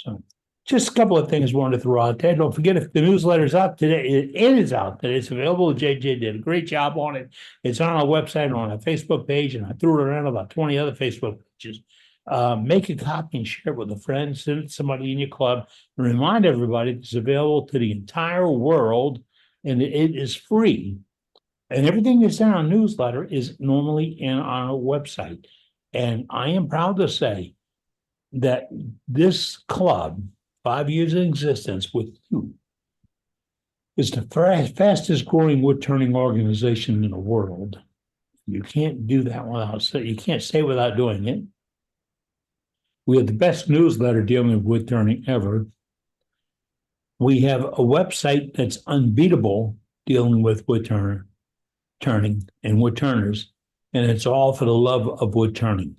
So just a couple of things I wanted to throw out there. Don't forget, if the newsletter's out today, it is out today. It's available. JJ did a great job on it. It's on our website, on our Facebook page, and I threw it around about 20 other Facebook pages. Make a copy and share it with a friend, send it to somebody in your club, and remind everybody it's available to the entire world, and it is free. And everything that's in our newsletter is normally in our website. And I am proud to say that this club, 5 years in existence with you, is the fastest growing wood turning organization in the world. You can't do that without, you can't say without doing it. We have the best newsletter dealing with wood turning ever. We have a website that's unbeatable dealing with wood turning and wood turners, and it's all for the love of wood turning.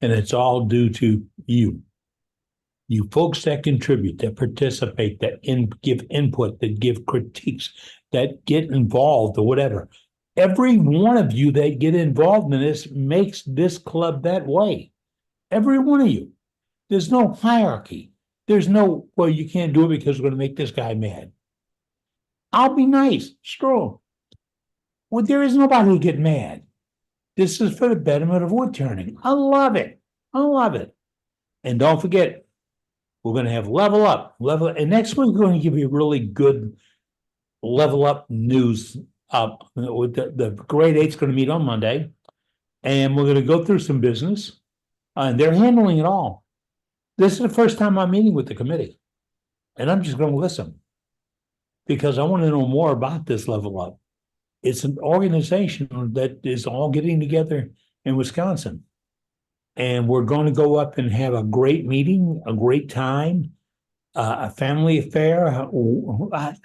And it's all due to you folks that contribute, that participate, that give input, that give critiques, that get involved or whatever. Every one of you that get involved in this makes this club that way. Every one of you. There's no hierarchy. There's no, well, you can't do it because we're going to make this guy mad. I'll be nice. Screw him. Well, there is nobody who get mad. This is for the betterment of wood turning. I love it. I love it. And don't forget, we're going to have level up. And next week, we're going to give you really good level up news. The grade 8's going to meet on Monday. And we're going to go through some business. And they're handling it all. This is the first time I'm meeting with the committee. And I'm just going to listen. Because I want to know more about this level up. It's an organization that is all getting together in Wisconsin. And we're going to go up and have a great meeting, a great time, a family affair. I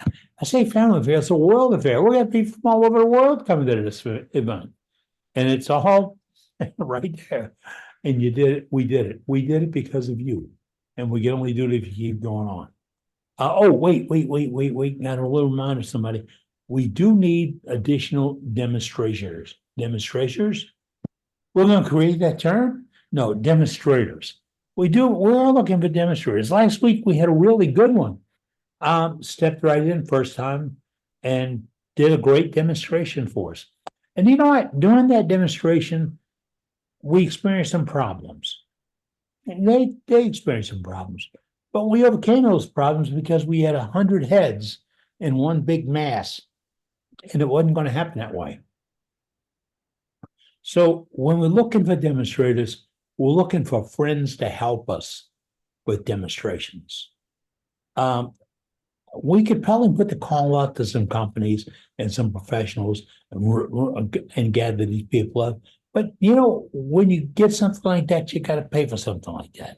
say family affair, it's a world affair. We're going to people from all over the world coming to this event. And it's all right there. And you did it. We did it. We did it because of you. And we can only do it if you keep going on. Wait. Got a little reminder, somebody. We do need additional demonstrators. Demonstrators? We're going to create that term? No, demonstrators. We're looking for demonstrators. Last week, we had a really good one. Stepped right in first time and did a great demonstration for us. And you know what? During that demonstration, we experienced some problems. And they experienced some problems. But we overcame those problems because we had 100 heads in one big mass. And it wasn't going to happen that way. So when we're looking for demonstrators, we're looking for friends to help us with demonstrations. We could probably put the call out to some companies and some professionals and gather these people up. But, you know, when you get something like that, you got to pay for something like that.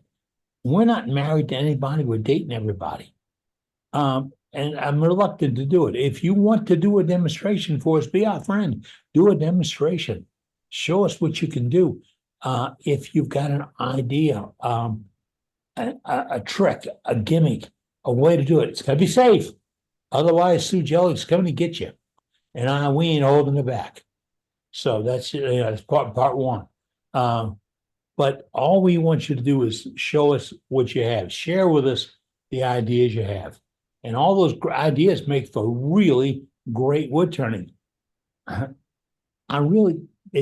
We're not married to anybody. We're dating everybody. And I'm reluctant to do it. If you want to do a demonstration for us, be our friend. Do a demonstration. Show us what you can do. If you've got an idea, a trick, a gimmick, a way to do it, it's got to be safe. Otherwise, Sue Jelly's coming to get you. And we ain't holding it back. So that's part one. But all we want you to do is show us what you have. Share with us the ideas you have. And all those ideas make for really great wood turning. It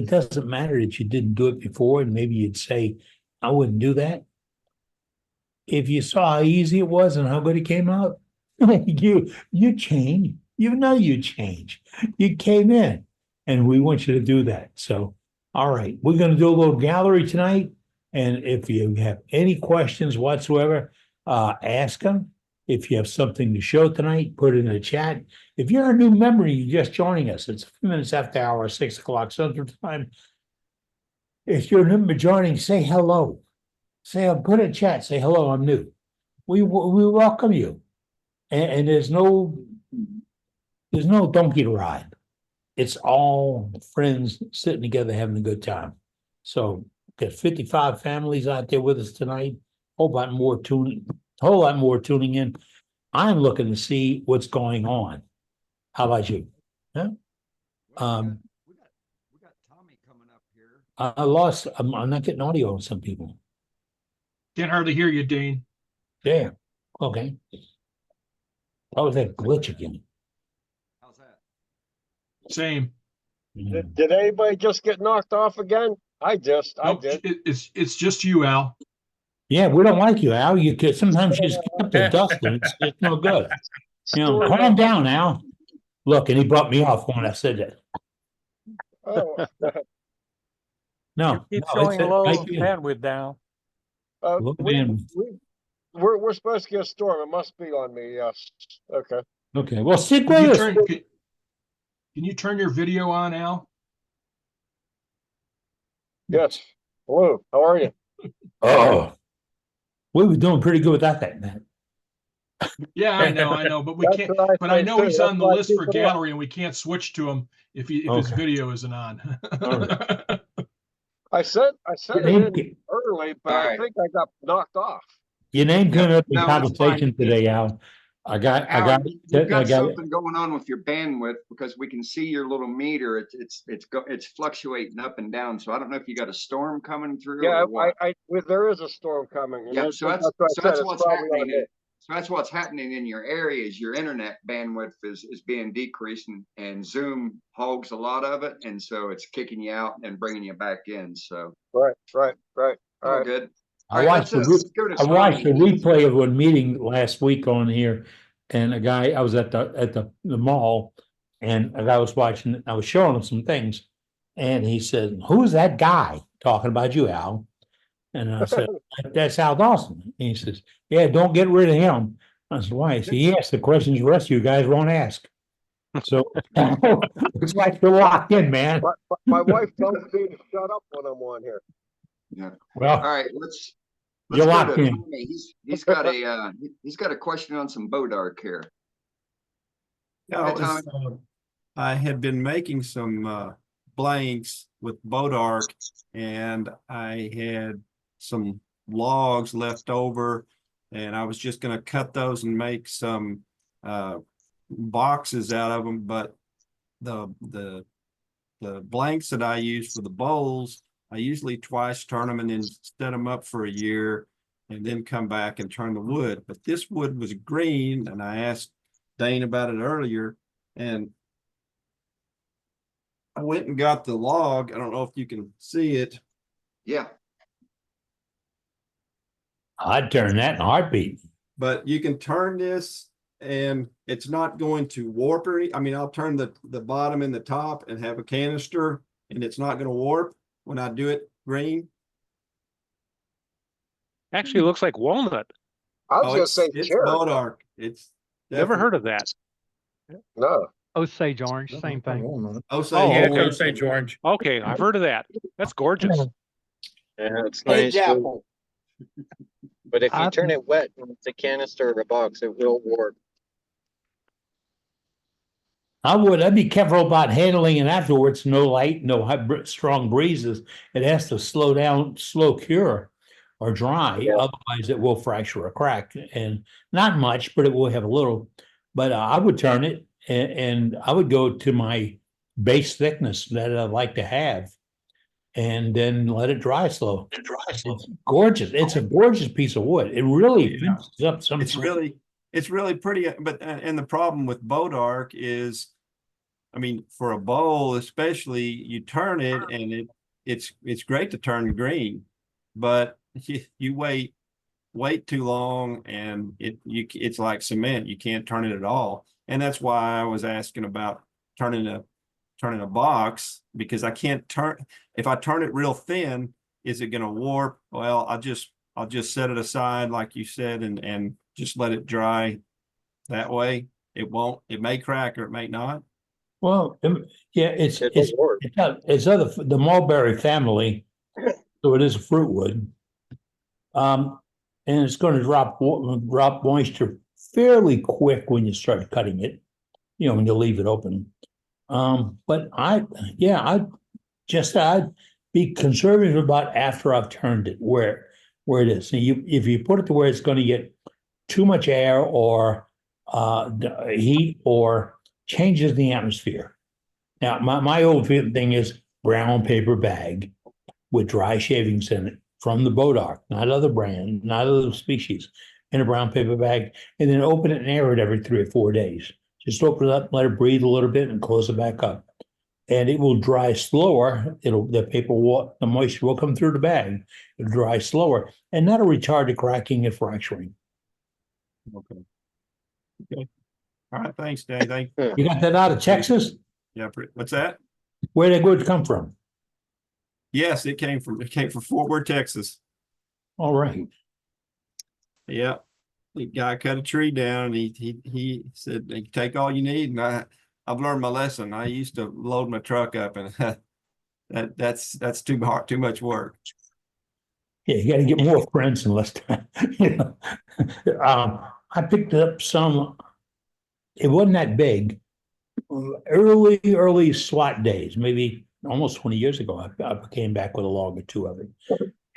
doesn't matter that you didn't do it before, and maybe you'd say, I wouldn't do that. If you saw how easy it was and how good it came out, you change. You know you change. You came in, and we want you to do that. So, all right, we're going to do a little gallery tonight. And if you have any questions whatsoever, ask them. If you have something to show tonight, put it in the chat. If you're a new member, you're just joining us. It's a few minutes after hour, 6 o'clock Central Time. If you're a member joining, say hello. Put in chat, say hello, I'm new. We welcome you. And there's no donkey to ride. It's all friends sitting together having a good time. So got 55 families out there with us tonight. Whole lot more tuning in. I'm looking to see what's going on. How about you? Yeah. We got Tommy coming up here. I'm not getting audio on some people. Can't hardly hear you, Dean. Damn, okay. That was that glitch again. How's that? Same. Mm. Did anybody just get knocked off again? I did. It's just you, Al. Yeah, we don't like you, Al. You could sometimes you just get up to dust and it's no good. You know, calm down, Al. Look, and he brought me off when I said that. Oh, No, Keep no, showing low I feel- bandwidth down. look, man. we're supposed to get a storm. It must be on me. Yes. Okay. Okay, well, stick Can you with us. turn, can you turn your video on, Al? Yes. Hello. How are you? Oh, we were doing pretty good without that, man. Yeah, I know, but we That's can't, what I but I said know too. he's That's on the why I list for keep it up. gallery and we can't switch to him if his Okay. video isn't on. All I sent Your it in name, early, but All I right. think I got knocked off. your name came up in No, that's conversation fine. today, Al. I got, Al, you've I got got, something going on with your bandwidth because we can see your little meter. It's fluctuating up and down. So I don't know if you got a storm coming through Yeah, or what. there is a storm coming. And Yeah, that's so what I so said. that's It's what's probably on happening. me. So that's what's happening in your area is your internet bandwidth is being decreased and Zoom hogs a lot of it. And so it's kicking you out and bringing you back in. So Right. All all right. good. I All right, watched let's go to I watched the Scotty. replay of a meeting last week on here, and a guy, I was at the mall, and a guy was watching, I was showing him some things, and he said, "Who's that guy talking about you, Al?" And I said, "That's Al Dawson." And he says, "Yeah, don't get rid of him." I said, "Why?" He said, "He asked the questions the rest of you guys won't ask." So it's like you're locked in, man. My wife tells me to shut up when I'm on here. Yeah. All Well, right, let's you're go locked to in. Tommy. He's got a question on some Bodark here. Yeah, Hi, it was, I had been making some blanks with Bodark, and I had some logs left over, and I was just going to cut those and make some boxes out of them. But the blanks that I use for the bowls, I usually twice turn them and then set them up for a year, and then come back and turn the wood. But this wood was green, and I asked Dane about it earlier, and I went and got the log. I don't know if you can see it. Yeah. I'd turn that in a heartbeat. But you can turn this and it's not going to warp or I mean, I'll turn the bottom and the top and have a canister and it's not going to warp when I do it green. Actually, it looks like walnut. I was Oh, gonna say it's cherry. Bodark. It's Never heard of that. No. Osage orange, same thing. Osage Oh, orange. okay. St. George. Okay, I've heard of that. That's gorgeous. Yeah, it's Age nice. apple. But if you I- turn it wet in the canister or a box, it will warp. I'd be careful about handling it afterwards. No light, no strong breezes. It has to slow down, slow cure or dry. Yeah. Otherwise it will fracture or crack, and not much, but it will have a little. But I would turn it and I would go to my base thickness that I'd like to have and then let it dry slow. It's gorgeous. It's a gorgeous piece of wood. It really Yeah. finishes up some. It's really pretty, but and the problem with Bodark is, I mean, for a bowl especially, you turn it and it's great to turn green, but you wait too long and it's like cement. You can't turn it at all, and that's why I was asking about turning a box, because I can't turn. If I turn it real thin, is it going to warp? Well, I'll just set it aside like you said and just let it dry that way. It won't, it may crack or it may not. Well, yeah, it's It will warp. the mulberry family, so it is a fruit wood. And it's going to drop moisture fairly quick when you start cutting it, when you leave it open. But I'd be conservative about after I've turned it where it is. So if you put it to where it's going to get too much air or heat or changes the atmosphere. Now, my old thing is brown paper bag with dry shavings in it from the Bodark, not other brand, not other species. in a brown paper bag, and then open it and air it every 3 or 4 days. Just open it up, let it breathe a little bit, and close it back up. And it will dry slower. The moisture will come through the bag. It'll dry slower, and that'll retard the cracking and fracturing. Okay. Okay. All right, thanks, Dave. Thank, You got that out of Texas? yeah, what's that? Where did wood come from? Yes, it came from Fort Worth, Texas. All right. Yeah. The guy cut a tree down and he said, "You can take all you need." And I've learned my lesson. I used to load my truck up and that's too hard, too much work. Yeah, you got to get more friends in less time. You know? I picked up some. It wasn't that big. Early SWAT days, maybe almost 20 years ago. I came back with a log or two of it,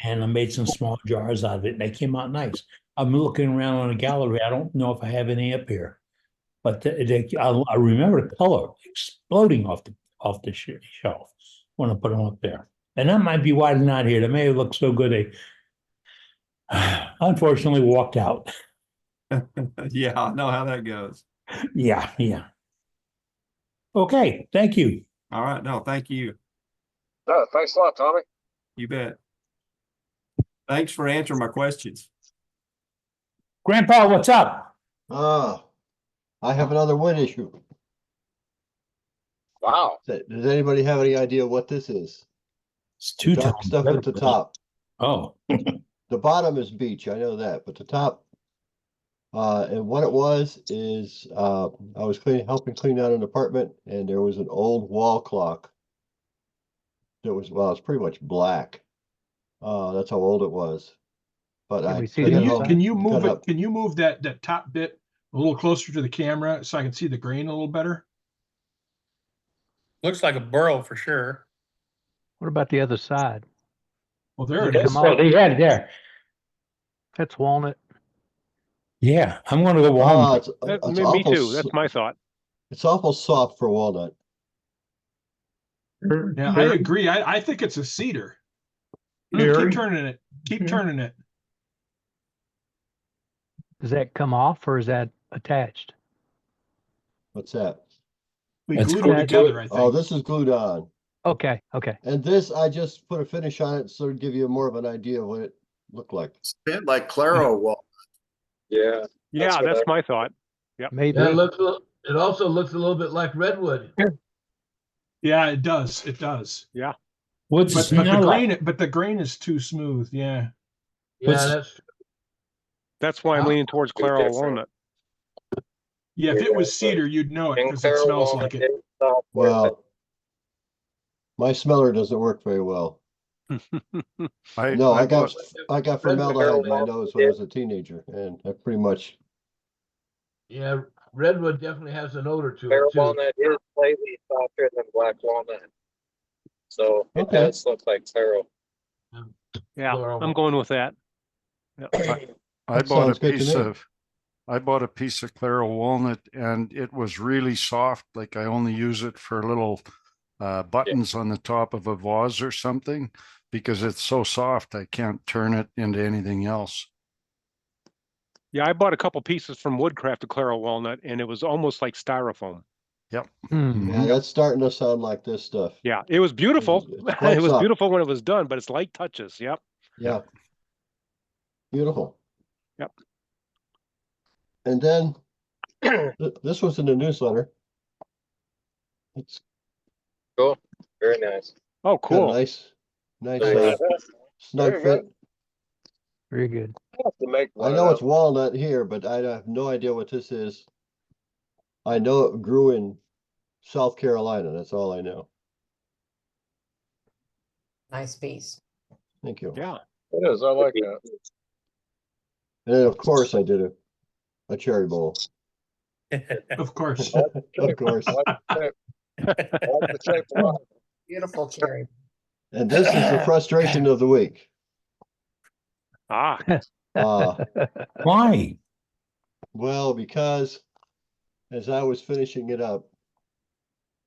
and I made some small jars out of it, and they came out nice. I'm looking around on a gallery. I don't know if I have any up here, but I remember the color exploding off the shelf when I put them up there. And that might be why they're not here. They may have looked so good. They unfortunately walked out. Yeah, I know how that goes. Yeah. Okay, thank you. All right, no, thank you. No, thanks a lot, Tommy. You bet. Thanks for answering my questions. Grandpa, what's up? I have another wood issue. Wow. Does anybody have any idea what this is? It's two Dark times stuff better. at the top. Oh, The bottom is beach, I know that, but the top. And what it was is, I was helping clean out an apartment, and there was an old wall clock. That was, well, it's pretty much black. That's how old it was. But Can I we see took the it Can you, home, inside? can you cut move up. it, can you move that top bit a little closer to the camera so I can see the grain a little better? Looks like a burrow for sure. What about the other side? Well, there it Come is. on. oh, they had it there. That's walnut. Yeah, I'm going to go Oh, walnut. it's Me awful, too. That's my thought. it's awful soft for walnut. Yeah, I agree. I think it's a cedar. Very. Keep turning it. Keep turning it. Does that come off or is that attached? What's that? We That's glued cool. it together, I Oh, think. this is glued on. Okay. And this, I just put a finish on it, so to give you more of an idea of what it looked like. It's a bit like Claro wall. Yeah. Yeah, what that's I- my thought. Maybe. It also looks a little bit like redwood. Yeah, it does. It does. What's But the the smell grain, like? but the grain is too smooth. Yeah. What's- That's why I'm Huh? leaning towards Be Claro different. walnut. Yeah. If it Yeah, was cedar, you'd know it And because it Claro smells walnut like it. is soft with it. Well, my smeller doesn't work very well. I I got Red formaldehyde in my Barrel nose when I was a teenager, and I pretty much, Yeah, redwood definitely has an odor to Claro it too. walnut is slightly softer than black walnut. So it Okay. does look like Claro. Yeah, Claro I'm walnut. going with that. I That bought sounds a good to piece me. of, I bought a piece of Claro walnut and it was really soft. Like I only use it for little buttons on the top of a vase or something because it's so soft. I can't turn it into anything else. Yeah, I bought a couple pieces from Woodcraft of Claro walnut and it was almost like styrofoam. Hmm. yeah, that's starting to sound like this stuff. Yeah, it was beautiful. It's quite It was soft. beautiful when it was done, but it's light touches. Yep. Yeah. Beautiful. Yep. And then, this was in the newsletter. It's Cool. Very nice. Oh, got a cool. nice, Very snug Very fit. Very good. I'll have to make I one know of it's walnut here, but I have no idea what this is. I know it grew in South Carolina. That's all I know. Nice piece. Thank you. Yeah. It is. I like that. And then, of course, I did a cherry bowl. Of course. Of course. I like the shape. I like the shape a lot. Beautiful cherry. And this is the frustration of the week. Ah, Why? Well, because as I was finishing it up,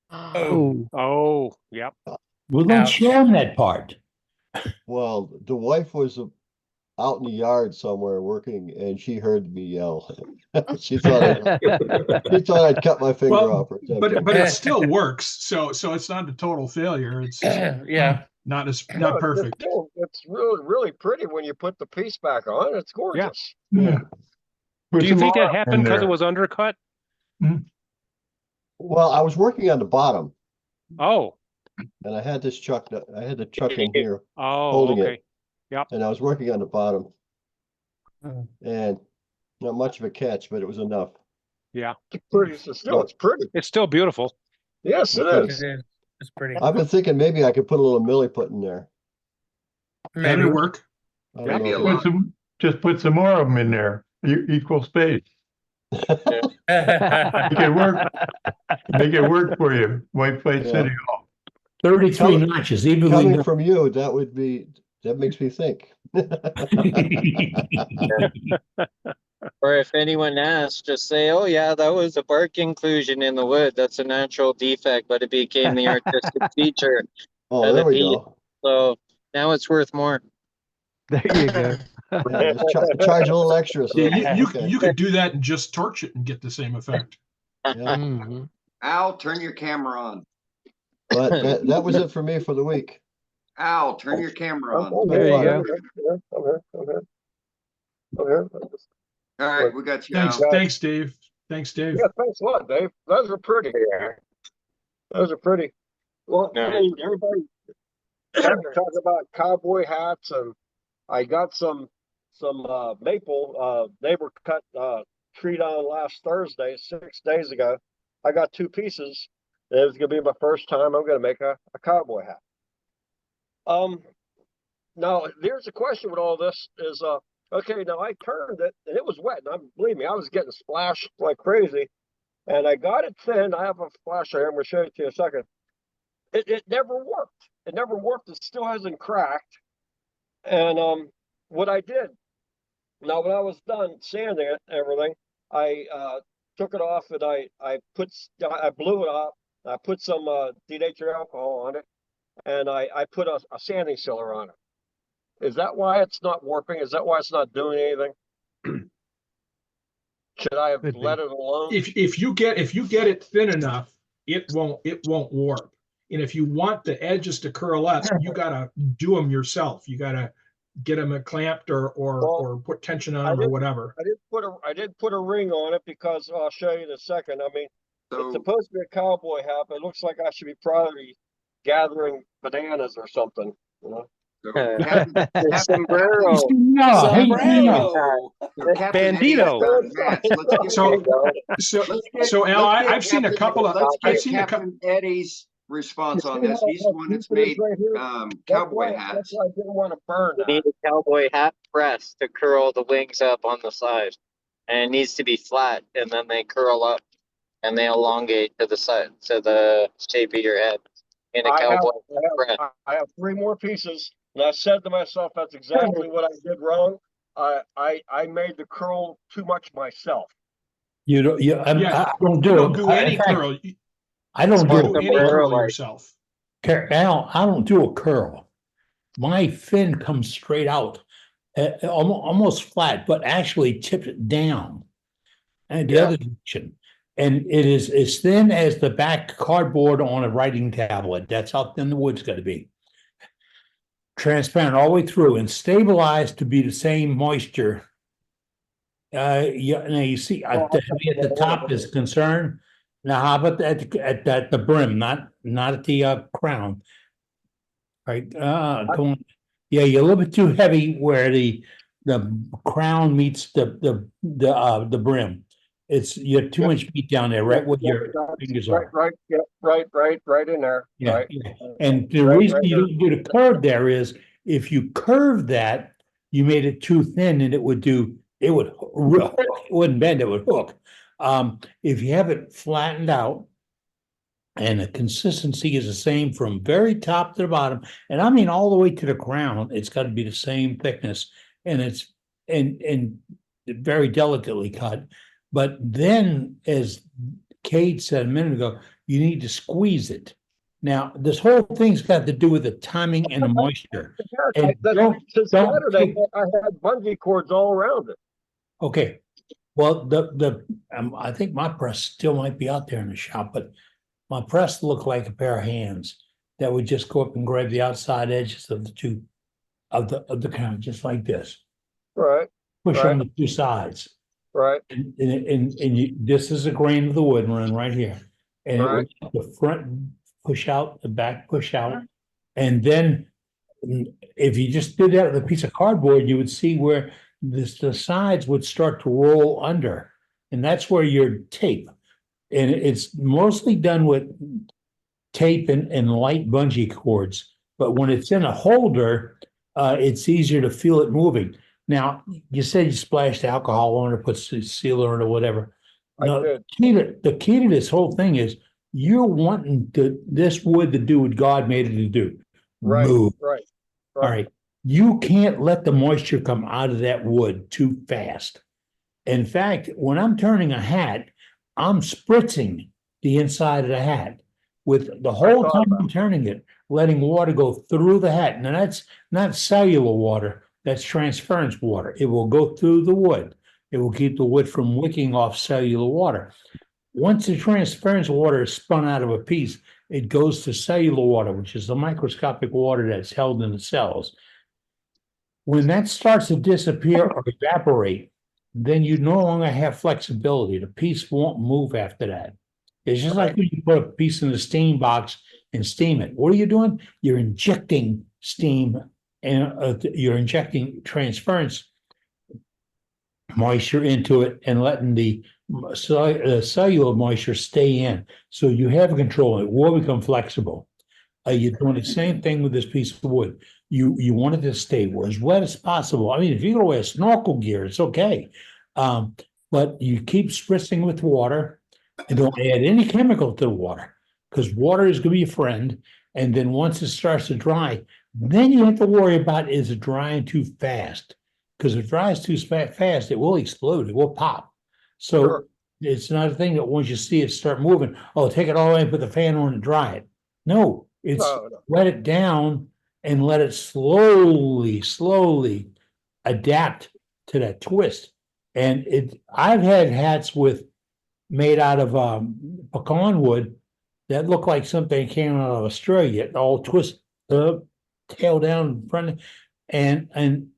Oh, oh, yep. Well, don't show them that part. well, the wife was out in the yard somewhere working and she heard me yell. She thought I'd cut my finger Well, off or something. but it still works. So it's not a total failure. It's Yeah. not No, perfect. It's really, really pretty when you put the piece back on. It's gorgeous. Yeah. Do you think that happened because it was undercut? Well, I was working on the bottom Oh, and I had this chuck, I had the chuck in here oh, holding okay. it. And I was working on the bottom Oh. and not much of a catch, but it was enough. Yeah, It's pretty. It's pretty. it's still beautiful. Yes, it Okay. is. It's pretty. I've been thinking maybe I could put a little millie put in there. That'd work. I don't Maybe a know. lot. Just put some more of them in there, equal space. Make it work for you, White Plains Yeah. City Hall. 33 notches, evenly Coming done. from you, that makes me think. Or if anyone asks, just say, oh yeah, that was a bark inclusion in the wood. That's a natural defect, but it became the artistic feature Oh, of there the we piece. go. So now it's worth more. There you go. Yeah, just charge a little extra. So Yeah, okay. you could do that and just torch it and get the same effect. Yeah. Mhm. Al, turn your camera on. But that was it for me for the week. Al, turn your camera on. There you go. Okay. All right, we got you, Thanks, Al. thanks, Dave. Thanks, Dave. Yeah, thanks a lot, Dave. Those are pretty. Those are pretty. Well, I mean, everybody talk about cowboy hats, and I got some maple. Neighbor cut tree down last Thursday, 6 days ago. I got 2 pieces. It was gonna be my first time. I'm gonna make a cowboy hat. Now there's a question with all this is okay, now I turned it and it was wet, and believe me, I was getting splashed like crazy. And I got it thin. I have a flash here. I'm gonna show it to you in a second. It never worked. It never worked. It still hasn't cracked. And what I did, now when I was done sanding it and everything, I took it off and I blew it off. I put some denatured alcohol on it, and I put a sanding sealer on it. Is that why it's not warping? Is that why it's not doing anything? Should I have Could be. let it alone? If you get it thin enough, it won't warp. And if you want the edges to curl up, you gotta do them yourself. You gotta get them clamped or put tension on them or whatever. I did put a ring on it because I'll show you in a second. I mean, it's So, supposed to be a cowboy hat, but it looks like I should be probably gathering bananas or something. You know? so Captain, Sombrero. No, hey, no. Captain Eddie's Bandito. got hats. Let's get- So let's get- so Al, let's get I've seen a Captain- couple of let's I've get seen a couple. Captain Eddie's response on this. He's the one that's made cowboy hats. That's why I didn't want to burn You that. need a cowboy hat press to curl the wings up on the side. And it needs to be flat, and then they curl up and they elongate to the side, to the shape of your head in a cowboy press. I have 3 more pieces, and I said to myself, that's exactly what I did wrong. I made the curl too much myself. You don't, I don't do You it. don't do any In fact, curl. You I don't don't do do any curl yourself. Al, I don't do a curl. My fin comes straight out, almost flat, but actually tipped it down. And the other direction. And it is as thin as the back cardboard on a writing tablet. That's how thin the wood's got to be. Transparent all the way through and stabilized to be the same moisture. Yeah, now you see at the top is concerned. Now, how about at the brim, not at the crown? Right, going, yeah, you're a little bit too heavy where the crown meets the brim. You're too much meat down there, right where your fingers are. Right in there. Yeah, Right. yeah. And the reason you don't do the curve there is if you curve that, you made it too thin and it wouldn't bend, it would hook. If you have it flattened out and the consistency is the same from very top to the bottom, and I mean all the way to the crown, it's got to be the same thickness, and it's and very delicately cut. But then, as Kate said a minute ago, you need to squeeze it. Now, this whole thing's got to do with the timing and the moisture. And Since don't Saturday, take- I had bungee cords all around it. Okay, well, I think my press still might be out there in the shop, but my press looked like a pair of hands that would just go up and grab the outside edges of the two of the kind, just like this. Right, Push Right. on the two sides. right. And this is a grain of the wood run right here. And it Right. would- the front push out, the back push out. And then if you just did that with a piece of cardboard, you would see where the sides would start to roll under. And that's where your tape. And it's mostly done with tape and light bungee cords. But when it's in a holder, it's easier to feel it moving. Now, you said you splashed alcohol on it, put sealer on it or whatever. I No, did. the key to this whole thing is you're wanting this wood to do what God made it to do. Right, Move. right. All right. You can't let the moisture come out of that wood too fast. In fact, when I'm turning a hat, I'm spritzing the inside of the hat with the whole thought time about I'm turning it, letting water go through the hat. Now that's not cellular water, that's transference water. It will go through the wood. It will keep the wood from wicking off cellular water. Once the transference water is spun out of a piece, it goes to cellular water, which is the microscopic water that's held in the cells. When that starts to disappear or evaporate, then you no longer have flexibility. The piece won't move after that. It's just like when you put a piece in the steam box and steam it. What are you doing? You're injecting steam and you're injecting transference moisture into it and letting the cellular moisture stay in. So you have control. It will become flexible. You're doing the same thing with this piece of wood. You want it to stay as wet as possible. I mean, if you're gonna wear snorkel gear, it's okay. But you keep spritzing with water and don't add any chemical to the water because water is gonna be a friend. And then once it starts to dry, then you have to worry about is it drying too fast? Because if it dries too fast, it will explode, it will pop. So Sure. it's not a thing that once you see it start moving, oh, take it all away and put the fan on and dry it. No, it's No, no. let it down and let it slowly adapt to that twist. And I've had hats made out of pecan wood that look like something came out of Australia, all twist tail down in front. And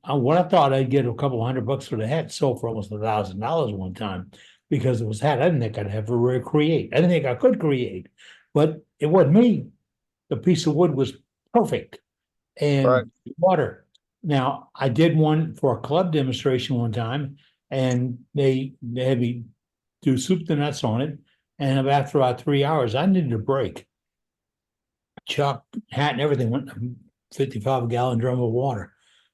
what I thought I'd get a couple $100 for the hat sold for almost $1,000 one time because it was hat I didn't think I'd ever recreate. I didn't think I could create, but it wasn't me. The piece of wood was perfect and Right. water. Now I did one for a club demonstration one time, and they had me do soup to nuts on it. And after about 3 hours, I needed a break. Chuck, hat, and everything went in a 55-gallon drum of water,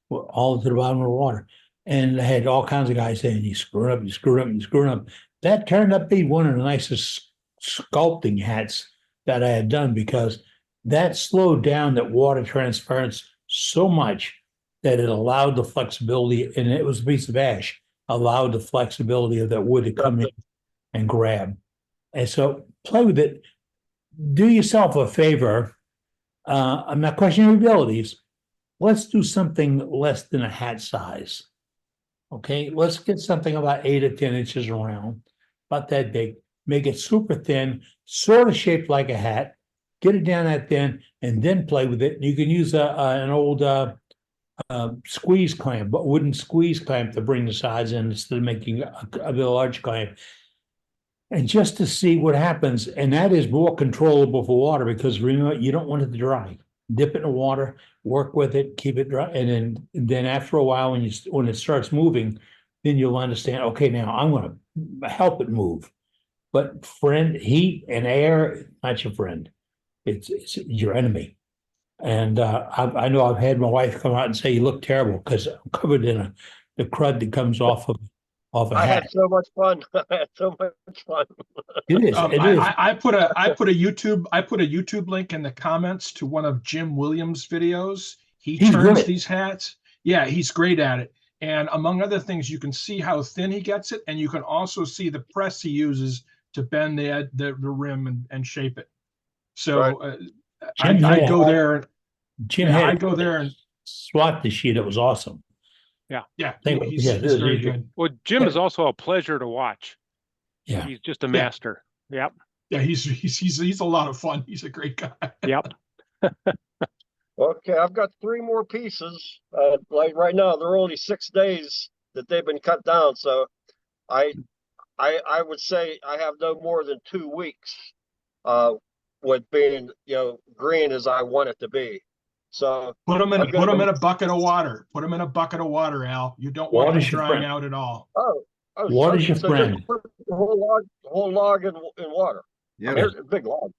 all to the bottom of the water. And I had all kinds of guys saying, "You screwed up, you screwed up, you screwed up." That turned up to be one of the nicest sculpting hats that I had done because that slowed down that water transference so much that it allowed the flexibility, and it was a piece of ash, allowed the flexibility of that wood to come in and grab. And so play with it. Do yourself a favor. I'm not questioning your abilities. Let's do something less than a hat size. Okay, let's get something about 8 or 10 inches around, about that big. Make it super thin, sort of shaped like a hat. Get it down that thin, and then play with it. You can use an old squeeze clamp, but wooden squeeze clamp to bring the sides in instead of making a large clamp. And just to see what happens, and that is more controllable for water because remember, you don't want it to dry. Dip it in the water, work with it, keep it dry, and then after a while, when it starts moving, then you'll understand. Okay, now I'm going to help it move. But heat and air, not your friend. It's your enemy. And I know I've had my wife come out and say you look terrible because I'm covered in the crud that comes off of a I hat. had so much fun. I had so much fun. It is. It is. I put a YouTube link in the comments to one of Jim Williams' videos. He's turns good. these hats. Yeah, he's great at it. And among other things, you can see how thin he gets it, and you can also see the press he uses to bend the rim and shape it. So Jim I had- go there, Jim yeah, had I go there and, SWAT this year. That was awesome. yeah, Thank- he's, yeah, he's this is very easier. good. Well, Jim is also a pleasure to watch. Yeah. He's just a master. Yep. Yeah, he's a lot of fun. He's a great guy. Yep. Okay, I've got 3 more pieces. Like right now, they're only 6 days that they've been cut down, so I would say I have no more than 2 weeks, with being, green as I want it to be. So Put them in, I'm gonna put 'em go- in a bucket of water. Put them in a bucket of water, Al. You don't want them Water's your drying friend. out at all. oh, Water's your so friend. just put the whole log in water. Yeah. There's big logs.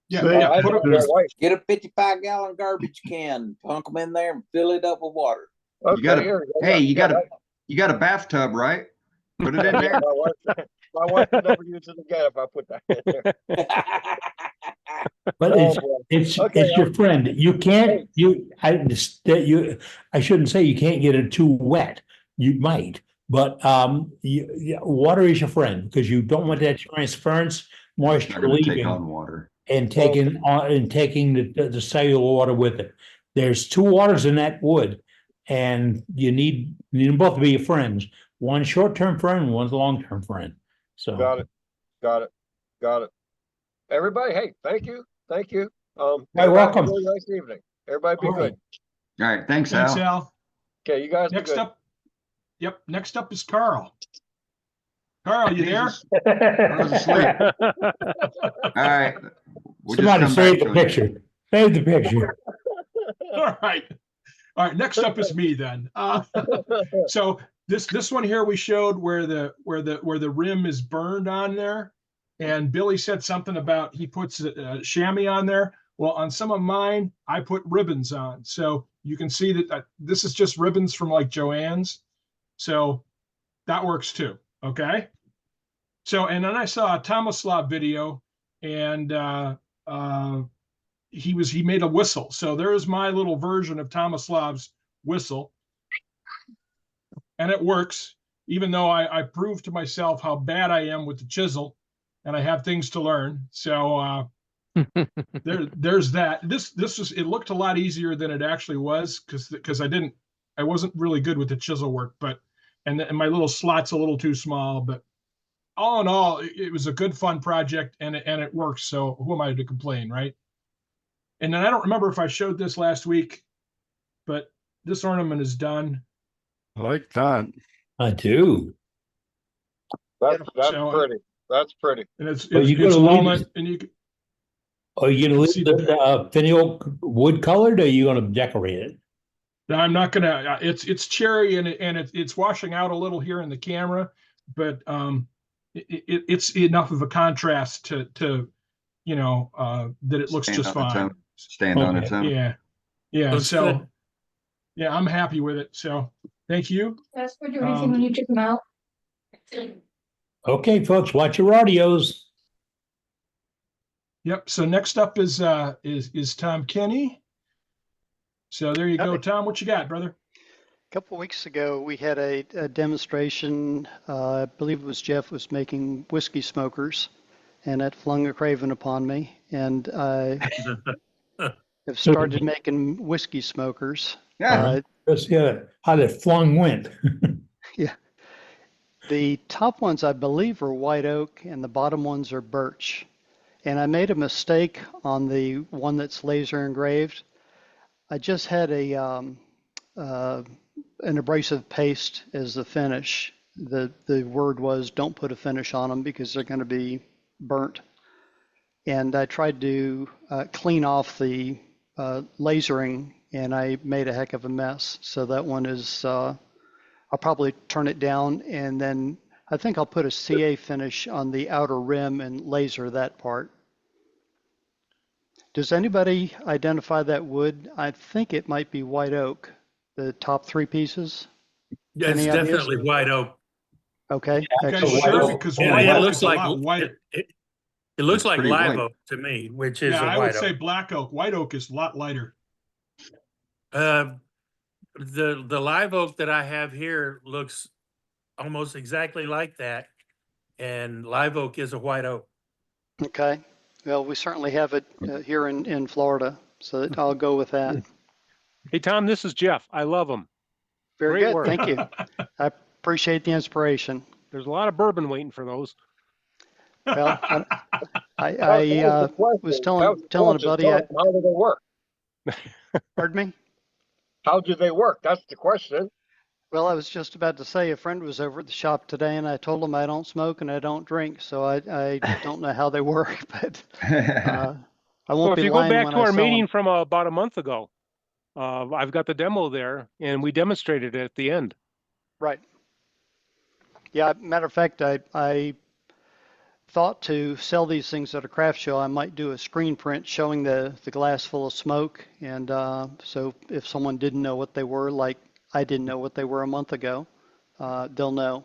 Yeah, So, yeah, I put 'em- told my wife, Get a 55-gallon garbage can, plunk them in there and fill it up with water. okay, gotta- here you go. Hey, Yeah, you got yeah, you got a bathtub, right? Put it in yeah, there. my wife would never use it again if I put that in there. But Oh, it's boy. it's Okay, it's your friend. You can't I shouldn't say you can't get it too wet. You might, but water is your friend because you don't want that transference moisture leaving water. and taking the cellular water with it. There's 2 waters in that wood, and you need them both to be your friends. One short-term friend, one's a long-term friend. So Got it. Everybody, hey, thank you. You're Everybody have a welcome. really nice evening. Everybody be All good. All right, thanks, Thanks, Al. Al. Okay, you guys be Next good. up, yep, next up is Carl. Carl, you there? I was asleep. All right. We'll just somebody come save back the to it. picture. Save the picture. All right. All right, next up is me then. So this one here we showed where the rim is burned on there, and Billy said something about he puts a chamois on there. Well, on some of mine, I put ribbons on, so you can see that this is just ribbons from like Joann's, so that works too. Okay. So and then I saw a Tomislav video, and he made a whistle. So there's my little version of Tomislav's whistle. And it works, even though I proved to myself how bad I am with the chisel and I have things to learn. So there's that. It looked a lot easier than it actually was because I wasn't really good with the chisel work, and my little slot's a little too small, but all in all, it was a good fun project and it works. So who am I to complain, right? And then I don't remember if I showed this last week, but this ornament is done. I like that. I do. That's So, pretty. That's pretty. And it's Are you gonna leave walnut, it- and you can, Are you gonna See leave the finial wood colored, or are you gonna decorate it? I'm not gonna. It's cherry and it's washing out a little here in the camera, but it's enough of a contrast to that it looks Stand just on its fine. own. Stand on Okay. its own. Yeah. Looks So good. yeah, I'm happy with it. So thank you. That's for anything when when you took them out. Okay, folks, watch your audios. Yep. So next up is Tom Kenny. So there you go, Howdy. Tom. What you got, brother? A couple weeks ago, we had a demonstration. I believe it was Jeff was making whiskey smokers, and that flung a craving upon me. And I have started making whiskey smokers. Yeah. Let's see how that flung went. The top ones, I believe, are white oak, and the bottom ones are birch. And I made a mistake on the one that's laser engraved. I just had an abrasive paste as the finish. The word was don't put a finish on them because they're going to be burnt. And I tried to clean off the lasering, and I made a heck of a mess. So that one is, I'll probably turn it down, and then I think I'll put a CA finish on the outer rim and laser that part. Does anybody identify that wood? I think it might be white oak, the top 3 pieces. Yeah, it's Any ideas? definitely white oak. Okay. Okay, excellent. sure, because Yeah, white it oak looks is a like lot whiter. it looks It's like pretty live white. oak to me, which is Yeah, a I would white say oak. black oak. White oak is a lot lighter. The live oak that I have here looks almost exactly like that, and live oak is a white oak. Okay. Well, we certainly have it here in Florida, so I'll go with that. Hey, Tom, this is Jeff. I love them. Very Great good. work. Thank you. I appreciate the inspiration. There's a lot of bourbon waiting for those. Well, I That was the was question. That was telling a the buddy, question. How do they work? pardon me? How do they work? That's the question. Well, I was just about to say a friend was over at the shop today and I told him I don't smoke and I don't drink, so I don't know how they work, but I So won't if be you go lying back when to I our sell meeting 'em. from about a month ago, I've got the demo there and we demonstrated it at the end. Right. Yeah, matter of fact, I thought to sell these things at a craft show, I might do a screen print showing the glass full of smoke. And so if someone didn't know what they were, like I didn't know what they were a month ago, they'll know.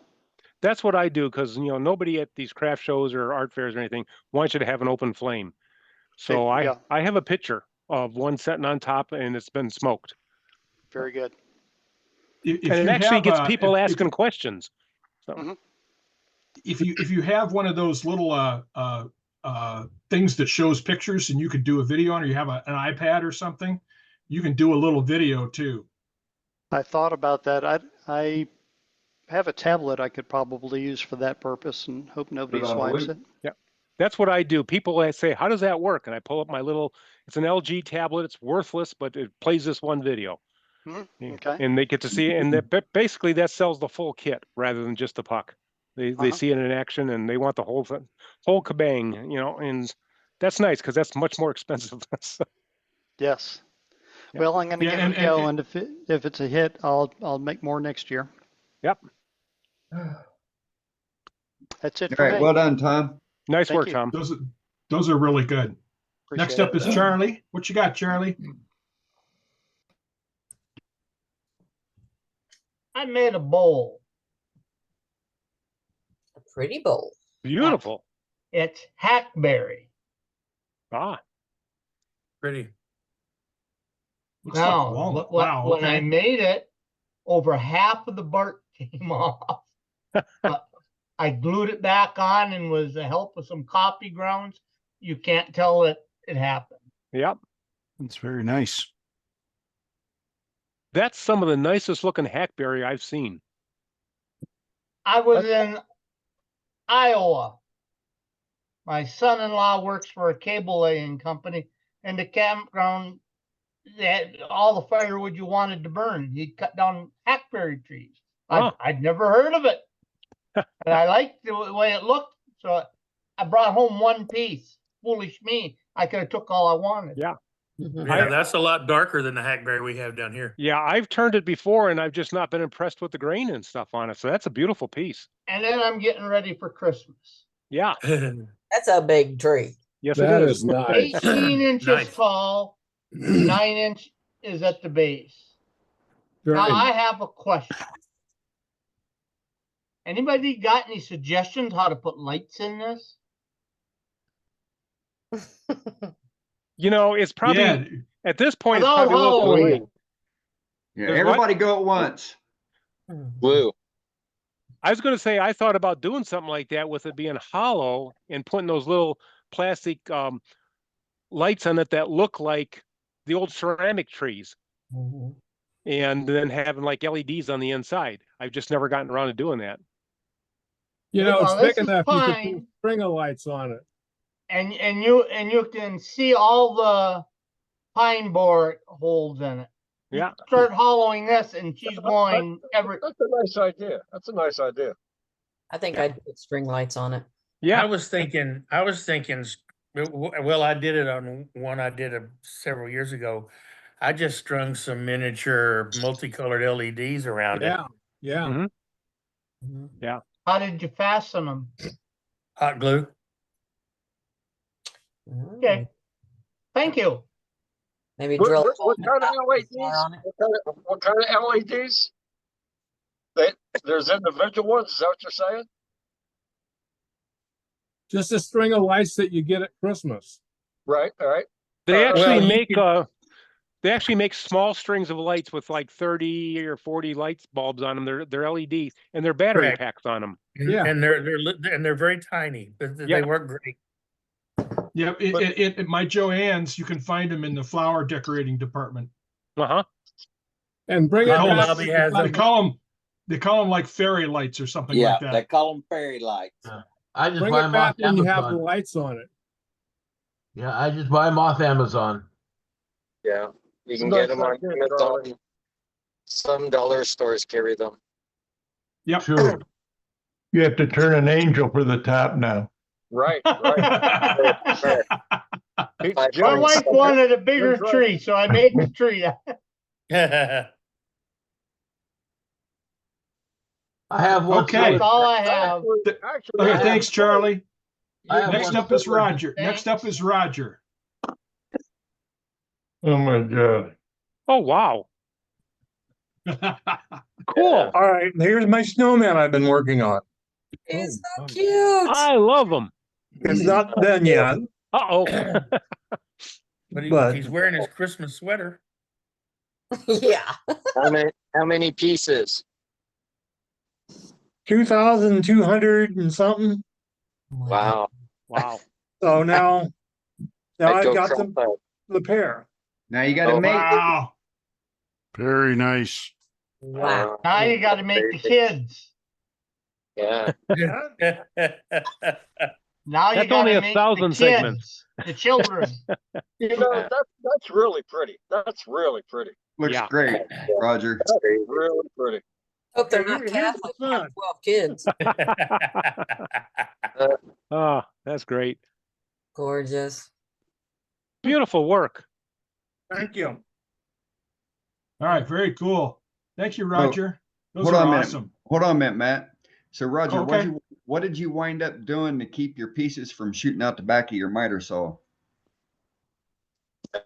That's what I do because, you know, nobody at these craft shows or art fairs or anything wants you to have an open flame. So Yeah. I have a picture of one sitting on top and it's been smoked. Very good. If And it you actually have, gets people asking questions. So Mhm. if you have one of those little things that shows pictures and you could do a video on, or you have an iPad or something, you can do a little video too. I thought about that. I have a tablet I could probably use for that purpose and hope nobody swipes it. yeah, that's what I do. People say, how does that work? And I pull up my little, it's an LG tablet. It's worthless, but it plays this one video. Mhm. Yeah. Okay. And they get to see it. And that, basically that sells the full kit rather than just the puck. They see it in action and they want the whole thing, whole kabang, you know, and that's nice because that's much more expensive. So, Yes. Yeah. Well, I'm going to Yeah, give it a go, and if it's a hit, I'll make more next year. yep. That's it All for right, me. well done, Tom. Nice Thank work, you. Tom. Those are really good. Appreciate Next up it. is Charlie. What you got, Charlie? I made a bowl. A pretty bowl. Beautiful. It's hackberry. Ah, Pretty. Looks like Now, walnut. when Wow. when I Okay. made it, over half of the bark came off. But I glued it back on and with the help of some coffee grounds, you can't tell that it happened. yep. It's very nice. That's some of the nicest looking hackberry I've seen. I was in Iowa. My son-in-law works for a cable laying company, and the campground, they had all the firewood you wanted to burn. He'd cut down hackberry trees. Oh. I'd never heard of it, but I liked the way it looked, so I brought home one piece. Foolish me! I could have took all I wanted. Yeah. Yeah, that's a lot darker than the hackberry we have down here. Yeah, I've turned it before and I've just not been impressed with the grain and stuff on it. So that's a beautiful piece. And then I'm getting ready for Christmas. Yeah. That's a big tree. Yes, That it is is. nice. 18 inches Nice. tall, 9 inch is at the base. Now Very I have a question. Anybody got any suggestions how to put lights in this? You know, it's probably Yeah. at this point, it's Without probably a little too Halloween. late. Yeah, There's everybody go at once. Blue. I was going to say, I thought about doing something like that with it being hollow and putting those little plastic lights on it that look like the old ceramic trees and then having like LEDs on the inside. I've just never gotten around to doing that. You know, it's Well, this big is enough you could fine. put string of lights on it. And you can see all the pine board holes in it. Yeah. Start hollowing this and she's going every. That's a nice idea. That's a nice idea. I think I'd put string lights on it. Yeah. I was thinking, well, I did it on one I did several years ago. I just strung some miniature multicolored LEDs around it. Yeah. Mhm. Yeah. How did you fasten them? Hot glue. Okay. Thank you. Maybe drill. What kind of LEDs? What kind of LEDs? There's individual ones. Is that what you're saying? Just a string of lights that you get at Christmas. Right. All right. They actually well, make small strings of lights with like 30 or 40 lights bulbs on them. They're LEDs and they're battery packs on them. And they're very tiny, but they work great. Yep, at my Joann's, you can find them in the flower decorating department. Uh-huh. And bring They it call back. them- they call them like fairy lights or something Yeah, like they that. call them fairy lights. I just Bring buy it them back off when you have the Amazon. lights on it. Yeah, I just buy them off Amazon. Yeah, you can Nice get them on idea, Amazon. Charlie. Some dollar stores carry them. Yep. True. You have to turn an angel for the top now. Right, right. My wife wanted a bigger That's right. tree, so I made the tree. I have one. Okay. That's all I have. Okay, thanks, Charlie. I have Next one up is silver- Roger. Next up is Roger. Oh my God. Oh, wow. Cool. All right, here's my snowman I've been working on. It's so cute. I love them. It's not done yet, Uh-oh. but He's wearing his Christmas sweater. Yeah. How many pieces? 2,200 and something. Wow. Wow. So now I'd I've go got crop that. the pair. Now you gotta Oh, make, Wow. Very nice. Wow. Now you got to make the kids. Yeah. Now you That's got only to a make 1,000 the segments. kids, the children. You know, that's really pretty. That's really pretty. looks Yeah. great, Roger. That's really pretty. Hope they're Okay, not here's the Catholic. and have fun. 12 kids. Oh, that's great. Gorgeous. Beautiful work. Thank you. All right, very cool. Thank you, Roger. Those Hold are on a minute. awesome. Hold on a minute, Matt. So Roger, Oh, okay. what did you wind up doing to keep your pieces from shooting out the back of your miter saw?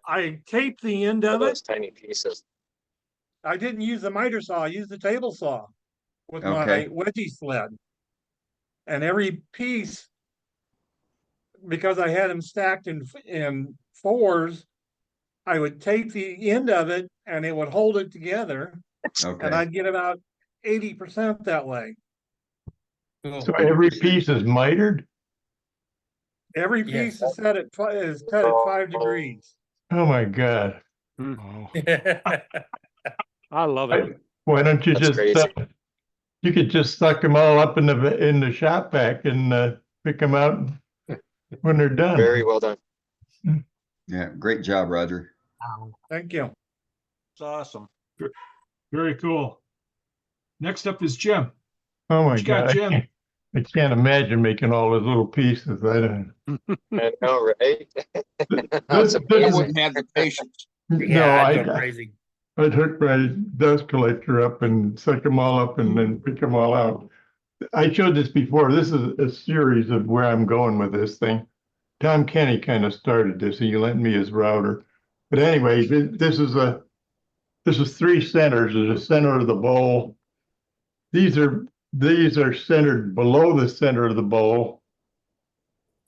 I taped the end of Those it. tiny pieces. I didn't use the miter saw. I used the table saw with Okay. my wedgie sled. And every piece, because I had them stacked in fours, I would tape the end of it and it would hold it together. And Okay. I'd get about 80% that way. So every piece is mitered? Every Yes. piece is set at is cut at 5 degrees. Oh my God. I love it. Why don't you That's just, crazy. you could just suck them all up in the shop vac and pick them out when they're done. Very well done. Yeah, great job, Roger. Thank you. It's awesome. Very cool. Next up is Jim. Oh my What you got, God. Jim? I can't imagine making all those little pieces. I don't. I know, right? That's This- I amazing. wouldn't have the patience. No, Yeah, I'd I, go crazy. I took my dust collector up and suck them all up and then pick them all out. I showed this before. This is a series of where I'm going with this thing. Tom Kenny kind of started this. He lent me his router. But anyway, this is 3 centers. There's a center of the bowl. These are centered below the center of the bowl.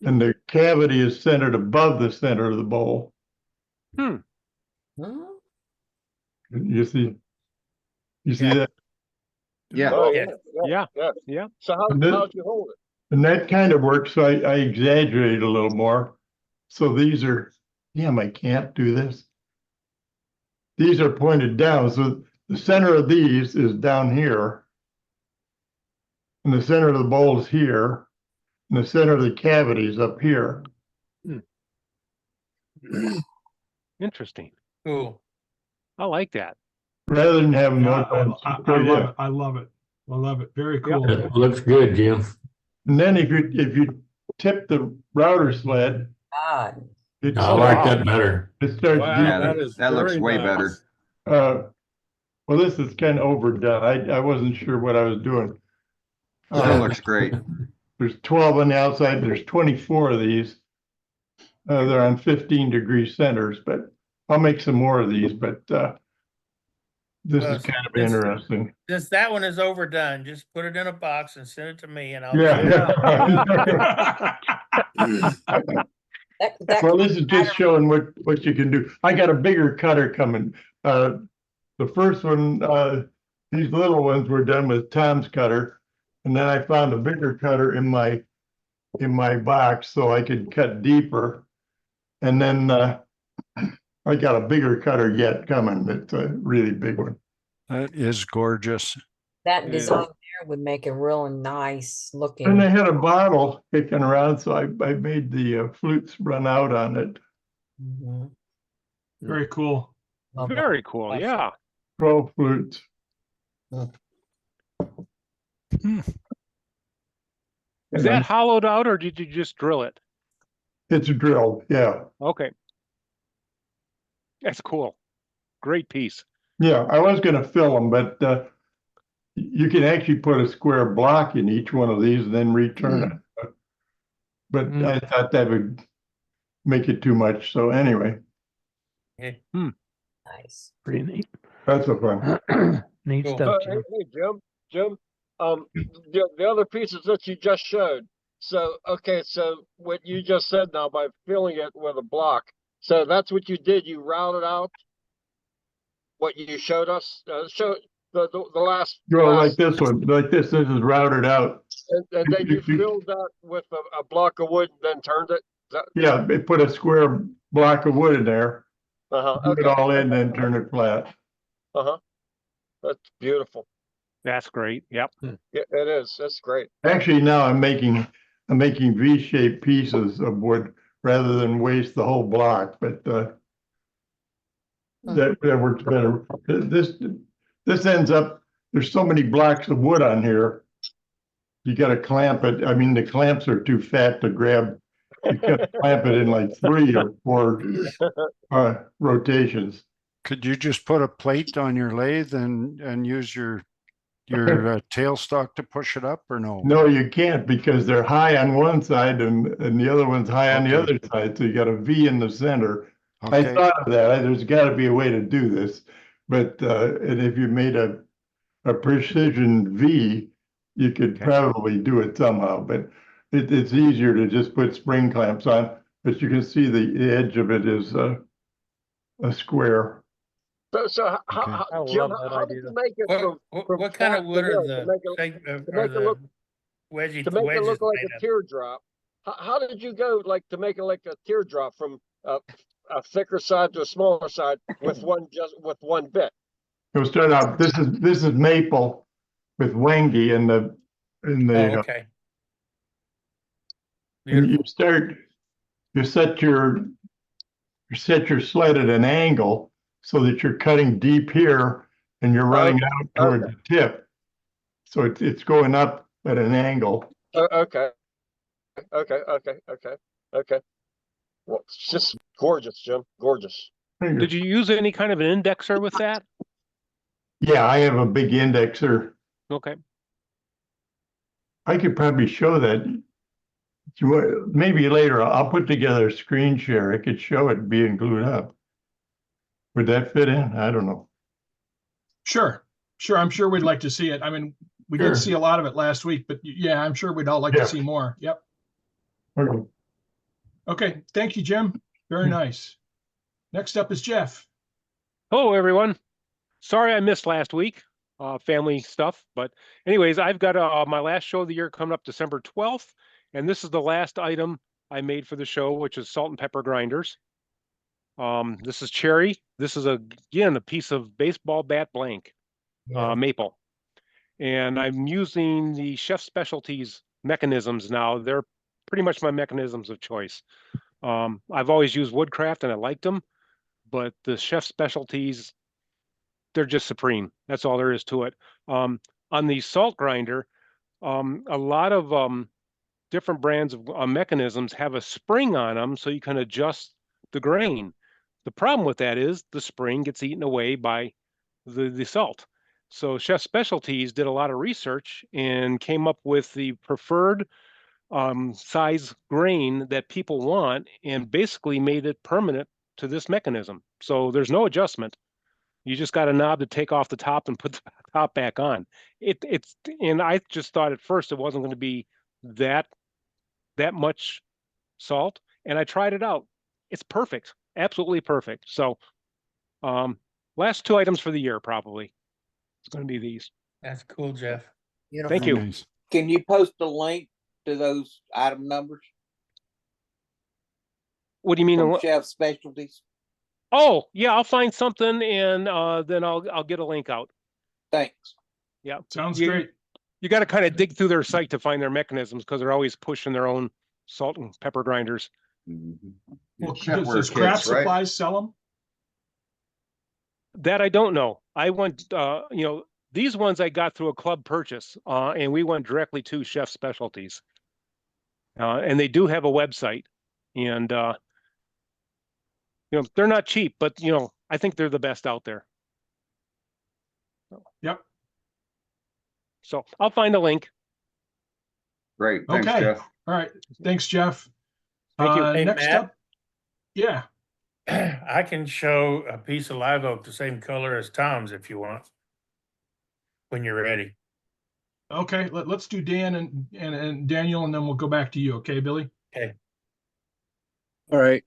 And the cavity is centered above the center of the bowl. Huh? You see that? Yeah. Oh, Yeah. Yeah. Yeah. Yeah. So And this- how'd you hold it? And that kind of works, so I exaggerate a little more. So these are, damn, I can't do this. These are pointed down, so the center of these is down here. And the center of the bowl is here. And the center of the cavity is up here. Interesting. Cool. I like that. Rather than having Yeah, one I straight love up. it. I love it. I love it. Very cool. Looks good, Jim. And then if you tip the router sled, God. it I like that better. It starts Wow, Yeah, that is that looks very way nice. better. Well, this is kind of overdone. I wasn't sure what I was doing. That looks great. There's 12 on the outside. There's 24 of these. They're on 15-degree centers, but I'll make some more of these. But this Well, is kind of it's- interesting. Since that one is overdone, just put it in a box and send it to me and I'll. Yeah. Well, this is just showing what you can do. I got a bigger cutter coming. The first one, these little ones were done with Tom's cutter. And then I found a bigger cutter in my box so I could cut deeper. And then I got a bigger cutter yet coming. It's a really big one. That is gorgeous. That Yeah. design there would make a real nice And looking. I had a bottle kicking around, so I made the flutes run out on it. Mhm. Very cool. Love that. Very cool. Yeah. 12 flutes. Is that hollowed out or did you just drill it? It's drilled, yeah. Okay. That's cool. Great piece. Yeah, I was gonna fill them, but you can actually put a square block in each one of these and then return it. But I thought that would make it too much, so anyway, Nice. Pretty neat. that's a fun. Neat Cool. stuff, Hey, Jim. Jim, the other pieces that you just showed. So, okay, so what you just said now by filling it with a block. So that's what you did. You routed out what you showed us. Show the last. Go like last- this one, like this is routed out. And then you filled that with a block of wood and then turned it. Yeah, they put a square block of wood in there, Uh-huh. put it Okay. all in, then turn it flat. Uh-huh. That's beautiful. That's great. Yep. Yeah, it is. That's great. Actually, now I'm making V-shaped pieces of wood rather than waste the whole block, but that works better. This ends up, there's so many blocks of wood on here. You gotta clamp it. I mean, the clamps are too fat to grab. You gotta clamp it in like 3 or 4 rotations. Could you just put a plate on your lathe and use your tailstock to push it up or no? No, you can't because they're high on one side and the other one's high on the other side. So you got a V in the center. I Okay. thought of that. There's got to be a way to do this, but and if you made a precision V, you could probably do it somehow. But it's easier to just put spring clamps on. But you can see the edge of it is a square. So how, I Jim, love that how did idea. you make it from What kind of flat wood to are mill the to make it, shape to of, make are it the look wedgie to make it wedges look like made a of? teardrop? How did you go like to make it like a teardrop from a thicker side to a smaller side with with one bit? We'll start out. This is maple with wangi in the Oh, okay. and you set your sled at an angle so that you're cutting deep here and you're running out toward the tip. So it's going up at an angle. Okay. Well, it's just gorgeous, Jim. Gorgeous. Did you use any kind of an indexer with that? Yeah, I have a big indexer. Okay. I could probably show that. Maybe later I'll put together a screen share. I could show it being glued up. Would that fit in? I don't know. Sure. I'm sure we'd like to see it. I mean, we Sure. did see a lot of it last week, but yeah, I'm sure we'd all like Yeah. to see more. Yep. Okay. Okay. Thank you, Jim. Very nice. Next up is Jeff. Hello, everyone. Sorry I missed last week, family stuff. But anyways, I've got my last show of the year coming up December 12th. And this is the last item I made for the show, which is salt and pepper grinders. This is cherry. This is again a piece of baseball bat blank, maple. And I'm using the Chef Specialties mechanisms now. They're pretty much my mechanisms of choice. I've always used Woodcraft and I liked them, but the Chef Specialties, they're just supreme. That's all there is to it. On the salt grinder, a lot of different brands of mechanisms have a spring on them so you can adjust the grain. The problem with that is the spring gets eaten away by the salt. So Chef Specialties did a lot of research and came up with the preferred size grain that people want and basically made it permanent to this mechanism. So there's no adjustment. You just got a knob to take off the top and put the top back on. And I just thought at first it wasn't going to be that much salt, and I tried it out. It's perfect, absolutely perfect. So last 2 items for the year probably. It's going to be these. That's cool, Jeff. Thank you. Can you post a link to those item numbers? What do you mean? From Chef Specialties? Oh, yeah, I'll find something and then I'll get a link out. Thanks. Yeah. Sounds You- great. You got to kind of dig through their site to find their mechanisms because they're always pushing their own salt and pepper grinders. Well, Chef does wear Craft kits, right? Supplies sell them? That I don't know. I went, these ones I got through a club purchase, and we went directly to Chef Specialties. And they do have a website, and they're not cheap, but I think they're the best out there. Yep. So I'll find a link. Great. Thanks, Okay. Jeff. All right. Thanks, Jeff. Thank you. Hey, Next Matt. up. Yeah. I can show a piece of live oak the same color as Tom's if you want. When you're ready. Okay. Let's do Dan and Daniel, and then we'll go back to you. Okay, Billy? Okay. All right.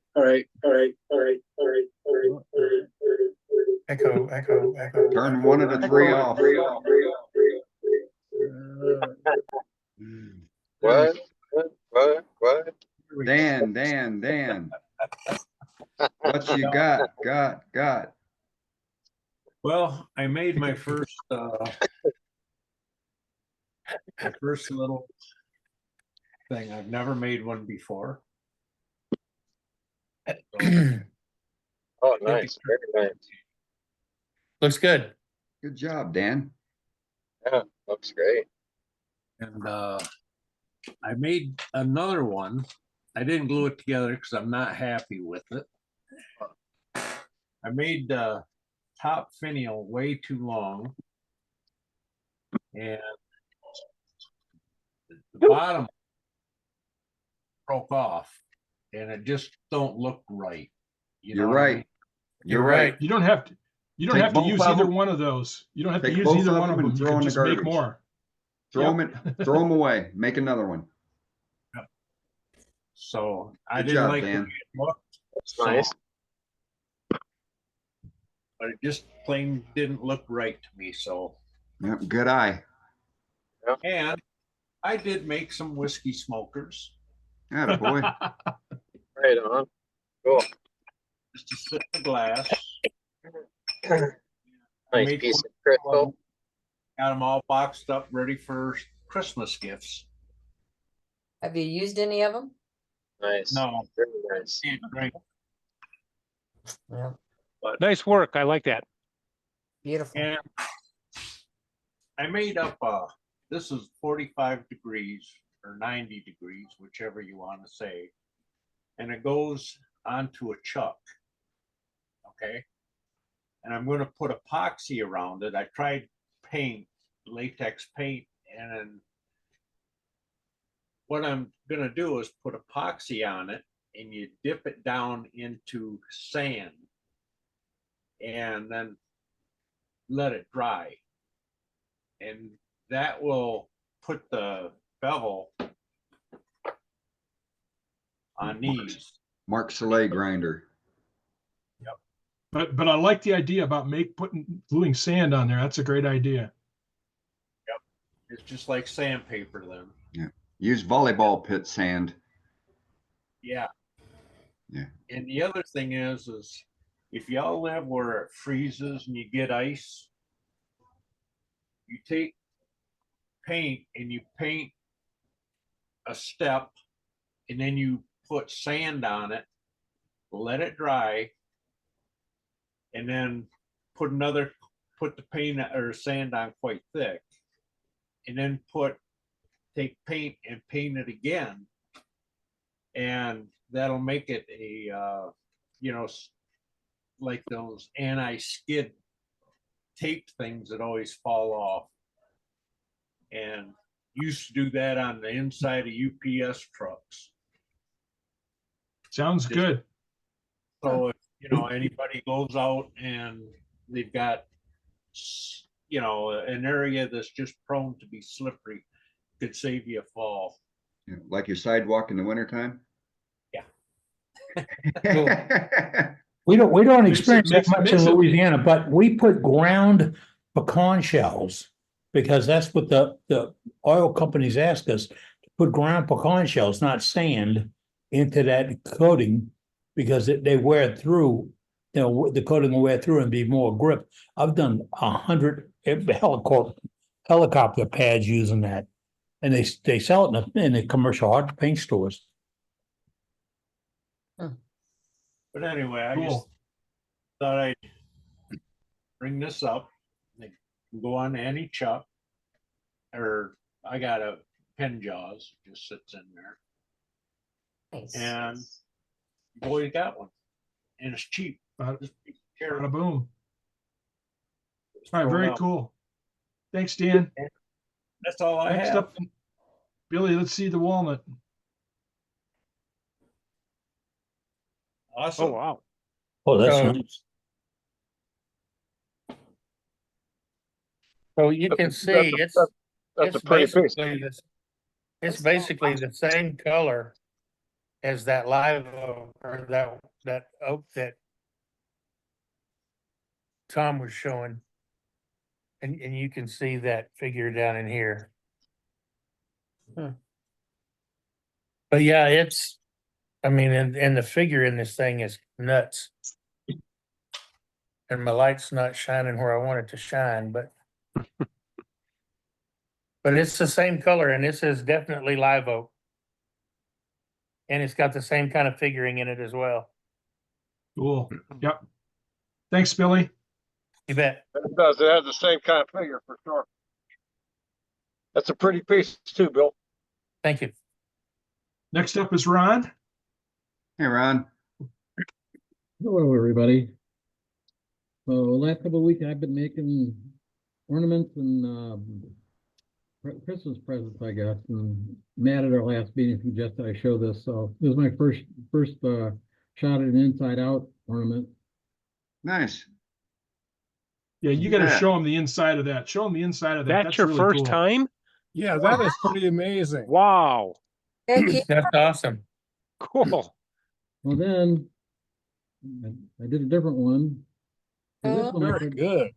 Echo. Turn 1 of the 3 off. What? Dan. What you got? Well, I made my first little thing. I've never made one before. Oh, nice. Very nice. Looks good. Good job, Dan. Yeah, looks great. And I made another one. I didn't glue it together because I'm not happy with it. I made the top finial way too long. And the bottom broke off. And it just don't look right. You're right. You're right. You don't have to. You don't Take have to both use of either them. one of those. You don't have to Take use both either of one of them them. and You throw can in the just make garbage. more. Throw Yep. them away. Make another one. So I Good didn't job, like the way Dan. it looked. That's So- nice. But it just plain didn't look right to me. So, Yep, good eye. and I did make some whiskey smokers Attaboy. Right on. Cool. just to sit in the glass. Nice made piece of some- crystal. Got them all boxed up, ready for Christmas gifts. Have you used any of them? Nice. No, Very nice. can't drink. Yeah. Nice work. I like that. Beautiful. And I made up this is 45 degrees or 90 degrees, whichever you want to say. And it goes onto a chuck. Okay. And I'm going to put epoxy around it. I tried paint, latex paint, and then what I'm going to do is put epoxy on it and you dip it down into sand and then let it dry. And that will put the bevel on these. Mark Soleil grinder. But I like the idea about gluing sand on there. That's a great idea. Yep. It's just like sandpaper then. Yeah. Use volleyball pit sand. Yeah. Yeah. And the other thing is if y'all live where it freezes and you get ice, you take paint and you paint a step and then you put sand on it, let it dry, and then put the paint or sand on quite thick, and then take paint and paint it again, and that'll make it a like those anti-skid tape things that always fall off. And used to do that on the inside of UPS trucks. Sounds good. So if anybody goes out and they've got an area that's just prone to be slippery, could save you a fall. Yeah, like your sidewalk in the wintertime. Yeah. We don't Makes experience that much in makes it- Louisiana, but we put ground pecan shells because that's what the oil companies ask us to put ground pecan shells, not sand, into that coating because they wear through, the coating will wear through and be more grip. I've done 100 helicopter pads using that. And they sell it in the commercial hard paint stores. But anyway, I just Cool. thought I'd bring this up. They can go on any Chuck, or I got a Pen Jaws, just sits in there, Nice. and you've always got one, and it's cheap. Just be careful. Boom. All right, Throw it very out. cool. Thanks, Dan. That's all I Next have. up, Billy, let's see the walnut. Awesome. Oh, wow. Oh, that's So- nice. So you can see it's That's a it's pretty piece. basically this. It's basically the same color as that live oak or that oak that Tom was showing. And you can see that figure down in here. But yeah, I mean, and the figure in this thing is nuts. And my light's not shining where I want it to shine, but it's the same color, and this is definitely live oak. And it's got the same kind of figuring in it as well. Cool. Yep. Thanks, Billy. You bet. It does. It has the same kind of figure for sure. That's a pretty piece too, Bill. Thank you. Next up is Ron. Hey, Ron. Hello, everybody. So last couple of weeks, I've been making ornaments and Christmas presents, I guess. And Matt at our last meeting suggested I show this. So this is my first shot at an inside out ornament. Nice. Yeah, you got to Yeah. show them the inside of that. Show them the inside of that. That's your really first cool. time? Yeah, that is pretty amazing. Wow. Heck yeah. That's awesome. Cool. Well, then I did a different one. So this one I Very good.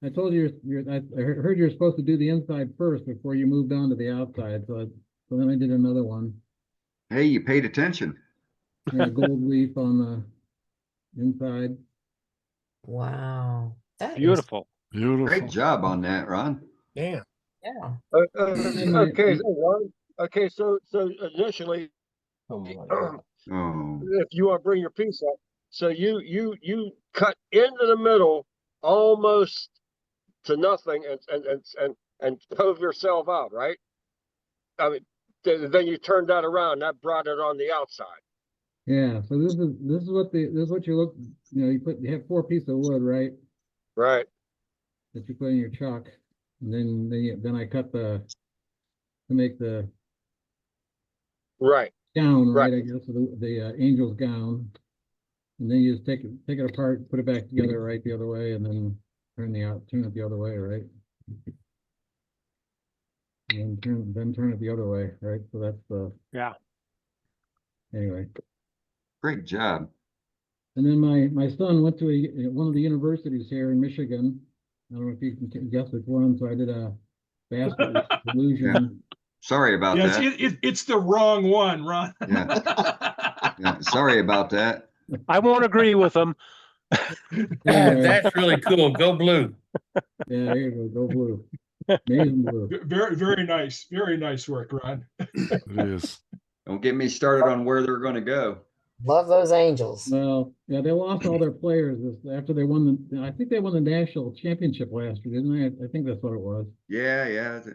I told you I heard you're supposed to do the inside first before you moved on to the outside. So then I did another one. Hey, you paid attention. Yeah, gold leaf on the inside. Wow. That is- Beautiful. Beautiful. Great job on that, Ron. Damn. yeah. Okay, so Ron, okay, so initially, Oh my God. Oh, if you want to bring your piece up, so you cut into the middle almost to nothing and cove yourself out, right? I mean, then you turned that around. That brought it on the outside. Yeah. So this is what you look. You have 4 pieces of wood, right? Right. That you put in your chuck, and then I cut to make the Right. gown, right? Right. I guess the angel's gown, and then you just take it apart, put it back together right the other way, and then turn it the other way, right? And then turn it the other way, right? So that's the Yeah. anyway. great job. And then my son went to one of the universities here in Michigan. I don't know if you can guess which one. So I did a basket illusion. Sorry about Yes, that. it's the wrong one, Ron. Yeah, sorry about that. I won't agree with them. Anyway, That's really cool. Go blue. yeah, there you go. Go blue. Amazing blue. Very, very nice. Very nice work, Ron. It is. Don't get me started on where they're going to go. Love those angels. Well, yeah, they lost all their players after they won I think they won the national championship last year, didn't they? I think that's what it was. Yeah. You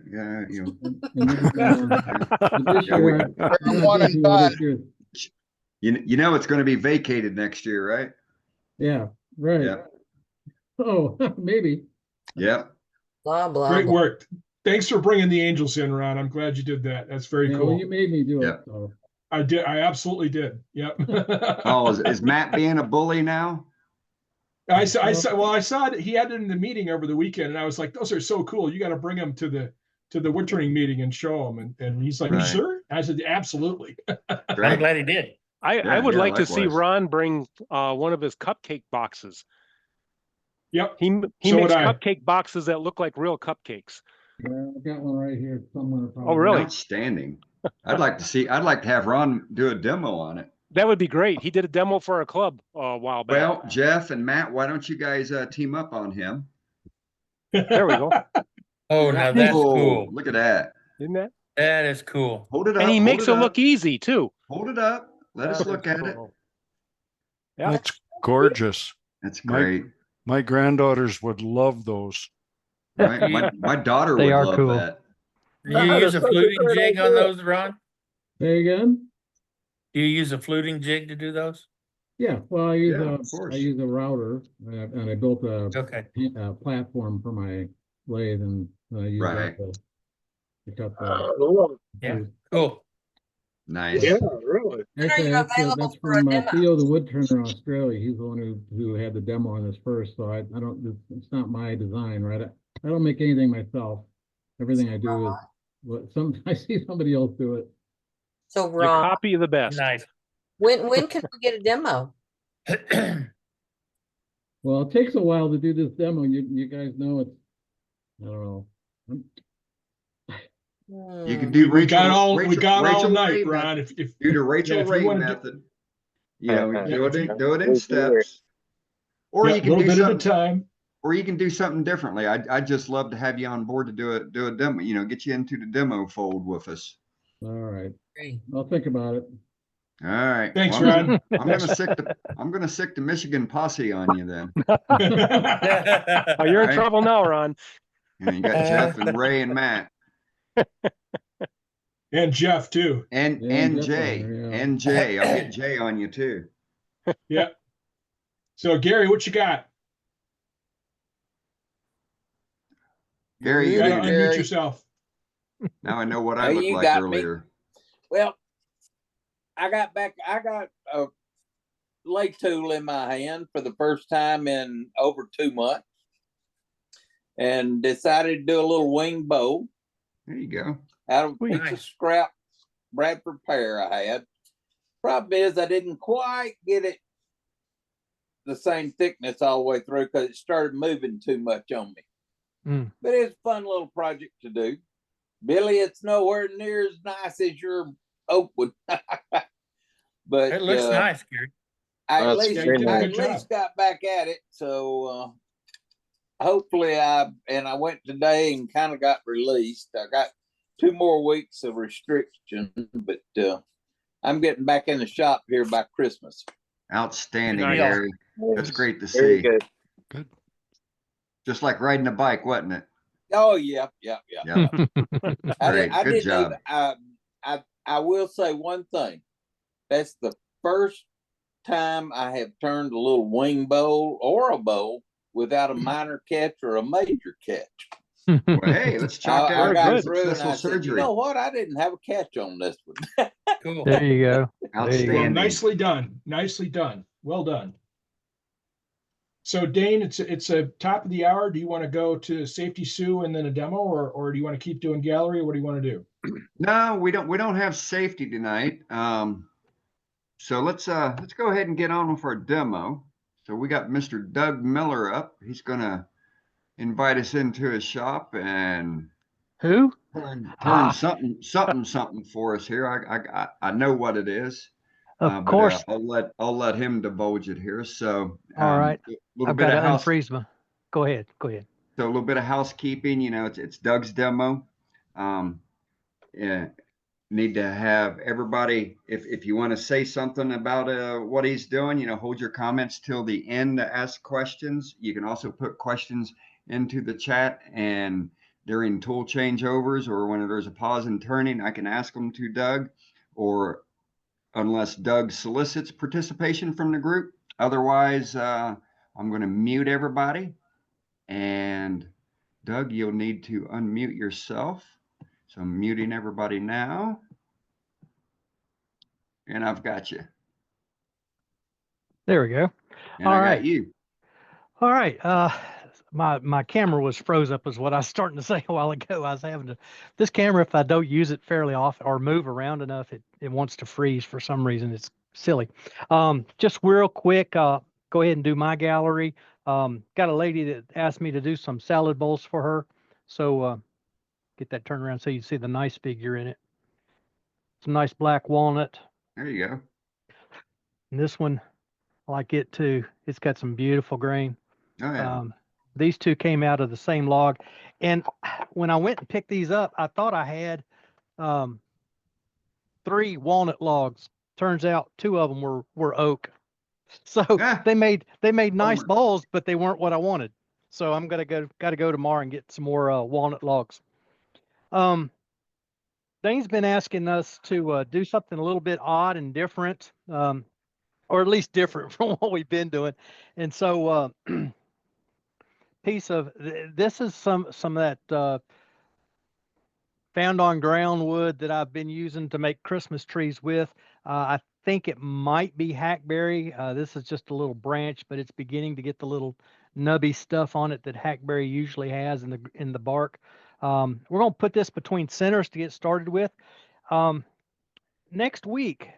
know, And this Yeah, we- year, I'm not One and thinking of done. this year. you know it's going to be vacated next year, right? Yeah, right. Yeah. Oh, maybe. Yeah. Blah, blah, Great blah. work. Thanks for bringing the angels in, Ron. I'm glad you did that. That's very Yeah, well, cool. you made me do Yeah. it. So. I did. I absolutely did. Yep. Oh, is Matt being a bully now? I saw that he had it in the meeting over the weekend, and I was like, "Those are so cool! You got to bring them to the woodturning meeting and show them." And he's like, Right. "You sure?" I said, "Absolutely." I'm Great. glad he did. I Yeah, would yeah, like to see likewise. Ron bring one of his cupcake boxes. Yep. He So makes would I. cupcake boxes that look like real cupcakes. Well, I've got one right here somewhere. Oh, really? Outstanding. I'd like to have Ron do a demo on it. That would be great. He did a demo for our club a while back. Well, Jeff and Matt, why don't you guys team up on him? There we go. Oh, now that's Oh, cool. look at that. Isn't that? That is cool. Hold it up. And he hold makes it up, look easy too. Hold it up. Let us That look is at it. cool. Yeah. That's gorgeous. That's My- great. My granddaughters would love those. Right? My daughter They would are love cool. that. Do you use a That's such a fluting great jig on idea. those, Ron? Say again? Do you use a fluting jig to do those? Yeah, well, I use Yeah, of course. I use a router and I built Okay. a platform for my lathe and I use Right. that to cut the. Oh, Yeah. Cool. Nice. yeah, really. When are Actually, you that's available for a from demo? Theo the Woodturner in Australia. He's the one who had the demo on this first, so I don't, it's not my design, right? I don't make anything myself. Everything I do is what I see somebody else do it. So You Ron, copy the best. Nice. when can we get a demo? Well, it takes a while to do this demo. You guys know it's, I don't know. You can Hmm. do We got all Rachel night, Ray Ron. method. If Do the Rachel yeah, if you Ray wanna do- method. You know, Yeah, do if you- it in steps. Or yeah, you a can little do bit at a something, time. or you can do something differently. I'd just love to have you on board to do a demo, you know, get you into the demo fold with us. All right, Great. I'll think about it. All right. Thanks, Well, Ron. I'm gonna sick the Michigan posse on you then. Oh, you're in Right. trouble now, Ron. And you got Jeff and Ray and Matt And Jeff too. and Jeff Jay on there, yeah. and Jay. I'll get Jay on you too. Yeah. So Gary, what you got? Gary, You you gotta muted. unmute Gary. yourself. Now I know what I Oh, looked you like got me. earlier. Well, I got a lake tool in my hand for the first time in over 2 months and decided to do a little wing bow There you go. out of a piece Nice. of scrap Bradford pear I had. Problem is I didn't quite get it the same thickness all the way through because it started moving too much on me. Mm. But it's a fun little project to do. Billy, it's nowhere near as nice as your oak wood. But It looks nice, Gary. I at That's least, very nice. I Good at job. least got back at it. So hopefully I went today and kind of got released. I got 2 more weeks of restriction, but I'm getting back in the shop here by Christmas. Outstanding, Nice. Gary. That's great to Very see. good. Good. Just like riding a bike, wasn't it? Oh yeah. Yeah. I Great. Good didn't job. even, I will say one thing. That's the first time I have turned a little wing bow or a bow without a minor catch or a major catch. Well, hey, let's chalk I that got as through and successful I said, you surgery. know what? I didn't have a catch on this one. Cool. There you go. There you Well, go. Outstanding. nicely done. Nicely done. Well done. So Dane, it's a top of the hour. Do you want to go to Safety Sue and then a demo, or do you want to keep doing gallery? What do you want to do? No, we don't have safety tonight. So let's go ahead and get on with our demo. So we got Mr. Doug Miller up. He's gonna invite us into his shop and Who? turn Ah. something for us here. I know what it is. Of But, course. I'll let him divulge it here. So All right. a little I've bit got of to house. unfreeze my. Go ahead. Go ahead. So a little bit of housekeeping, you know, it's Doug's demo. Yeah, need to have everybody, if you want to say something about what he's doing, you know, hold your comments till the end to ask questions. You can also put questions into the chat, and during tool changeovers or when there's a pause in turning, I can ask them to Doug, or unless Doug solicits participation from the group. Otherwise, I'm going to mute everybody. And Doug, you'll need to unmute yourself. So I'm muting everybody now. And I've got you. There we go. And All I right. got you. All right. My camera was froze up is what I was starting to say a while ago. I was having to, this camera, if I don't use it fairly often or move around enough, it wants to freeze for some reason. It's silly. Just real quick, go ahead and do my gallery. Got a lady that asked me to do some salad bowls for her. So get that turned around so you can see the nice figure in it. Some nice black walnut. There you go. And this one, I like it too. It's got some beautiful grain. Oh, yeah. These two came out of the same log. And when I went and picked these up, I thought I had 3 walnut logs. Turns out 2 of them were oak. So they made nice bowls, but they weren't what I wanted. So I'm gotta go tomorrow and get some more walnut logs. Dane's been asking us to do something a little bit odd and different, or at least different from what we've been doing. And so piece of this is some of that found on ground wood that I've been using to make Christmas trees with. I think it might be hackberry. This is just a little branch, but it's beginning to get the little nubby stuff on it that hackberry usually has in the bark. We're going to put this between centers to get started with. Next week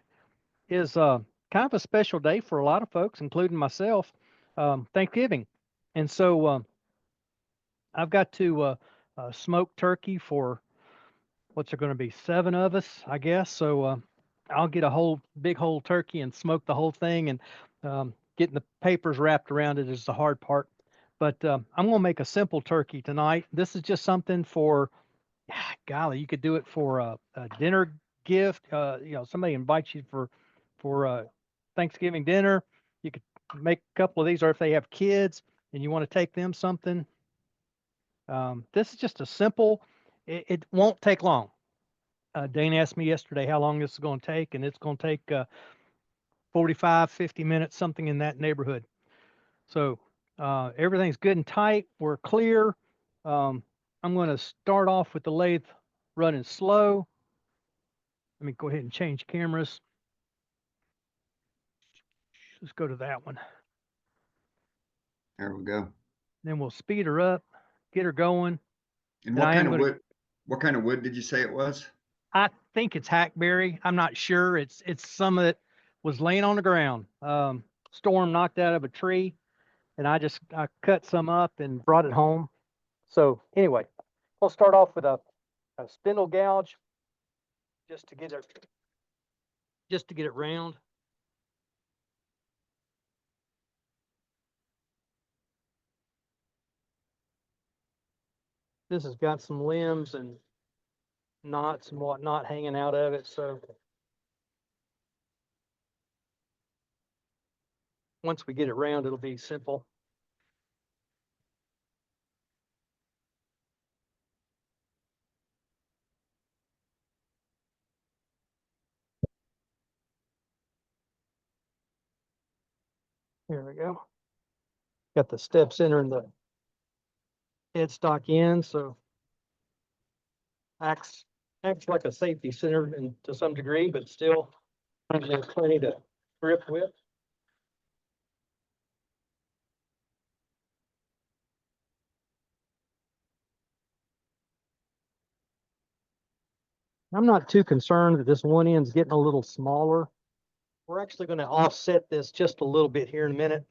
is kind of a special day for a lot of folks, including myself, Thanksgiving. And so I've got to smoke turkey for what's there going to be 7 of us, I guess. So I'll get a big whole turkey and smoke the whole thing, and getting the papers wrapped around it is the hard part. But I'm going to make a simple turkey tonight. This is just something for, golly, you could do it for a dinner gift. Somebody invites you for Thanksgiving dinner. You could make a couple of these, or if they have kids and you want to take them something. This is just a simple. It won't take long. Dane asked me yesterday how long this is going to take, and it's going to take 45, 50 minutes, something in that neighborhood. So everything's good and tight. We're clear. I'm going to start off with the lathe running slow. Let me go ahead and change cameras. Let's go to that one. There we go. Then we'll speed her up, get her going. And what kind of wood? What kind of wood did you say it was? I think it's hackberry. I'm not sure. It's some of it was laying on the ground. Storm knocked out of a tree, and I cut some up and brought it home. So anyway, we'll start off with a spindle gouge just to get it round. This has got some limbs and knots and whatnot hanging out of it. So once we get it round, it'll be simple. Here we go. Got the step center and the headstock in, so acts like a safety center and to some degree, but still there's plenty to grip with. I'm not too concerned that this one end's getting a little smaller. We're actually going to offset this just a little bit here in a minute.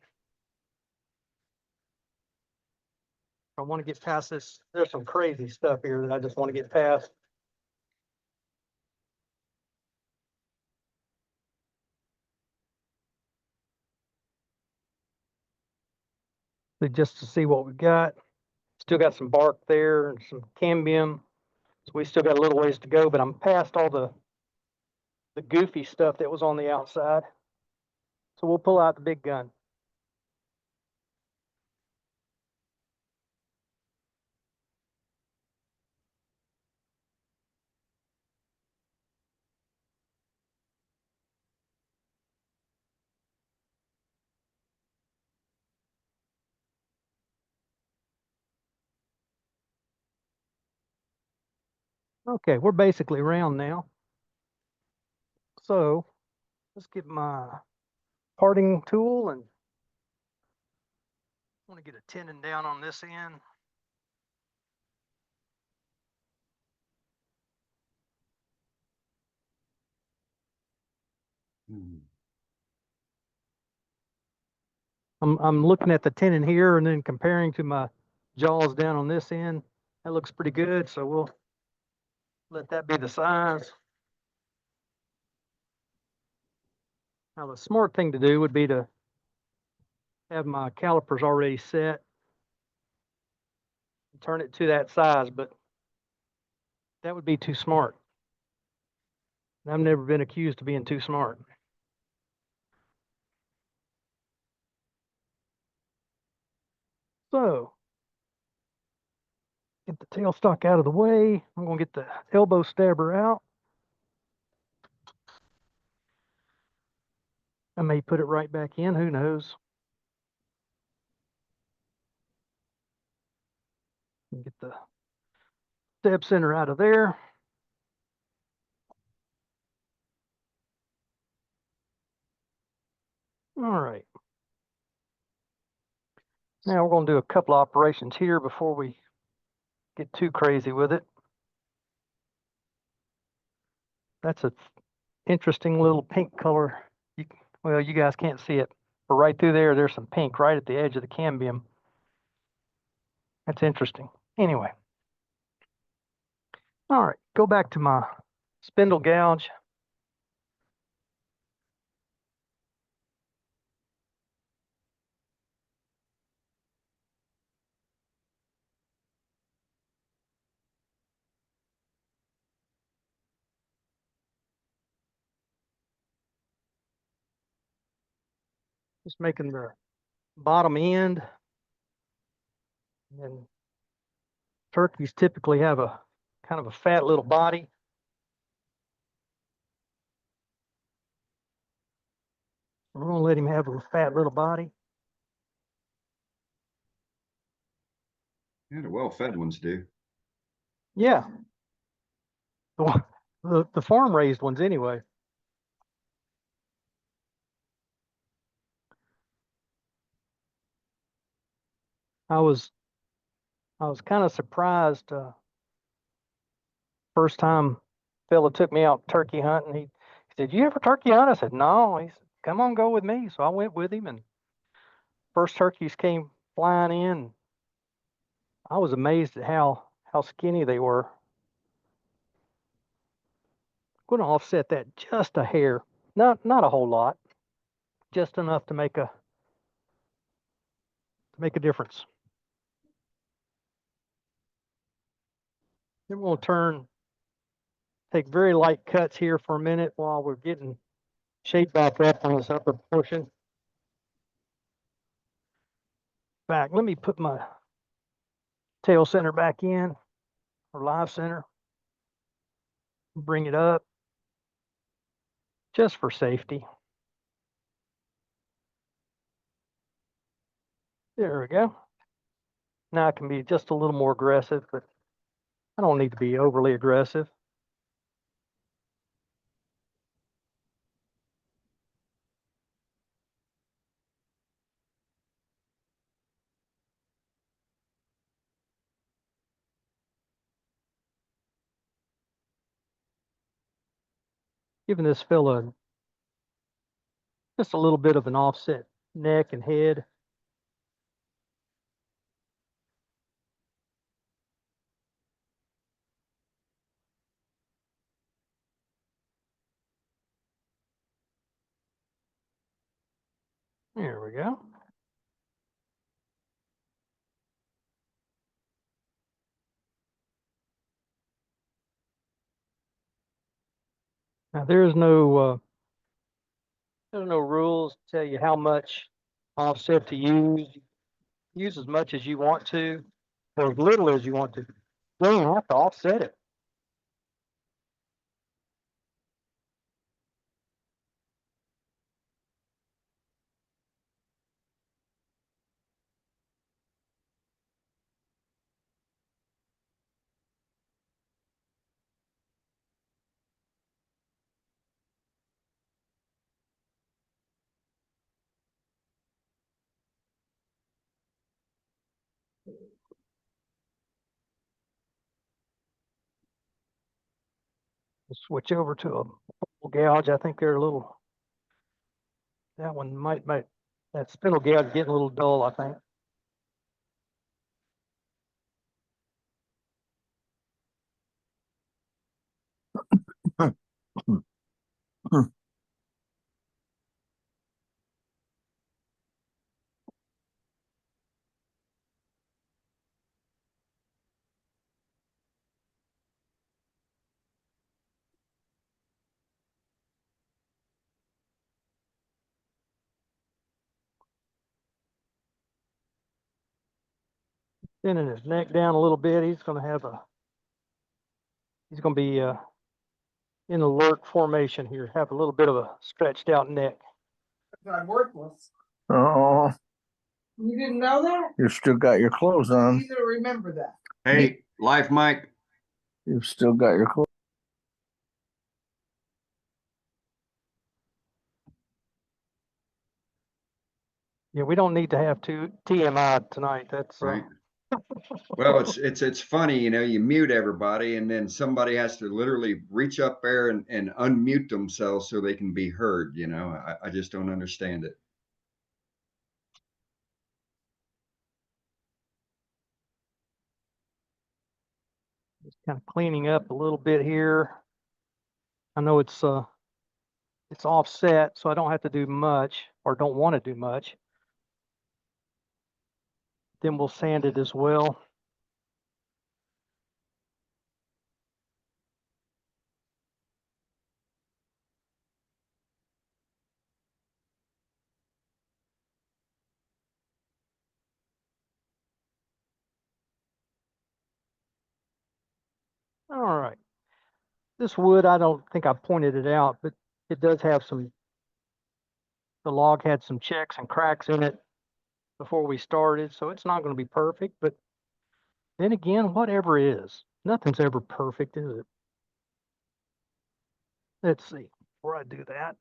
I want to get past this. There's some crazy stuff here that I just want to get past. Just to see what we got. Still got some bark there and some cambium. So we still got a little ways to go, but I'm past all the goofy stuff that was on the outside. So we'll pull out the big gun. Okay, we're basically round now. So let's get my parting tool and I want to get a tenon down on this end. I'm looking at the tenon here and then comparing to my jaws down on this end. That looks pretty good, so we'll let that be the size. Now, the smart thing to do would be to have my calipers already set, turn it to that size, but that would be too smart. I've never been accused of being too smart. So, get the tailstock out of the way. I'm going to get the elbow stabber out. I may put it right back in, who knows? Get the stab center out of there. All right. Now we're going to do a couple operations here before we get too crazy with it. That's a interesting little pink color. Well, you guys can't see it, but right through there, there's some pink right at the edge of the cambium. That's interesting. Anyway. All right, go back to my spindle gouge. Just making the bottom end. And turkeys typically have a kind of a fat little body. We're going to let him have a fat little body. Yeah, the well-fed ones do. Yeah. The farm raised ones anyway. I was kind of surprised. First time fella took me out turkey hunting. He said, "You ever turkey hunt?" I said, "No." He said, "Come on, go with me." So I went with him, and first turkeys came flying in. I was amazed at how skinny they were. I'm going to offset that just a hair, not a whole lot, just enough to make a difference. Then we'll take very light cuts here for a minute while we're getting shape back up on this upper portion. Back, let me put my tail center back in, or live center. Bring it up, just for safety. There we go. Now I can be just a little more aggressive, but I don't need to be overly aggressive. Giving this fella just a little bit of an offset neck and head. There we go. Now there's no rules to tell you how much offset to use. Use as much as you want to, or as little as you want to. You don't have to offset it. We'll switch over to a purple gouge. I think they're a little. That one might that spindle gouge getting a little dull, I think. Bending his neck down a little bit. He's gonna be in alert formation here, have a little bit of a stretched out neck. I'm worthless. Oh, You didn't know that? you still got your clothes on. Easy to remember that. Hey, Life Mike, You've still got your clothes. Yeah, we don't need to have two TMI tonight. That's right? Well, it's funny, you know, you mute everybody and then somebody has to literally reach up there and unmute themselves so they can be heard, you know. I just don't understand it. just kind of cleaning up a little bit here. I know it's offset, so I don't have to do much or don't want to do much. Then we'll sand it as well. All right. This wood, I don't think I pointed it out, but it does have the log had some checks and cracks in it before we started, so it's not going to be perfect, but then again, whatever is, nothing's ever perfect, is it? Let's see, before I do that,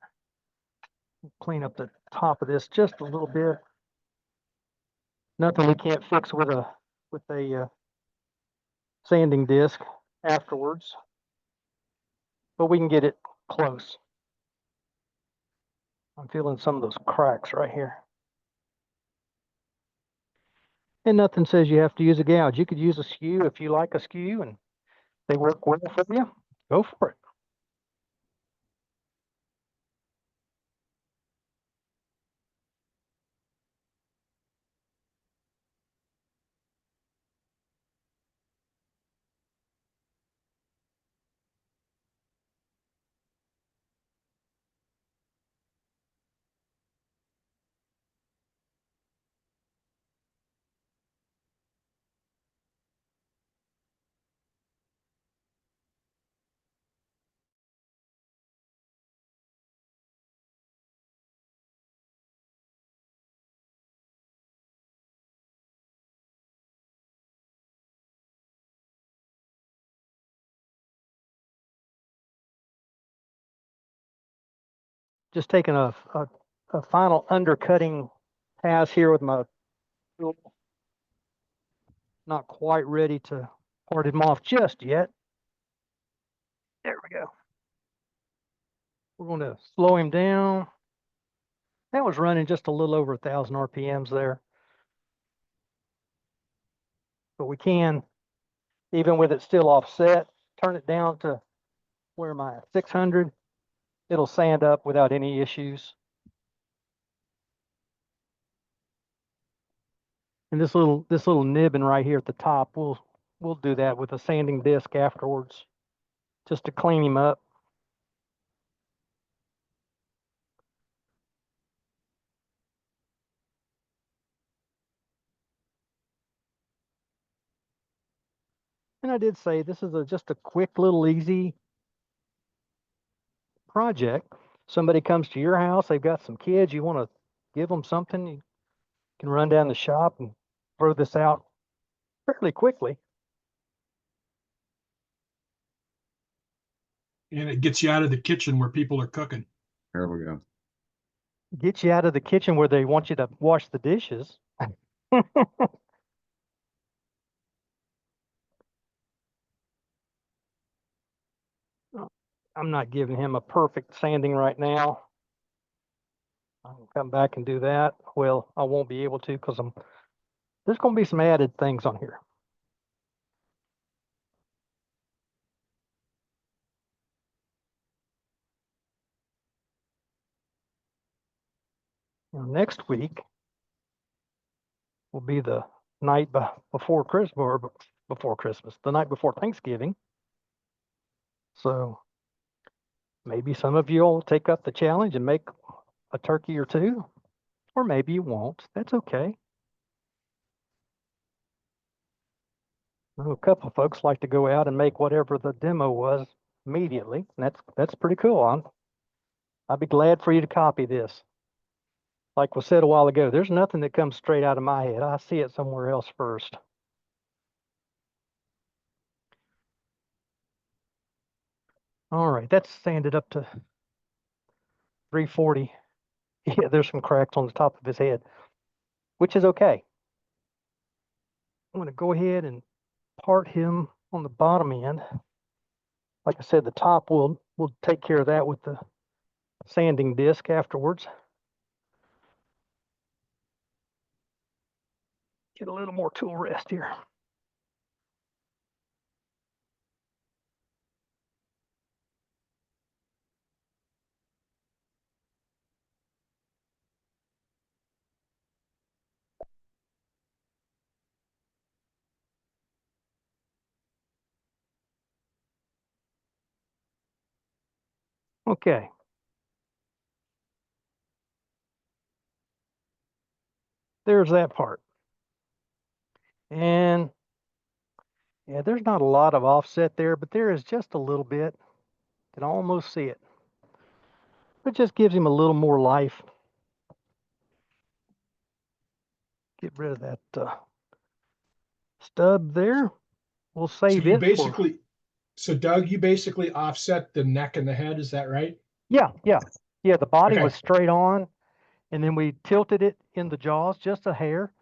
clean up the top of this just a little bit. Nothing we can't fix with a sanding disc afterwards, but we can get it close. I'm feeling some of those cracks right here. And nothing says you have to use a gouge. You could use a skew if you like a skew and they work well for you. Go for it. Just taking a final undercutting pass here with my tool. Not quite ready to part him off just yet. There we go. We're going to slow him down. That was running just a little over 1,000 RPMs there. But we can, even with it still offset, turn it down to where my 600, it'll sand up without any issues. And this little nibbing right here at the top, we'll do that with a sanding disc afterwards, just to clean him up. And I did say this is just a quick little easy project. Somebody comes to your house, they've got some kids, you want to give them something, you can run down the shop and throw this out fairly quickly. And it gets you out of the kitchen where people are cooking. There we go. Get you out of the kitchen where they want you to wash the dishes. I'm not giving him a perfect sanding right now. I'll come back and do that. Well, I won't be able to because there's going to be some added things on here. Now, next week will be the night before Christmas, or before Christmas, the night before Thanksgiving. So maybe some of you will take up the challenge and make a turkey or two, or maybe you won't. That's okay. A couple of folks like to go out and make whatever the demo was immediately. And that's pretty cool. I'd be glad for you to copy this. Like was said a while ago, there's nothing that comes straight out of my head. I see it somewhere else first. All right, that's sanded up to 340. Yeah, there's some cracks on the top of his head, which is okay. I'm going to go ahead and part him on the bottom end. Like I said, the top we'll take care of that with the sanding disc afterwards. Get a little more tool rest here. Okay. There's that part. And yeah, there's not a lot of offset there, but there is just a little bit. You can almost see it. It just gives him a little more life. Get rid of that stub there. We'll So save you it for. basically, so Doug, you basically offset the neck and the head, is that right? Yeah. The body Okay. was straight on, and then we tilted it in the jaws just a hair.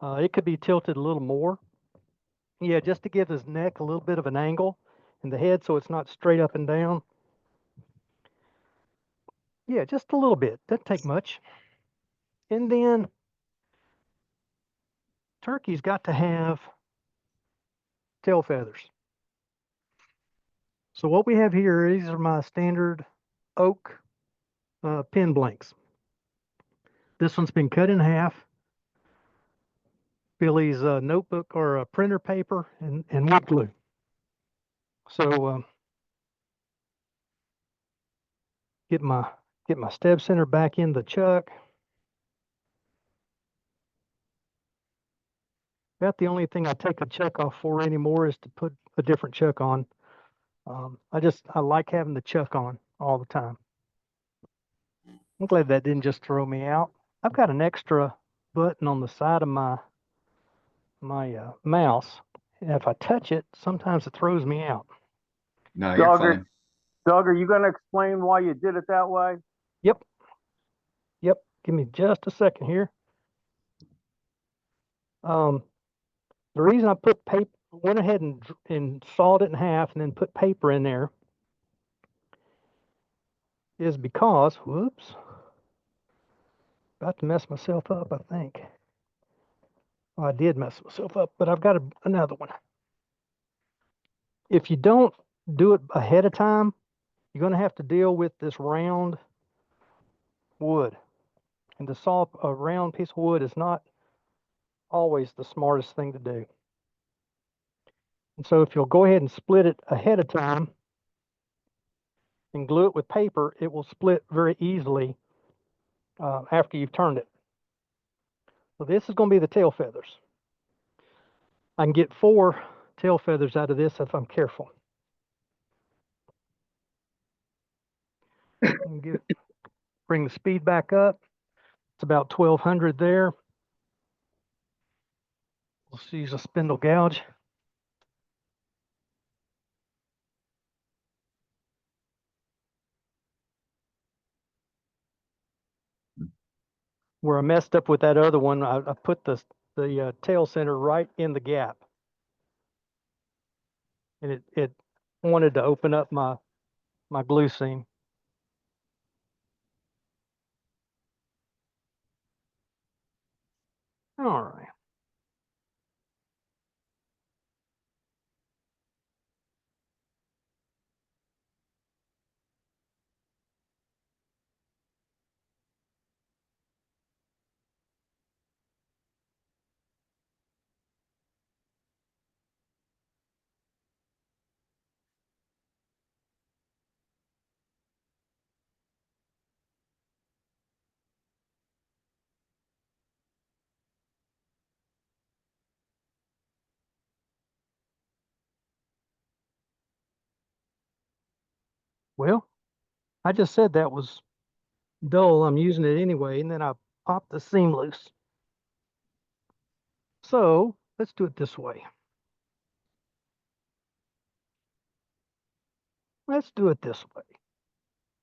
It could be tilted a little more. Yeah, just to give his neck a little bit of an angle in the head so it's not straight up and down. Yeah, just a little bit. Doesn't take much. And then turkey's got to have tail feathers. So what we have here, these are my standard oak pin blanks. This one's been cut in half. Billy's notebook or printer paper and wood glue. So get my stab center back in the chuck. About the only thing I take a chuck off for anymore is to put a different chuck on. I like having the chuck on all the time. I'm glad that didn't just throw me out. I've got an extra button on the side of my mouse, and if I touch it, sometimes it throws me out. No, you're Doug, fine. Doug, are you going to explain why you did it that way? Yep. Give me just a second here. The reason I went ahead and sawed it in half and then put paper in there is because, whoops, about to mess myself up, I think. Well, I did mess myself up, but I've got another one. If you don't do it ahead of time, you're going to have to deal with this round wood. And to saw a round piece of wood is not always the smartest thing to do. And so if you'll go ahead and split it ahead of time and glue it with paper, it will split very easily after you've turned it. So this is going to be the tail feathers. I can get 4 tail feathers out of this if I'm careful. Bring the speed back up. It's about 1200 there. We'll use a spindle gouge. Where I messed up with that other one, I put the tail center right in the gap. And it wanted to open up my glue seam. All right. Well, I just said that was dull. I'm using it anyway, and then I popped the seam loose. So let's do it this way. Let's do it this way.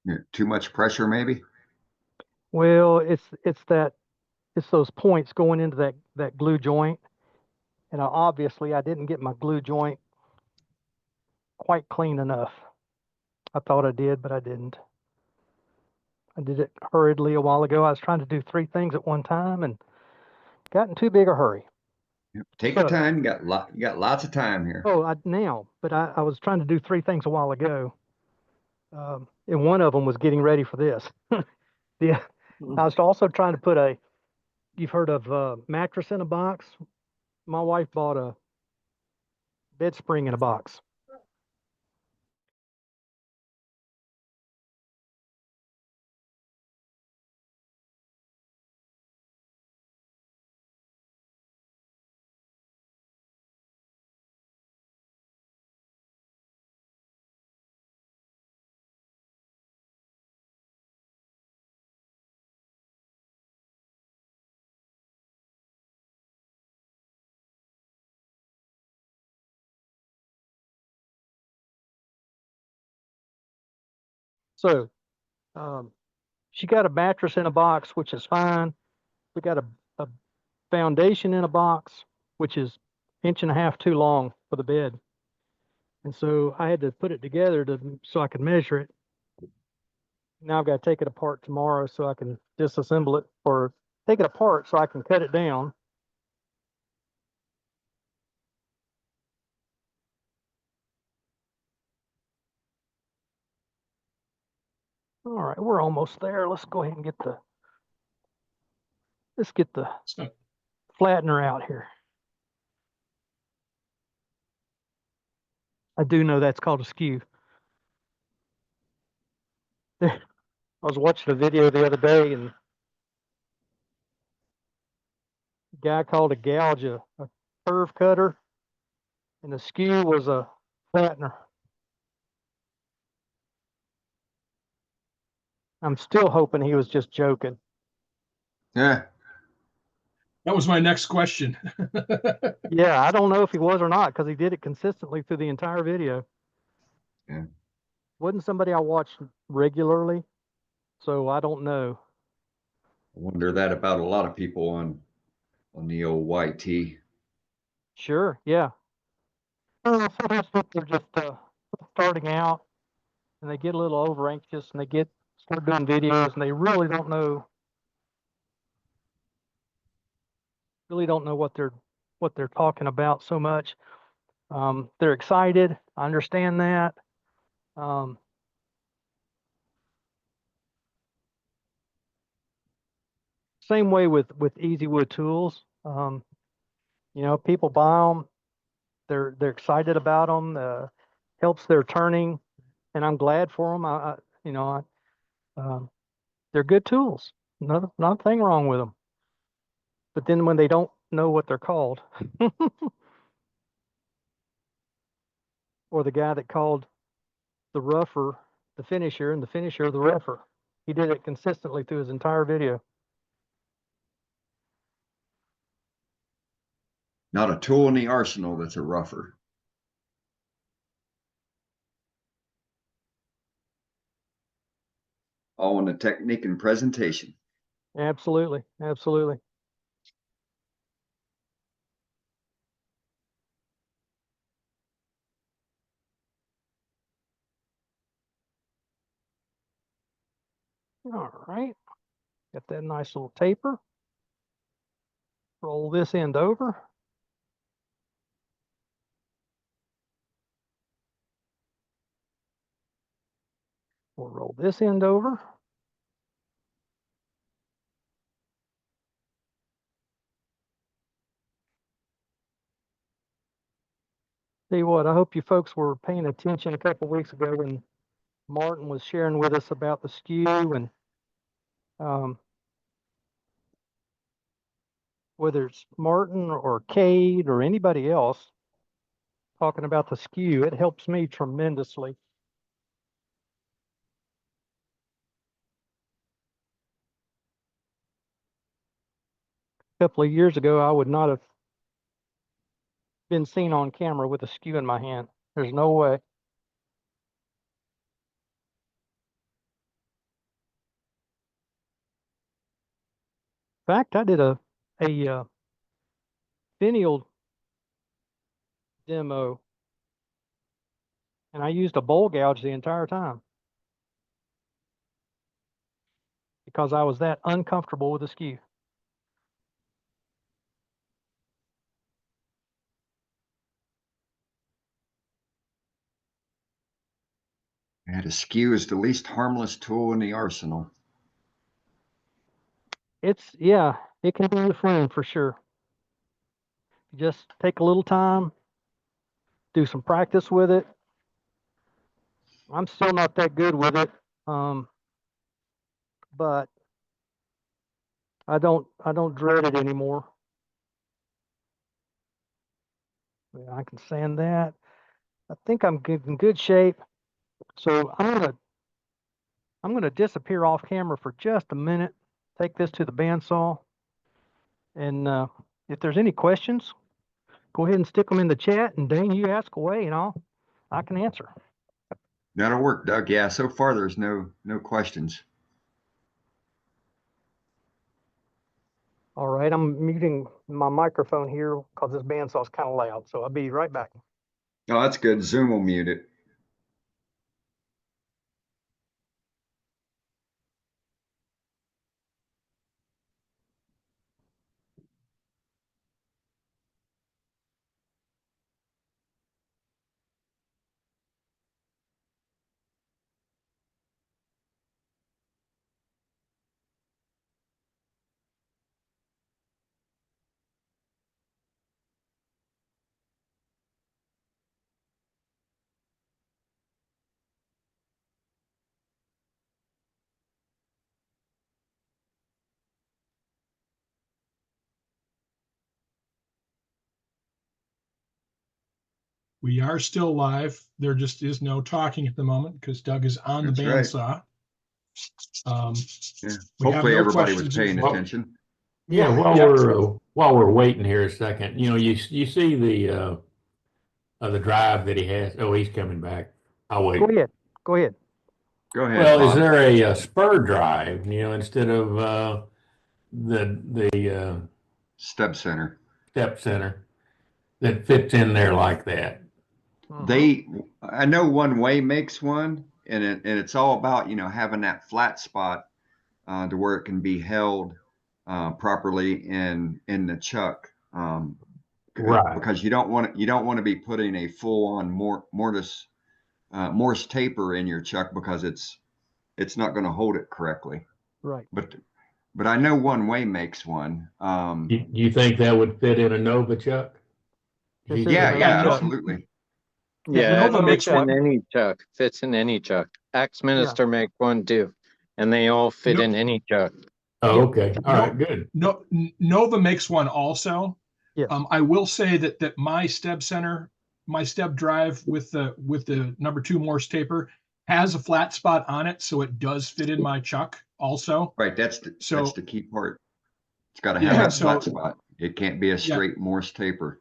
Yeah, too much pressure, maybe? Well, it's those points going into that glue joint. And obviously I didn't get my glue joint quite clean enough. I thought I did, but I didn't. I did it hurriedly a while ago. I was trying to do 3 things at one time and got in too big a hurry. Yep. Take your time. You got lots of time here. Oh, I was trying to do 3 things a while ago. And one of them was getting ready for this. Yeah. I was also trying to put you've heard of mattress in a box? My wife bought a bed spring in a box. So she got a mattress in a box, which is fine. We got a foundation in a box, which is 1.5 inches too long for the bed. And so I had to put it together so I could measure it. Now I've got to take it apart tomorrow so I can disassemble it, or take it apart so I can cut it down. All right, we're almost there. Let's go ahead and get the flattener out here. I do know that's called a skew. I was watching a video the other day, and the guy called a gouge a curve cutter, and the skew was a flattener. I'm still hoping he was just joking. Yeah. That was my next question. Yeah, I don't know if he was or not, because he did it consistently through the entire video. Yeah. Wasn't somebody I watched regularly, so I don't know. I wonder that about a lot of people on the old YT. Sure, yeah. Sometimes people are just starting out, and they get a little over anxious, and they start doing videos, and they really don't know what they're talking about so much. They're excited. I understand that. Same way with Easy Wood Tools. People buy them. They're excited about them. Helps their turning, and I'm glad for them. They're good tools. Nothing wrong with them. But then when they don't know what they're called, or the guy that called the rougher the finisher and the finisher the rougher, he did it consistently through his entire video. Not a tool in the arsenal that's a rougher. All in the technique and presentation. Absolutely, absolutely. All right, got that nice little taper. Roll this end over. We'll roll this end over. Tell you what, I hope you folks were paying attention a couple weeks ago when Martin was sharing with us about the skew, and whether it's Martin or Cade or anybody else talking about the skew, it helps me tremendously. couple of years ago, I would not have been seen on camera with a skew in my hand. There's no way. In fact, I did a finial demo, and I used a bowl gouge the entire time because I was that uncomfortable with the skew. And a skew is the least harmless tool in the arsenal. Yeah, it can be a friend for sure. Just take a little time, do some practice with it. I'm still not that good with it, but I don't dread it anymore. Yeah, I can sand that. I think I'm in good shape. So I'm gonna disappear off camera for just a minute. Take this to the bandsaw, and if there's any questions, go ahead and stick them in the chat. And Dane, you ask away, and I can answer. That'll work, Doug. Yeah, so far there's no questions. All right, I'm muting my microphone here because this bandsaw is kind of loud. So I'll be right back. Oh, that's good. Zoom will mute it. We are still live. There just is no talking at the moment because Doug is on the That's right. bandsaw. Yeah. We have Hopefully no everybody was questions paying usually. attention. Yeah, while we're waiting here a second, you see the drive that he has. Oh, he's coming back. I'll wait. Go ahead. Go ahead. Go ahead. Well, is Bob. there a spur drive, instead of the Step center that fits in there like that? I know One Way makes one, and it's all about, having that flat spot to where it can be held properly in the chuck. Right. Because you don't want to be putting a full on Morse taper in your chuck because it's not going to hold it correctly. Right. But I know One Way makes one. Do you think that would fit in a Nova chuck? Yeah, absolutely. Yeah, Nova it makes fits in one. any chuck. Fits in any chuck. Axminster make one too, and they all fit in any chuck. Oh, okay. All right, good. Nova makes one also. Yes. I will say that my step drive with the #2 Morse taper has a flat spot on it, so it does fit in my chuck also. Right, that's the key part. It's got to have that flat spot. It can't be a straight Morse taper.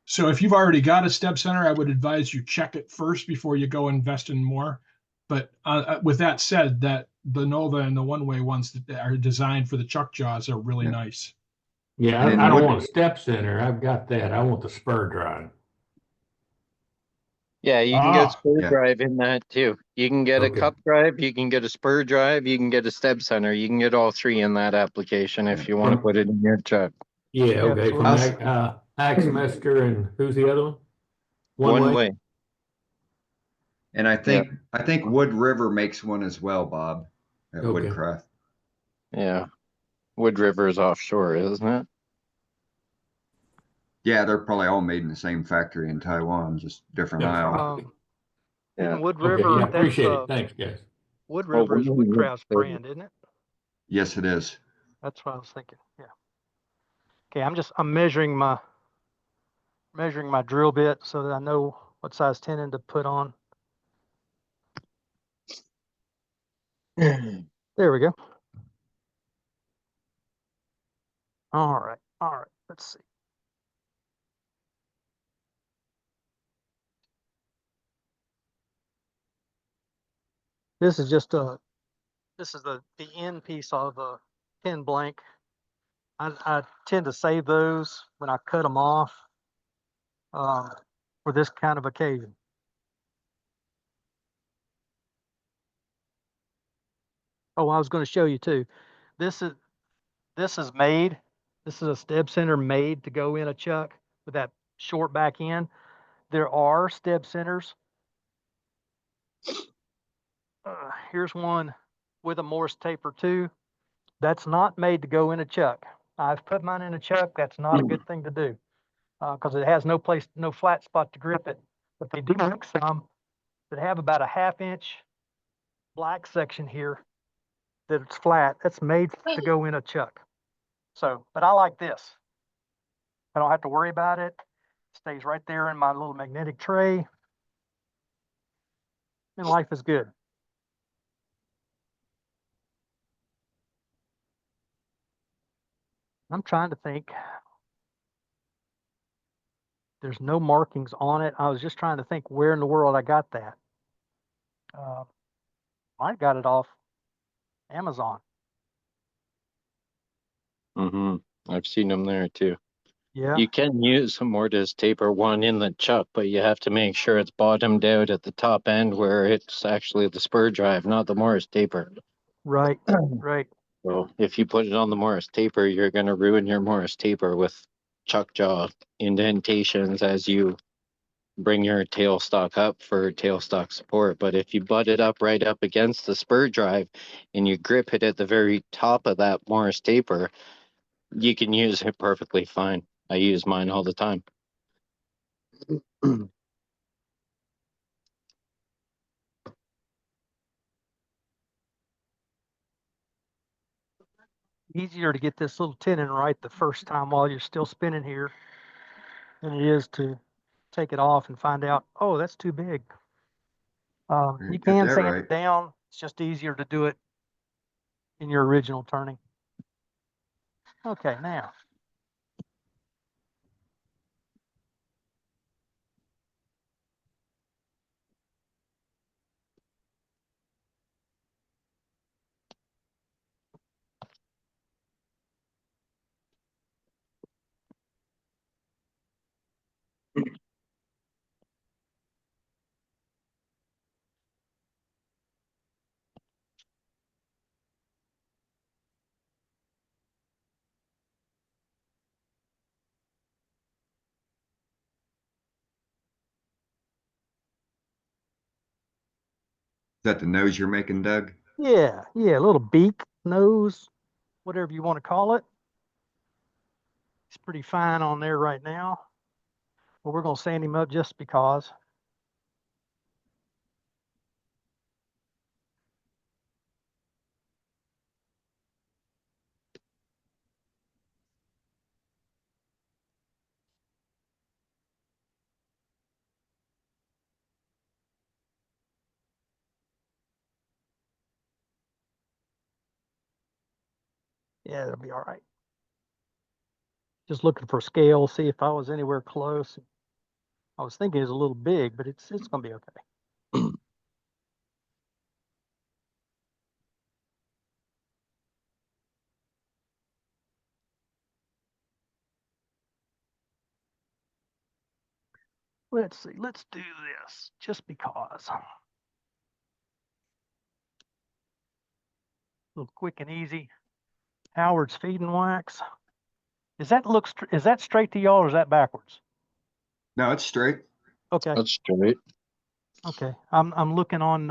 So if you've already got a step center, I would advise you check it first before you go invest in more. But with that said, that the Nova and the One Way ones that are designed for the chuck jaws are really nice. Yeah, I don't want a step center. I've got that. I want the spur drive. Yeah, you can get spur drive in that too. You can get a cup drive, you can get a spur drive, you can get a step center. You can get all three in that application if you want to put it in your chuck. Yeah, okay. From Axminster, and who's the other one? One Way. And I think Wood River makes one as well, Bob, at Woodcraft. Yeah. Wood River is offshore, isn't it? Yeah, they're probably all made in the same factory in Taiwan, just different aisle. Wood River. I appreciate it. Thanks, guys. Wood River is Woodcraft's brand, isn't it? Yes, it is. That's what I was thinking. Yeah. Okay, I'm measuring my drill bit so that I know what size tenon to put on. There we go. All right, let's see. This is just this is the end piece of a pin blank. I tend to save those when I cut them off for this kind of occasion. Oh, I was going to show you too. This is made. This is a steb center made to go in a chuck with that short back end. There are steb centers. Here's one with a Morse taper too. That's not made to go in a chuck. I've put mine in a chuck. That's not a good thing to do because it has no flat spot to grip it. But they do make some that have about a 1/2 inch black section here that's flat. That's made to go in a chuck. So, but I like this. I don't have to worry about it. It stays right there in my little magnetic tray. And life is good. I'm trying to think. There's no markings on it. I was just trying to think where in the world I got that. I got it off Amazon. I've seen them there too. Yeah. You can use a mortise taper one in the chuck, but you have to make sure it's bottomed out at the top end where it's actually the spur drive, not the mortise taper. Right, right. So if you put it on the mortise taper, you're going to ruin your mortise taper with chuck jaw indentations as you bring your tailstock up for tailstock support. But if you butt it up right up against the spur drive and you grip it at the very top of that mortise taper, you can use it perfectly fine. I use mine all the time. Easier to get this little tenon right the first time while you're still spinning here than it is to take it off and find out, oh, that's too big. You Get can that sand right. it down. It's just easier to do it in your original turning. Okay, now. Is that the nose you're making, Doug? Yeah, a little beak, nose, whatever you want to call it. It's pretty fine on there right now. But we're going to sand him up just because. Yeah, it'll be all right. Just looking for scale, see if I was anywhere close. I was thinking it's a little big, but it's going to be okay. Let's see. Let's do this just because. A little quick and easy. Howard's feeding wax. Is that straight to y'all or is that backwards? No, it's straight. Okay. That's straight. Okay. I'm looking on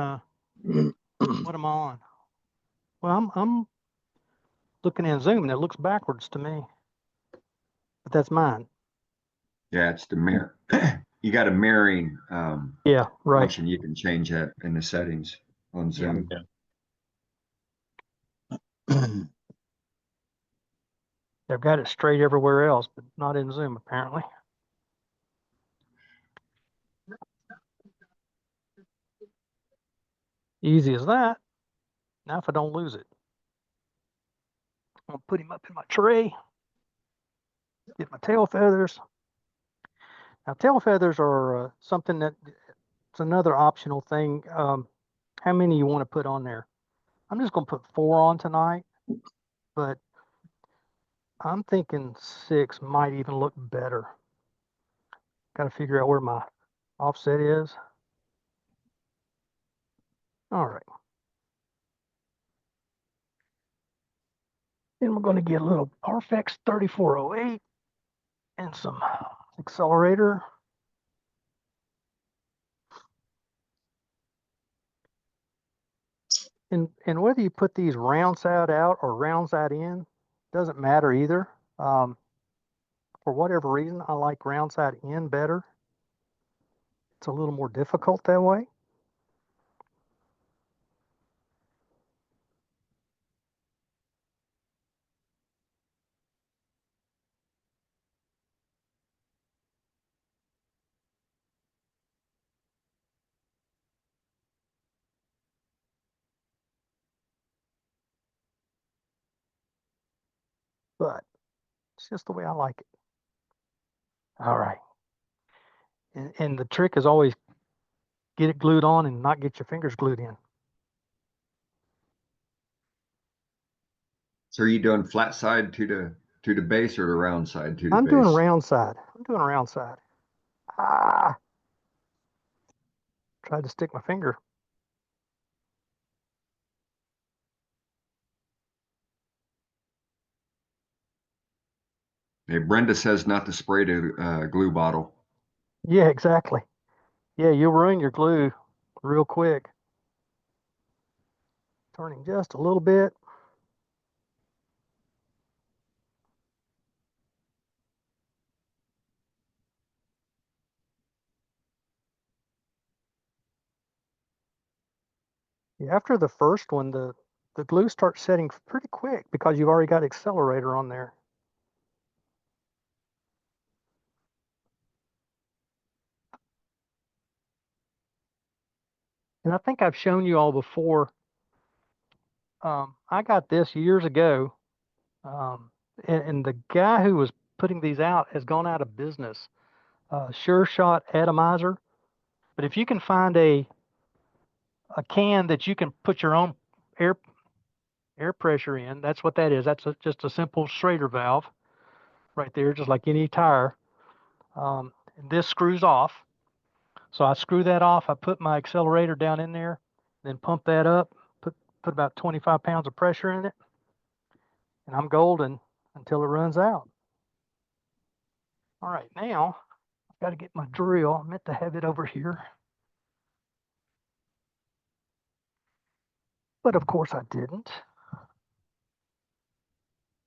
what am I on? Well, I'm looking in Zoom and it looks backwards to me. But that's mine. Yeah, it's the mirror. You got a mirroring Yeah, right. function. You can change that in the settings on Zoom. They've got it straight everywhere else, but not in Zoom apparently. Easy as that. Now if I don't lose it. I'm gonna put him up in my tray. Get my tail feathers. Now, tail feathers are something that it's another optional thing. How many you want to put on there? I'm just going to put 4 on tonight, but I'm thinking 6 might even look better. Got to figure out where my offset is. All right. Then we're going to get a little Parfex 3408 and some accelerator. And whether you put these round side out or round side in, doesn't matter either. For whatever reason, I like round side in better. It's a little more difficult that way. But it's just the way I like it. All right. And the trick is always get it glued on and not get your fingers glued in. So are you doing flat side to the base or the round side to the I'm base? doing a round side. I'm doing a round side. Ah. Tried to stick my finger. Hey, Brenda says not to spray the glue bottle. Yeah, exactly. Yeah, you'll ruin your glue real quick. Turning just a little bit. Yeah, after the first one, the glue starts setting pretty quick because you've already got accelerator on there. And I think I've shown you all before. I got this years ago, and the guy who was putting these out has gone out of business. Sure Shot atomizer. But if you can find a can that you can put your own air pressure in, that's what that is. That's just a simple Schrader valve right there, just like any tire. And this screws off. So I screw that off. I put my accelerator down in there, then pump that up, put about 25 pounds of pressure in it, and I'm golden until it runs out. All right, now I've got to get my drill. I meant to have it over here, but of course I didn't.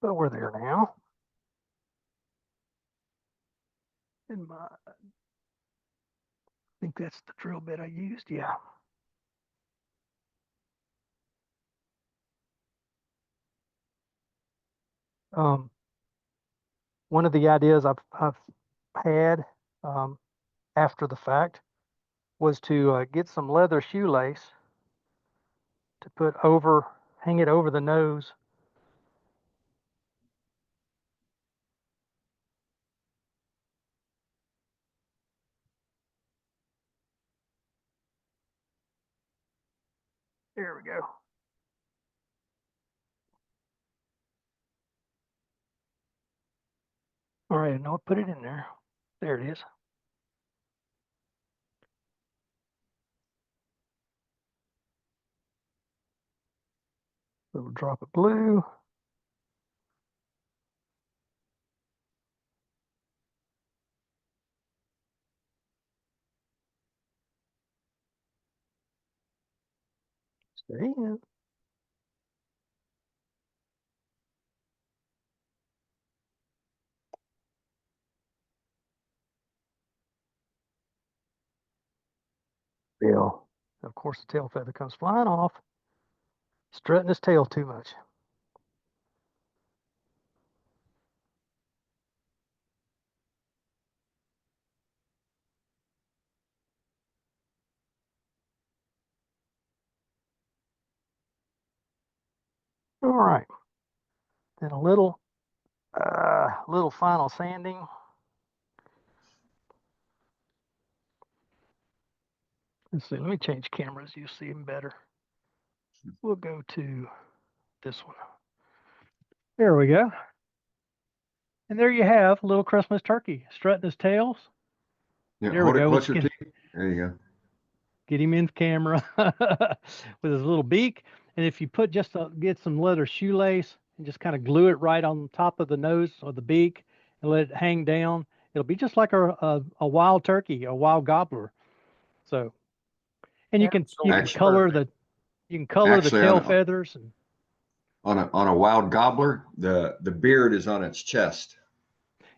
But we're there now. And I think that's the drill bit I used. Yeah. One of the ideas I've had after the fact was to get some leather shoelace to put over, hang it over the nose. There we go. All right, now I'll put it in there. There it is. Little drop of glue. Stay in. Bill. Of course, the tail feather comes flying off. Strutting his tail too much. All right. Then a little, little final sanding. Let's see, let me change cameras. You see them better. We'll go to this one. There we go. And there you have a little Christmas turkey strutting his tails. Yeah, There we hold it go. closer to you. There you go. Get him in camera with his little beak. And if you put get some leather shoelace and just kind of glue it right on top of the nose or the beak and let it hang down, it'll be just like a wild turkey, a wild gobbler. So, and you can color the Actually, tail feathers. And on a wild gobbler, the beard is on its chest.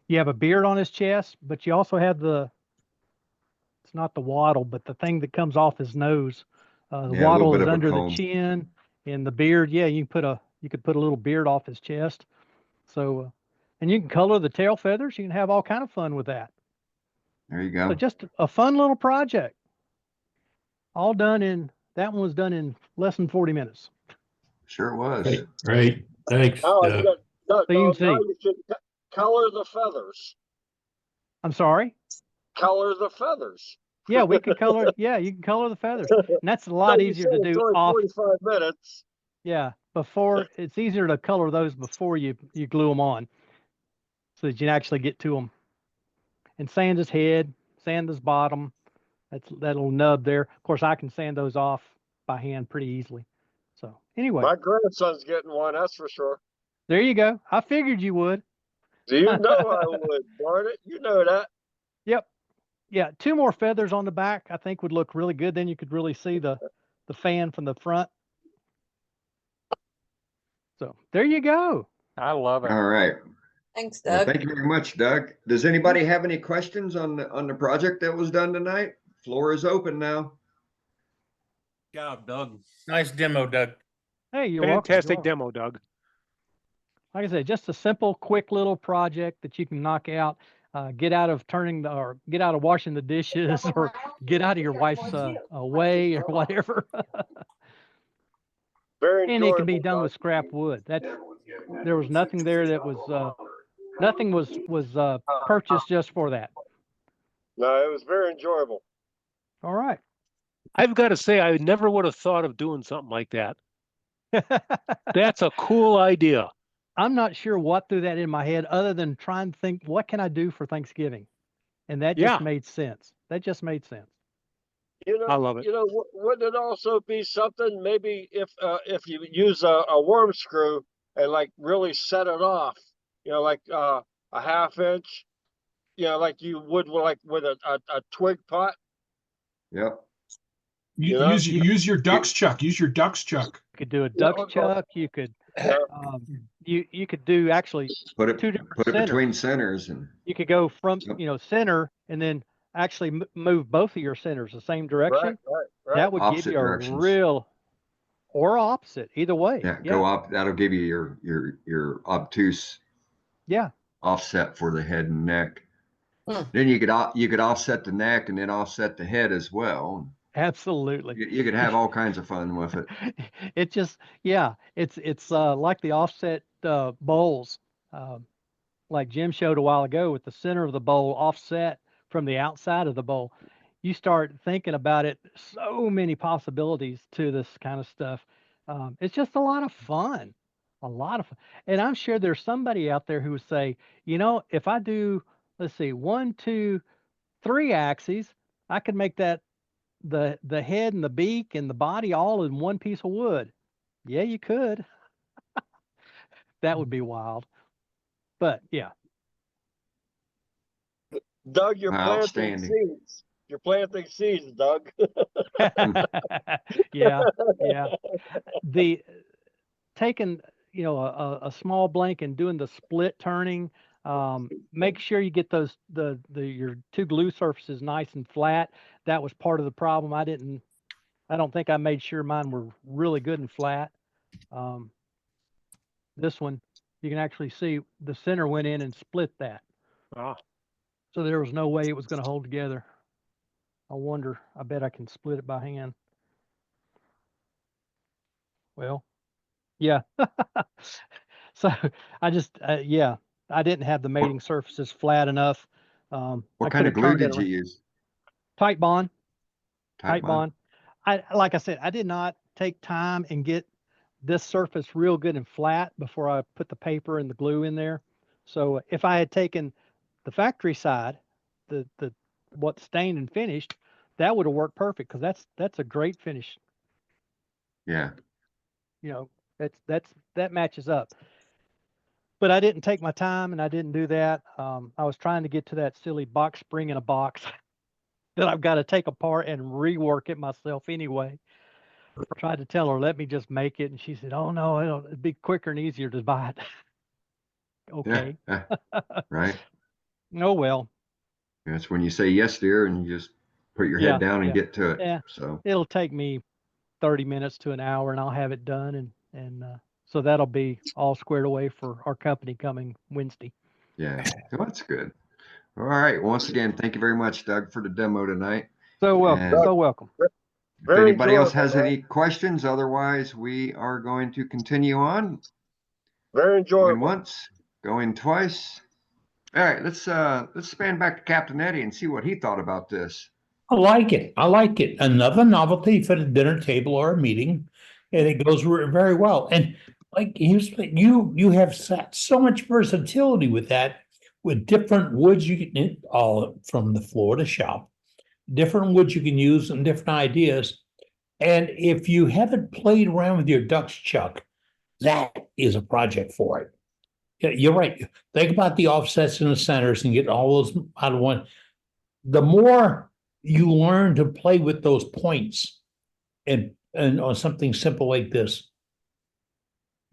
you have a beard on his chest, but you also have it's not the wattle, but the thing that comes off his nose. The Yeah, a little wattle bit is of a under the comb. chin, and the beard. Yeah, you could put a little beard off his chest. So, and you can color the tail feathers. You can have all kind of fun with that. There you So go. just a fun little project. All done that one was done in less than 40 minutes. Sure was. Right. Thanks. Now you got, So you can now see. you should color the feathers. I'm sorry. Color the feathers. Yeah, we could color. Yeah, you can color the feathers, and that's a lot You easier said to it's do only off. 45 minutes. Yeah, before it's easier to color those before you glue them on, so that you can actually get to them. And sand his head, sand his bottom. That little nub there. Of course, I can sand those off by hand pretty easily. So anyway, My grandson's getting one, that's for sure. there you go. I figured you would. Do you know I would, darn it? You know that. Yep. Yeah, 2 more feathers on the back I think would look really good. Then you could really see the fan from the front. So there you go. I love it. All right. Thanks, Well, Doug. thank you very much, Doug. Does anybody have any questions on the project that was done tonight? Floor is open now. Good job, Doug. Nice demo, Doug. Hey, you're welcome. Fantastic demo, Doug. Like I said, just a simple, quick little project that you can knock out. Get out of washing the dishes, or get out of your wife's way, or whatever. Very And it can be enjoyable, done Doug. with scrap wood. There was nothing there that was nothing was purchased just for that. No, it was very enjoyable. All right. I've got to say, I never would have thought of doing something like that. That's a cool idea. I'm not sure what threw that in my head, other than trying to think, what can I do for Thanksgiving? And that just made sense. That just made sense. You know, I love it. You know, wouldn't it also be something maybe if you use a worm screw and like really set it off, you know, like a ½ inch, you know, like you would with a twig pot. Yep. You, know? use your duck's chuck. Use your duck's chuck. You could do a duck's chuck. You could you could do actually Put it 2 different put it centers. between centers and You could go from center and then actually move both of your centers the same direction. Right. That would Opposite give you directions. a real, or opposite, either way. yeah, go up. That'll give you your obtuse Yeah. offset for the head and neck. Hmm. Then you could offset the neck and then offset the head as well. Absolutely. You could have all kinds of fun with it. It just, it's like the offset bowls, like Jim showed a while ago, with the center of the bowl offset from the outside of the bowl. You start thinking about it, so many possibilities to this kind of stuff. It's just a lot of fun, and I'm sure there's somebody out there who would say, you know, if I do, let's see, 1, 2, 3 axes, I could make that the head and the beak and the body all in one piece of wood. Yeah, you could. That would be wild. But yeah. Doug, you're planting Outstanding. seeds. You're planting seeds, Doug. Yeah. The taking, a small blank and doing the split turning. Make sure you get your 2 glue surfaces nice and flat. That was part of the problem. I don't think I made sure mine were really good and flat. This one, you can actually see the center went in and split that. Ah. So there was no way it was going to hold together. I bet I can split it by hand. Well, yeah. So I just, I didn't have the mating surfaces flat enough. I What kind of could've glue turned it did you around. use? Tight bond. Tight Bond? bond. Like I said, I did not take time and get this surface real good and flat before I put the paper and the glue in there. So if I had taken the factory side, the what's stained and finished, that would have worked perfect because that's a great finish. Yeah. You know, that matches up. But I didn't take my time and I didn't do that. I was trying to get to that silly box spring in a box that I've got to take apart and rework it myself anyway. Tried to tell her, let me just make it. And she said, oh no, it'd be quicker and easier to buy it. Okay. Right. Oh, well. That's when you say yes, dear, and you just put your Yeah, head down and yeah, get to it. yeah. So, It'll take me 30 minutes to an hour and I'll have it done. And so that'll be all squared away for our company coming Wednesday. yeah, well, that's good. All right. Once again, thank you very much, Doug, for the demo tonight. So welcome. And So welcome. if Very anybody else has enjoyable, any questions, otherwise we are going to continue on. Very Going enjoyable. once, going twice. All right, let's span back to Captain Eddie and see what he thought about this. I like it. I like it. Another novelty for the dinner table or a meeting, and it goes very well. And like you have so much versatility with that, with different woods you can all from the floor to shop, different woods you can use and different ideas. And if you haven't played around with your ducks, Chuck, that is a project for it. Yeah, you're right. Think about the offsets in the centers and get all those out of one. The more you learn to play with those points and on something simple like this,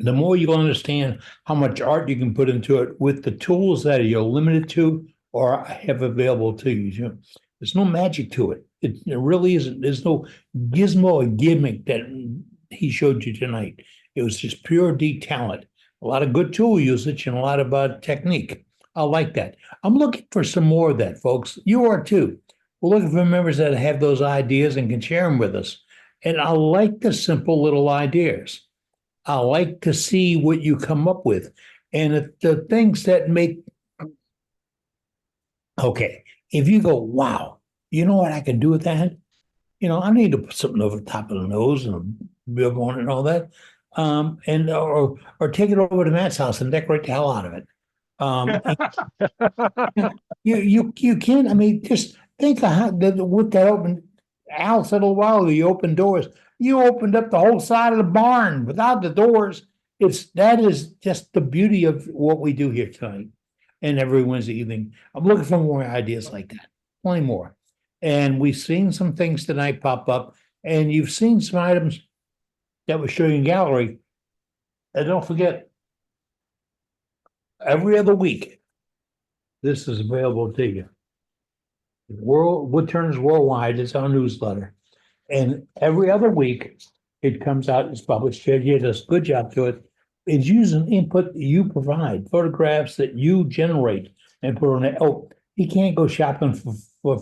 the more you'll understand how much art you can put into it with the tools that you're limited to or have available to you. There's no magic to it. It really isn't. There's no gizmo or gimmick that he showed you tonight. It was just pure D talent. A lot of good tool usage and a lot of technique. I like that. I'm looking for some more of that, folks. You are too. We're looking for members that have those ideas and can share them with us. And I like the simple little ideas. I like to see what you come up with. And the things that make, okay, if you go, wow, you know what I can do with that? You know, I need to put something over the top of the nose and a bib on it and all that. Or take it over to Matt's house and decorate the hell out of it. You can. I mean, just think of how with that open. Al said a while ago, you open doors. You opened up the whole side of the barn without the doors. That is just the beauty of what we do here tonight and every Wednesday evening. I'm looking for more ideas like that, plenty more. And we've seen some things tonight pop up, and you've seen some items that we show you in gallery. And don't forget, every other week, this is available to you. Woodturners Worldwide is our newsletter. And every other week, it comes out, it's published. JJ does a good job to it. It's using input that you provide, photographs that you generate and put on it. Oh, he can't go shopping for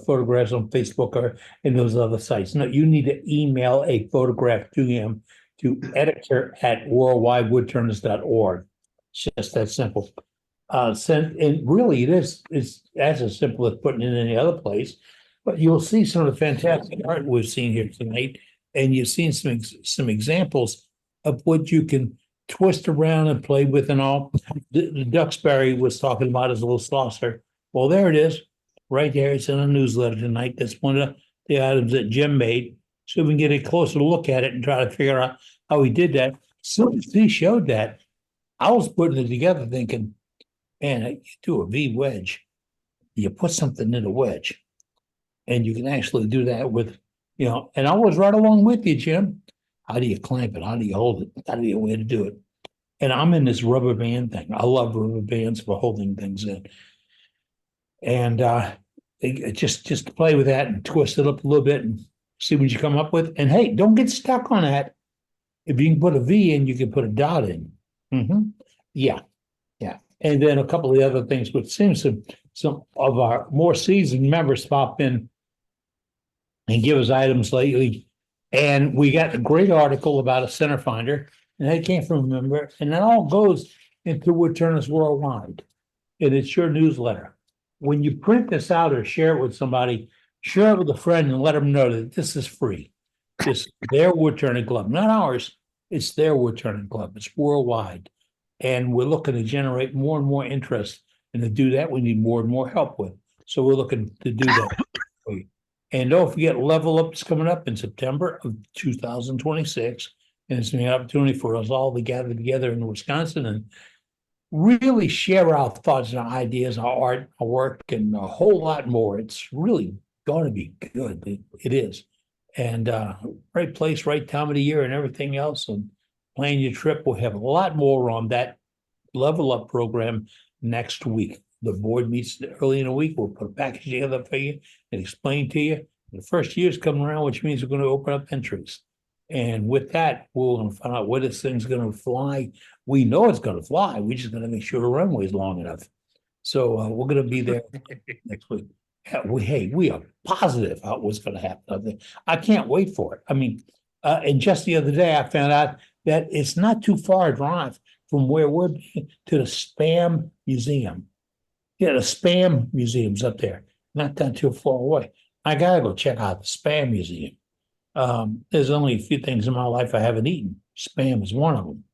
photographs on Facebook or in those other sites. No, you need to email a photograph to him to editor@worldwidewoodturners.org. It's just that simple. And really it's as simple as putting it in any other place, but you'll see some of the fantastic art we've seen here tonight. And you've seen some examples of what you can twist around and play with and all. The Duxbury was talking about his little saucer. Well, there it is, right there. It's in a newsletter tonight. That's one of the items that Jim made. So we can get a closer look at it and try to figure out how he did that. So he showed that. I was putting it together thinking, man, you do a V wedge. You put something in a wedge. And you can actually do that with, and I was right along with you, Jim. How do you clamp it? How do you hold it? How do you way to do it? And I'm in this rubber band thing. I love rubber bands for holding things in. And just to play with that and twist it up a little bit and see what you come up with. And hey, don't get stuck on that. If you can put a V in, you can put a dot in. Yeah. And then a couple of the other things, which seems some of our more seasoned members pop in and give us items lately. And we got a great article about a center finder, and that came from a member, and that all goes into Woodturners Worldwide. and it's your newsletter. When you print this out or share it with somebody, share it with a friend and let them know that this is free. This is their wood turning club, not ours. It's their wood turning club. It's worldwide. And we're looking to generate more and more interest. And to do that, we need more and more help with. So we're looking to do that. And don't forget, Level Up is coming up in September of 2026. And it's an opportunity for us all to gather together in Wisconsin and really share our thoughts and our ideas, our art, our work, and a whole lot more. It's really going to be good. It is. And right place, right time of the year and everything else. And plan your trip. We'll have a lot more on that Level Up program next week. The board meets early in the week. We'll put a package together for you and explain to you. The first year is coming around, which means we're going to open up entries. And with that, we're going to find out where this thing's going to fly. We know it's going to fly. We just got to make sure the runway is long enough. So we're going to be there next week. We are positive about what's going to happen. I can't wait for it. I mean, and just the other day, I found out that it's not too far a drive from where we're to the Spam Museum. Yeah, the Spam Museum's up there, not that too far away. I gotta go check out the Spam Museum. There's only a few things in my life I haven't eaten. Spam is one of them.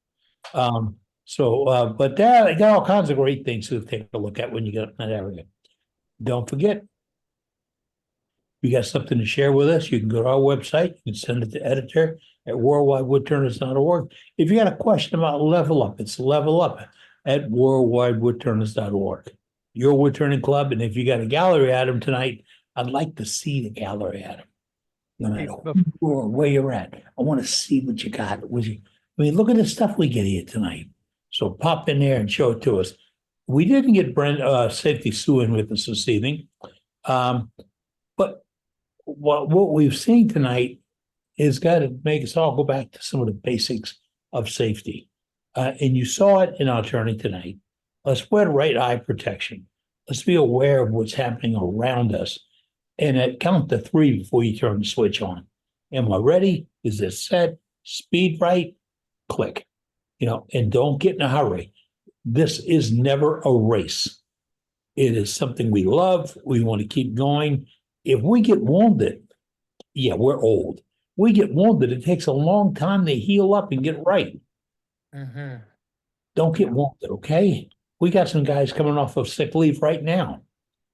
But they got all kinds of great things to take a look at when you get up in that area. Don't forget, if you got something to share with us, you can go to our website, you can send it to editor at worldwidewoodturners.org. If you got a question about Level Up, it's Level Up at worldwidewoodturners.org. Your wood turning club, and if you got a gallery item tonight, I'd like to see the gallery item. No matter where you're at, I want to see what you got. Look at the stuff we get here tonight. So pop in there and show it to us. We didn't get Brent Safety Sue in with us this evening, but what we've seen tonight is got to make us all go back to some of the basics of safety. And you saw it in our turning tonight. Let's wear right eye protection. Let's be aware of what's happening around us. And count to 3 before you turn the switch on. Am I ready? Is it set? Speed right? Click. And don't get in a hurry. This is never a race. It is something we love. We want to keep going. If we get wounded, yeah, we're old. We get wounded, it takes a long time to heal up and get right. Mm-hmm. Don't get wounded, okay? We got some guys coming off of sick leave right now.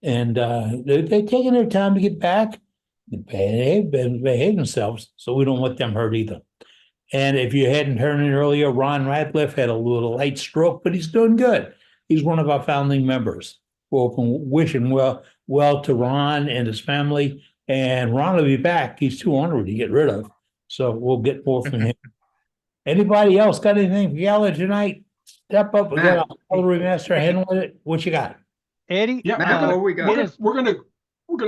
And they're taking their time to get back. They've been behaving themselves, so we don't let them hurt either. And if you hadn't heard it earlier, Ron Radcliffe had a little light stroke, but he's doing good. He's one of our founding members. We're wishing well to Ron and his family. And Ron will be back. He's too ornery to get rid of. So we'll get more from him. Anybody else got anything for Yalla tonight? Step up. We got a coloring master handling it. What you got? Eddie? Yeah, we're gonna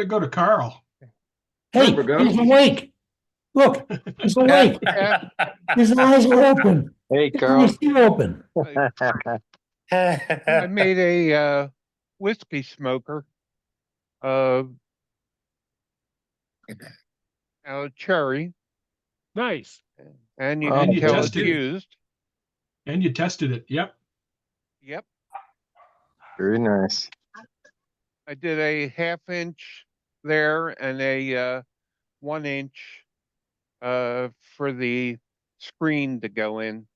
go to Carl. Hey, he's awake. Look, he's awake. His eyes are open. Hey, Carl. He's still open. I made a whiskey smoker out of cherry. Nice. And you And can you tell it's tested it. used. And you tested it. Yep. Yep. Very nice. I did a 1/2 inch there and a 1 inch for the screen to go in.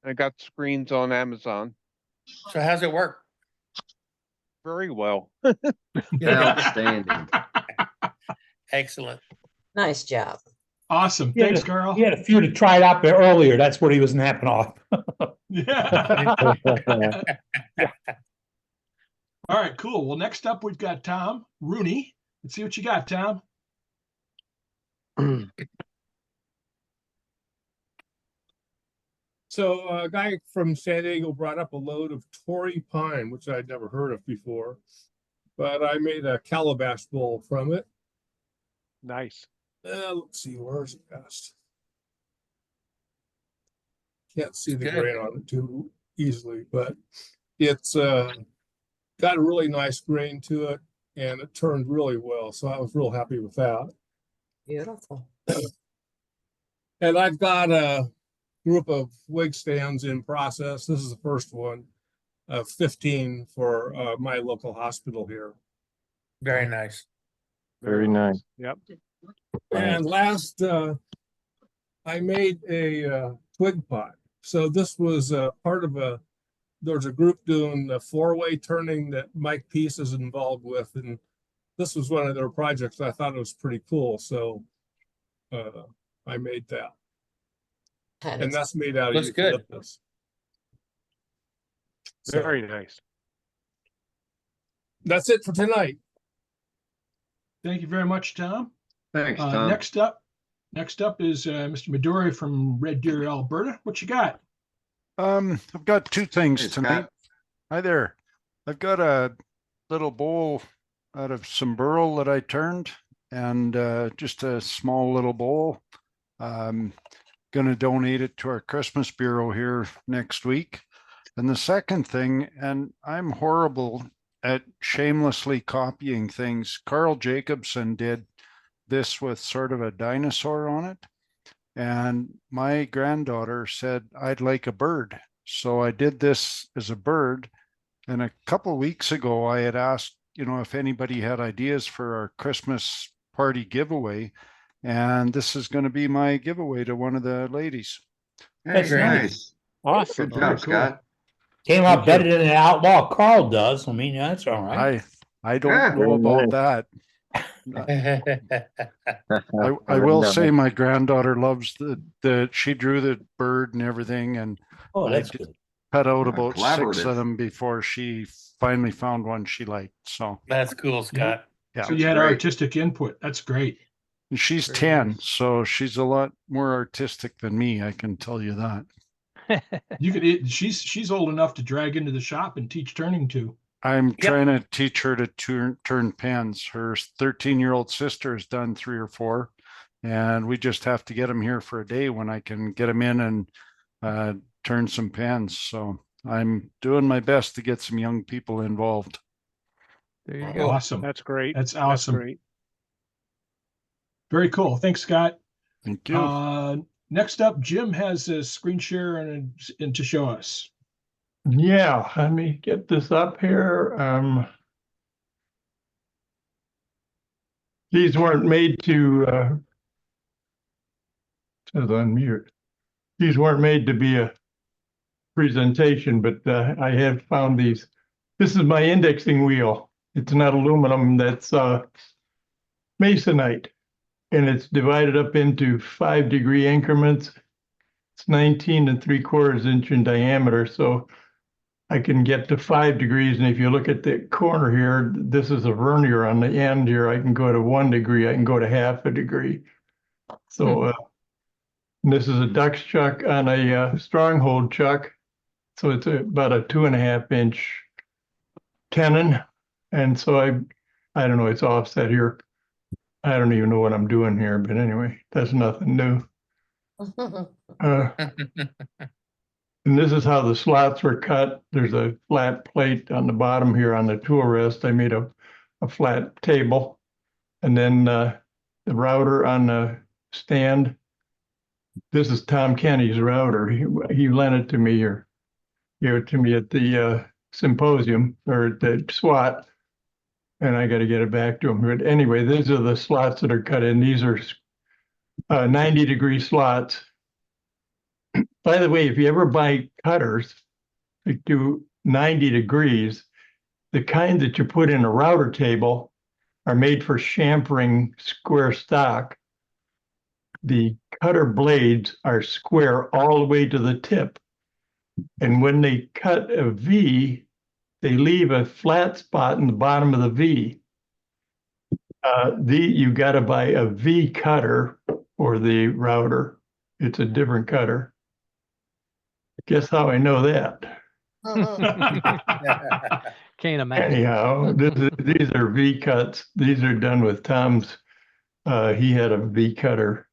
I got screens on Amazon. So how's it work? Very well. Outstanding. Excellent. Nice job. Awesome. He had Thanks, a- Carl. He had a few to try it out there earlier. That's what he was napping off. Yeah. All right, cool. Well, next up we've got Tom Rooney. Let's see what you got, Tom. So a guy from San Diego brought up a load of Torrey pine, which I'd never heard of before, but I made a calabash bowl from it. Nice. Let's see, where's it best? Can't see the Good. grain on it too easily, but it's got a really nice grain to it, and it turned really well. So I was real happy with that. Beautiful. And I've got a group of wig stands in process. This is the first one. 15 for my local hospital here. Very nice. Very nice. Yep. And last, I made a twig pot. So this was part of there was a group doing the 4-way turning that Mike Peace is involved with, and this was one of their projects. I thought it was pretty cool, so I made that. And that's made out of Looks good. eucalyptus. So Very nice. that's it for tonight. Thank you very much, Tom. Thanks, Tom. Next up is Mr. Midori from Red Deer, Alberta. What you got? I've got two things Hey, tonight. Scott. Hi there. I've got a little bowl out of some burl that I turned, and just a small little bowl. Gonna donate it to our Christmas Bureau here next week. And the second thing, and I'm horrible at shamelessly copying things. Carl Jacobson did this with sort of a dinosaur on it. And my granddaughter said, I'd like a bird. So I did this as a bird. And a couple of weeks ago, I had asked, if anybody had ideas for our Christmas party giveaway. And this is going to be my giveaway to one of the ladies. Hey, That's very nice. nice. Awesome. Good job, Scott. Came out better than the outlaw Carl does. I mean, that's all right. I don't Yeah. know about that. I will say my granddaughter loves she drew the bird and everything, and Oh, I that's did good. cut out about 6 collaborative. of them before she finally found one she liked. So That's cool, Scott. yeah, So you had great. artistic input. That's great. and she's Very 10, nice. so she's a lot more artistic than me. I can tell you that. She's old enough to drag into the shop and teach turning to. I'm trying to teach her to turn pens. Her 13-year-old sister has done 3 or 4, and we just have to get them here for a day when I can get them in and turn some pens. So I'm doing my best to get some young people involved. There you go. Awesome. That's great. That's That's awesome. great. Very cool. Thanks, Scott. Thank you. Next up, Jim has a screen share and to show us. Yeah, let me get this up here. These weren't made to, says unmute. These weren't made to be a presentation, but I have found these. This is my indexing wheel. It's not aluminum, that's masonite. And it's divided up into 5-degree increments. It's 19 3/4 inch in diameter, so I can get to 5 degrees. And if you look at the corner here, this is a vernier on the end here. I can go to 1 degree. I can go to half a degree. So this is a Dux chuck on a stronghold chuck. So it's about a 2.5 inch tenon. And so I don't know, it's offset here. I don't even know what I'm doing here, but anyway, that's nothing new. And this is how the slots were cut. There's a flat plate on the bottom here on the tool rest. I made a flat table. And then the router on the stand. This is Tom Kenny's router. He lent it to me or gave it to me at the symposium or at the SWAT. And I got to get it back to him. But anyway, these are the slots that are cut in. These are 90-degree slots. By the way, if you ever buy cutters that do 90 degrees, the kind that you put in a router table are made for chamfering square stock. The cutter blades are square all the way to the tip. And when they cut a V, they leave a flat spot in the bottom of the V. You got to buy a V cutter for the router. It's a different cutter. Guess how I know that? Can't imagine. Anyhow, these are V cuts. These are done with Tom's. He had a V cutter,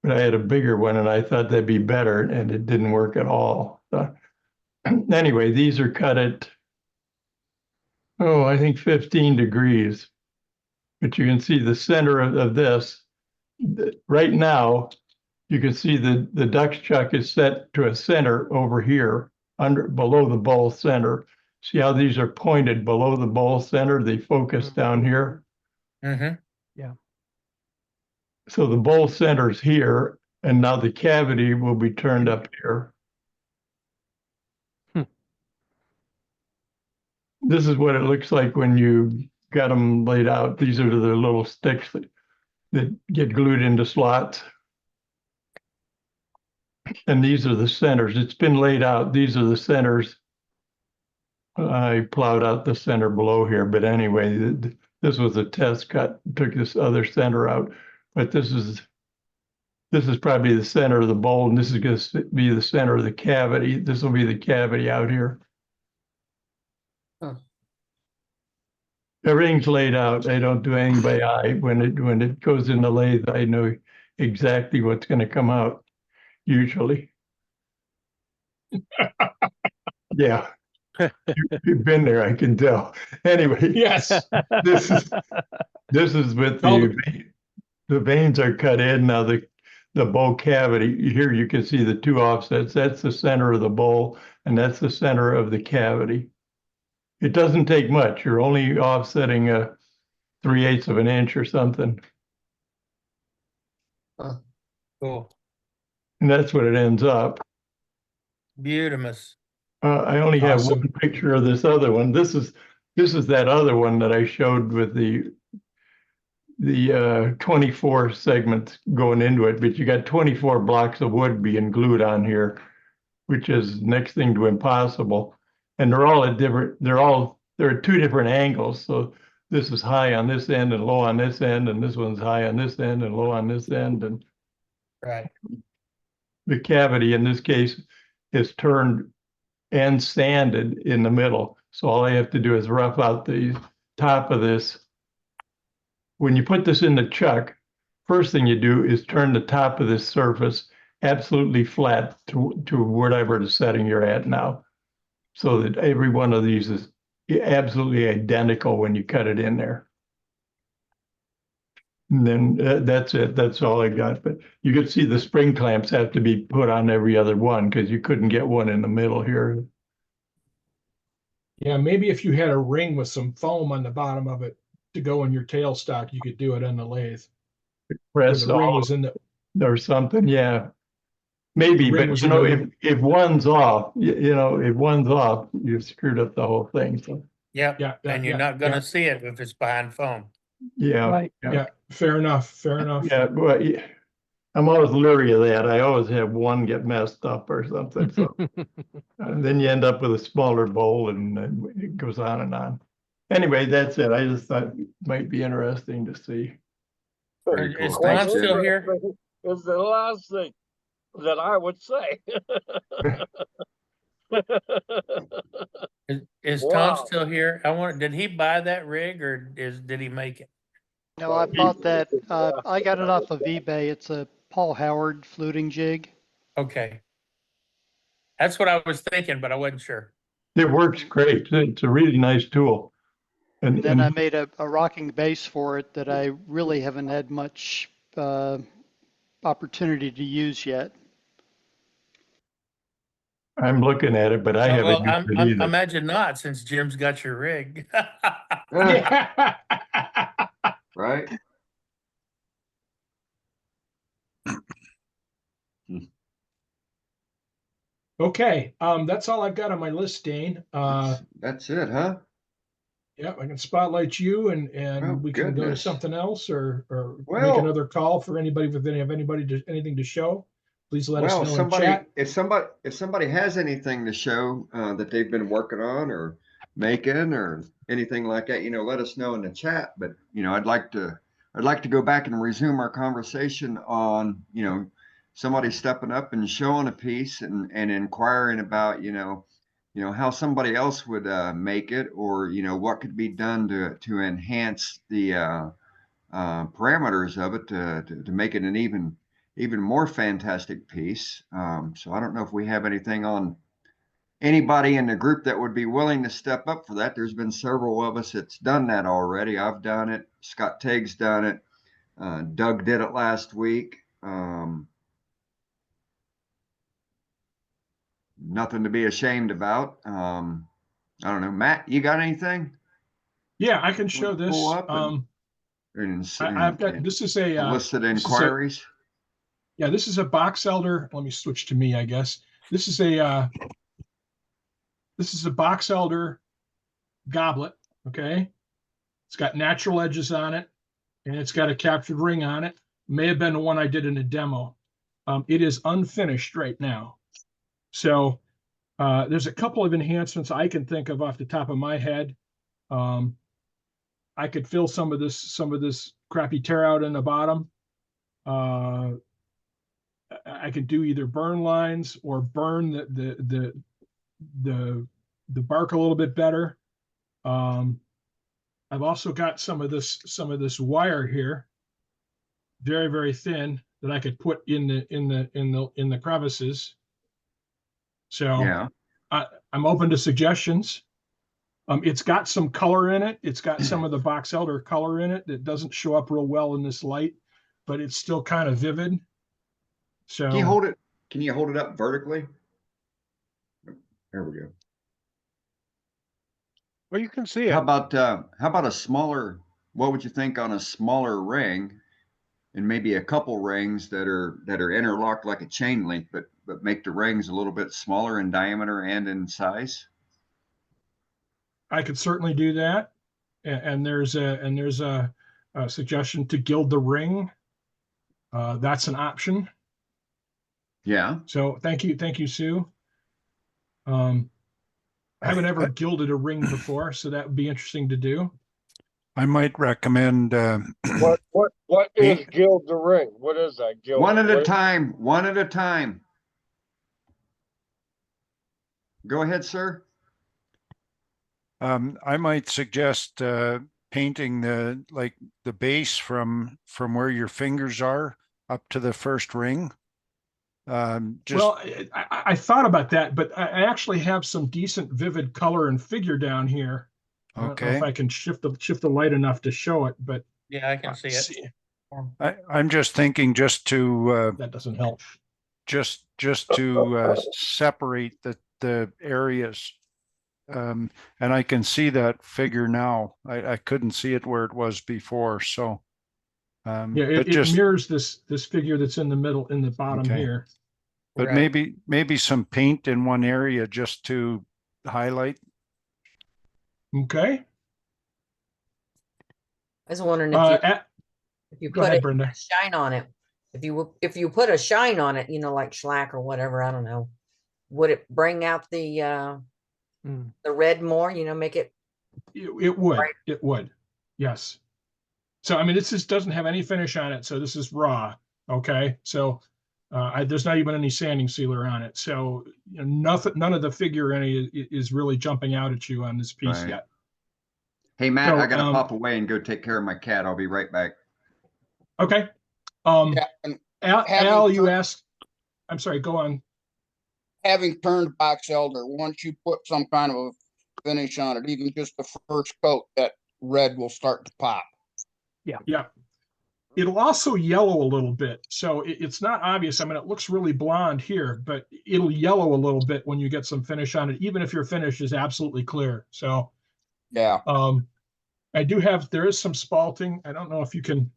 but I had a bigger one, and I thought that'd be better, and it didn't work at all. Anyway, these are cut at, I think 15 degrees. But you can see the center of this. Right now, you can see the Dux chuck is set to a center over here. below the bowl center. See how these are pointed below the bowl center? They focus down here. Mm-hmm. So the bowl center's here, and now the cavity will be turned up here. This is what it looks like when you got them laid out. These are the little sticks that get glued into slots. And these are the centers. It's been laid out. These are the centers. I plowed out the center below here, but anyway, this was a test cut. Took this other center out, but this is probably the center of the bowl, and this is going to be the center of the cavity. This will be the cavity out here. Everything's laid out. I don't do anything by eye. When it goes in the lathe, I know exactly what's going to come out. Usually, yeah. You've been there, I can tell. Anyway, Yes. this is with the veins are cut in now. The bowl cavity here, you can see the two offsets. That's the center of the bowl, and that's the center of the cavity. It doesn't take much. You're only offsetting 3/8 of an inch or something, Cool. and that's what it ends up. Beautimous. I only have Awesome. one picture of this other one. This is that other one that I showed with the 24 segments going into it, but you got 24 blocks of wood being glued on here, which is next thing to impossible. And they're all at two different angles. So this is high on this end and low on this end, and this one's high on this end and low on this end. And Right. the cavity in this case is turned and sanded in the middle. So all I have to do is rough out the top of this. When you put this in the chuck, first thing you do is turn the top of this surface absolutely flat to whatever the setting you're at now, so that every one of these is absolutely identical when you cut it in there. And then that's it. That's all I got. But you could see the spring clamps have to be put on every other one because you couldn't get one in the middle here. Yeah, maybe if you had a ring with some foam on the bottom of it to go in your tailstock, you could do it on the lathe. Press the ring all was in the or something. Yeah, maybe. ring But was you in know, the- if one's off, if one's off, you've screwed up the whole thing. So Yep. Yeah, And you're not gonna see it if it's behind foam. yeah, Right. Yeah, fair enough. Fair enough. yeah. Well, yeah, I'm always leery of that. I always have one get messed up or something. So and then you end up with a smaller bowl, and it goes on and on. Anyway, that's it. I just thought it might be interesting to see. Very Is cool. Tom Thanks, Jim. still here? Is the last thing that I would say. Is Wow. Tom still here? Did he buy that rig or did he make it? No, I bought that. I got it off of eBay. It's a Paul Howard fluting jig. Okay. That's what I was thinking, but I wasn't sure. It works great. It's a really nice tool. And Then I made a rocking base for it that I really haven't had much opportunity to use yet. I'm looking at it, but I Well, haven't used I it either. imagine not, since Jim's got your rig. Right? Okay, that's all I've got on my list, Dane. That's it, huh? Yeah, I can spotlight you and Oh, we can go to goodness. something else or make Well- another call for anybody with anything to show. Please let us Well, know in somebody, chat. if somebody has anything to show that they've been working on or making or anything like that, let us know in the chat. But I'd like to go back and resume our conversation on somebody stepping up and showing a piece and inquiring about how somebody else would make it, or what could be done to enhance the parameters of it to make it an even more fantastic piece. So I don't know if we have anything on anybody in the group that would be willing to step up for that. There's been several of us that's done that already. I've done it. Scott Teague's done it. Doug did it last week. nothing to be ashamed about. I don't know, Matt, you got anything? Yeah, I can show this. Pull up and I've got, this is a, solicit this is a- inquiries. yeah, this is a box elder. Let me switch to me, I guess. This is a box elder goblet, okay? It's got natural edges on it, and it's got a captured ring on it. May have been the one I did in a demo. It is unfinished right now. So there's a couple of enhancements I can think of off the top of my head. I could fill some of this crappy tear out in the bottom. I could do either burn lines or burn the bark a little bit better. I've also got some of this wire here, very, very thin, that I could put in the crevices. So Yeah. I'm open to suggestions. It's got some color in it. It's got some of the box elder color in it that doesn't show up real well in this light, but it's still kind of vivid. So Can you hold it? Can you hold it up vertically? There we go. Well, you can see it. How about a smaller, what would you think on a smaller ring and maybe a couple rings that are interlocked like a chain link, but make the rings a little bit smaller in diameter and in size? I could certainly do that. And there's a suggestion to gild the ring. That's an option. Yeah. So thank you, Sue. I haven't ever gilded a ring before, so that would be interesting to do. I might recommend. What is gild the ring? What is that? Gild One at what a is- time. One at a time. Go ahead, sir. I might suggest painting the base from where your fingers are up to the first ring. Well, I thought about that, but I actually have some decent vivid color and figure down here. I don't know Okay. if I can shift the light enough to show it, but Yeah, I can see it. I'm just thinking just to that doesn't help. Just to separate the areas. And I can see that figure now. I couldn't see it where it was before. So Yeah, but it mirrors this figure that's in the middle, in the bottom Okay. here. but maybe some paint in one area just to highlight. Okay. I was wondering if you go put ahead, a Brenda. shine on it. If you put a shine on it, like shellac or whatever, I don't know, would it bring out the red more? Make it. It would. Right. It would. Yes. So I mean, this doesn't have any finish on it, so this is raw. Okay. So there's not even any sanding sealer on it. So none of the figure any is really jumping out at you on this piece Right. yet. Hey, Matt, So, I gotta pop away and go take care of my cat. I'll be right back. Okay. and Al, having you asked. I'm sorry. Go on. having turned box elder, once you put some kind of a finish on it, even just the first coat, that red will start to pop. Yeah. It'll also yellow a little bit. So it's not obvious. I mean, it looks really blonde here, but it'll yellow a little bit when you get some finish on it, even if your finish is absolutely clear. So Yeah. there is some spalting. I don't know if you can't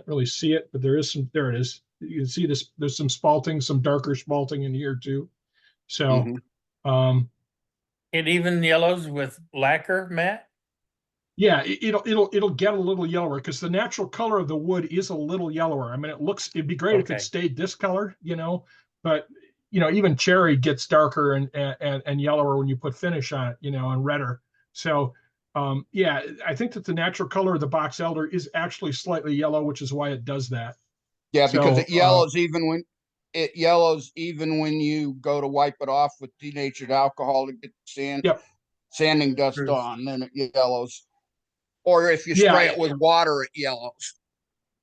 really see it, but there is some, there it is. You can see this, there's some spalting, some darker spalting in here too. So, It even yellows with lacquer, Matt? yeah, it'll get a little yellower because the natural color of the wood is a little yellower. I mean, it'd be great if Okay. it stayed this color, but even cherry gets darker and yellower when you put finish on it, and redder. So, yeah, I think that the natural color of the box elder is actually slightly yellow, which is why it does that. Yeah, because So, it yellows even when you go to wipe it off with denatured alcohol to get the sanding dust True. on, then it yellows. Or if you Yeah, spray it with water, it yellows.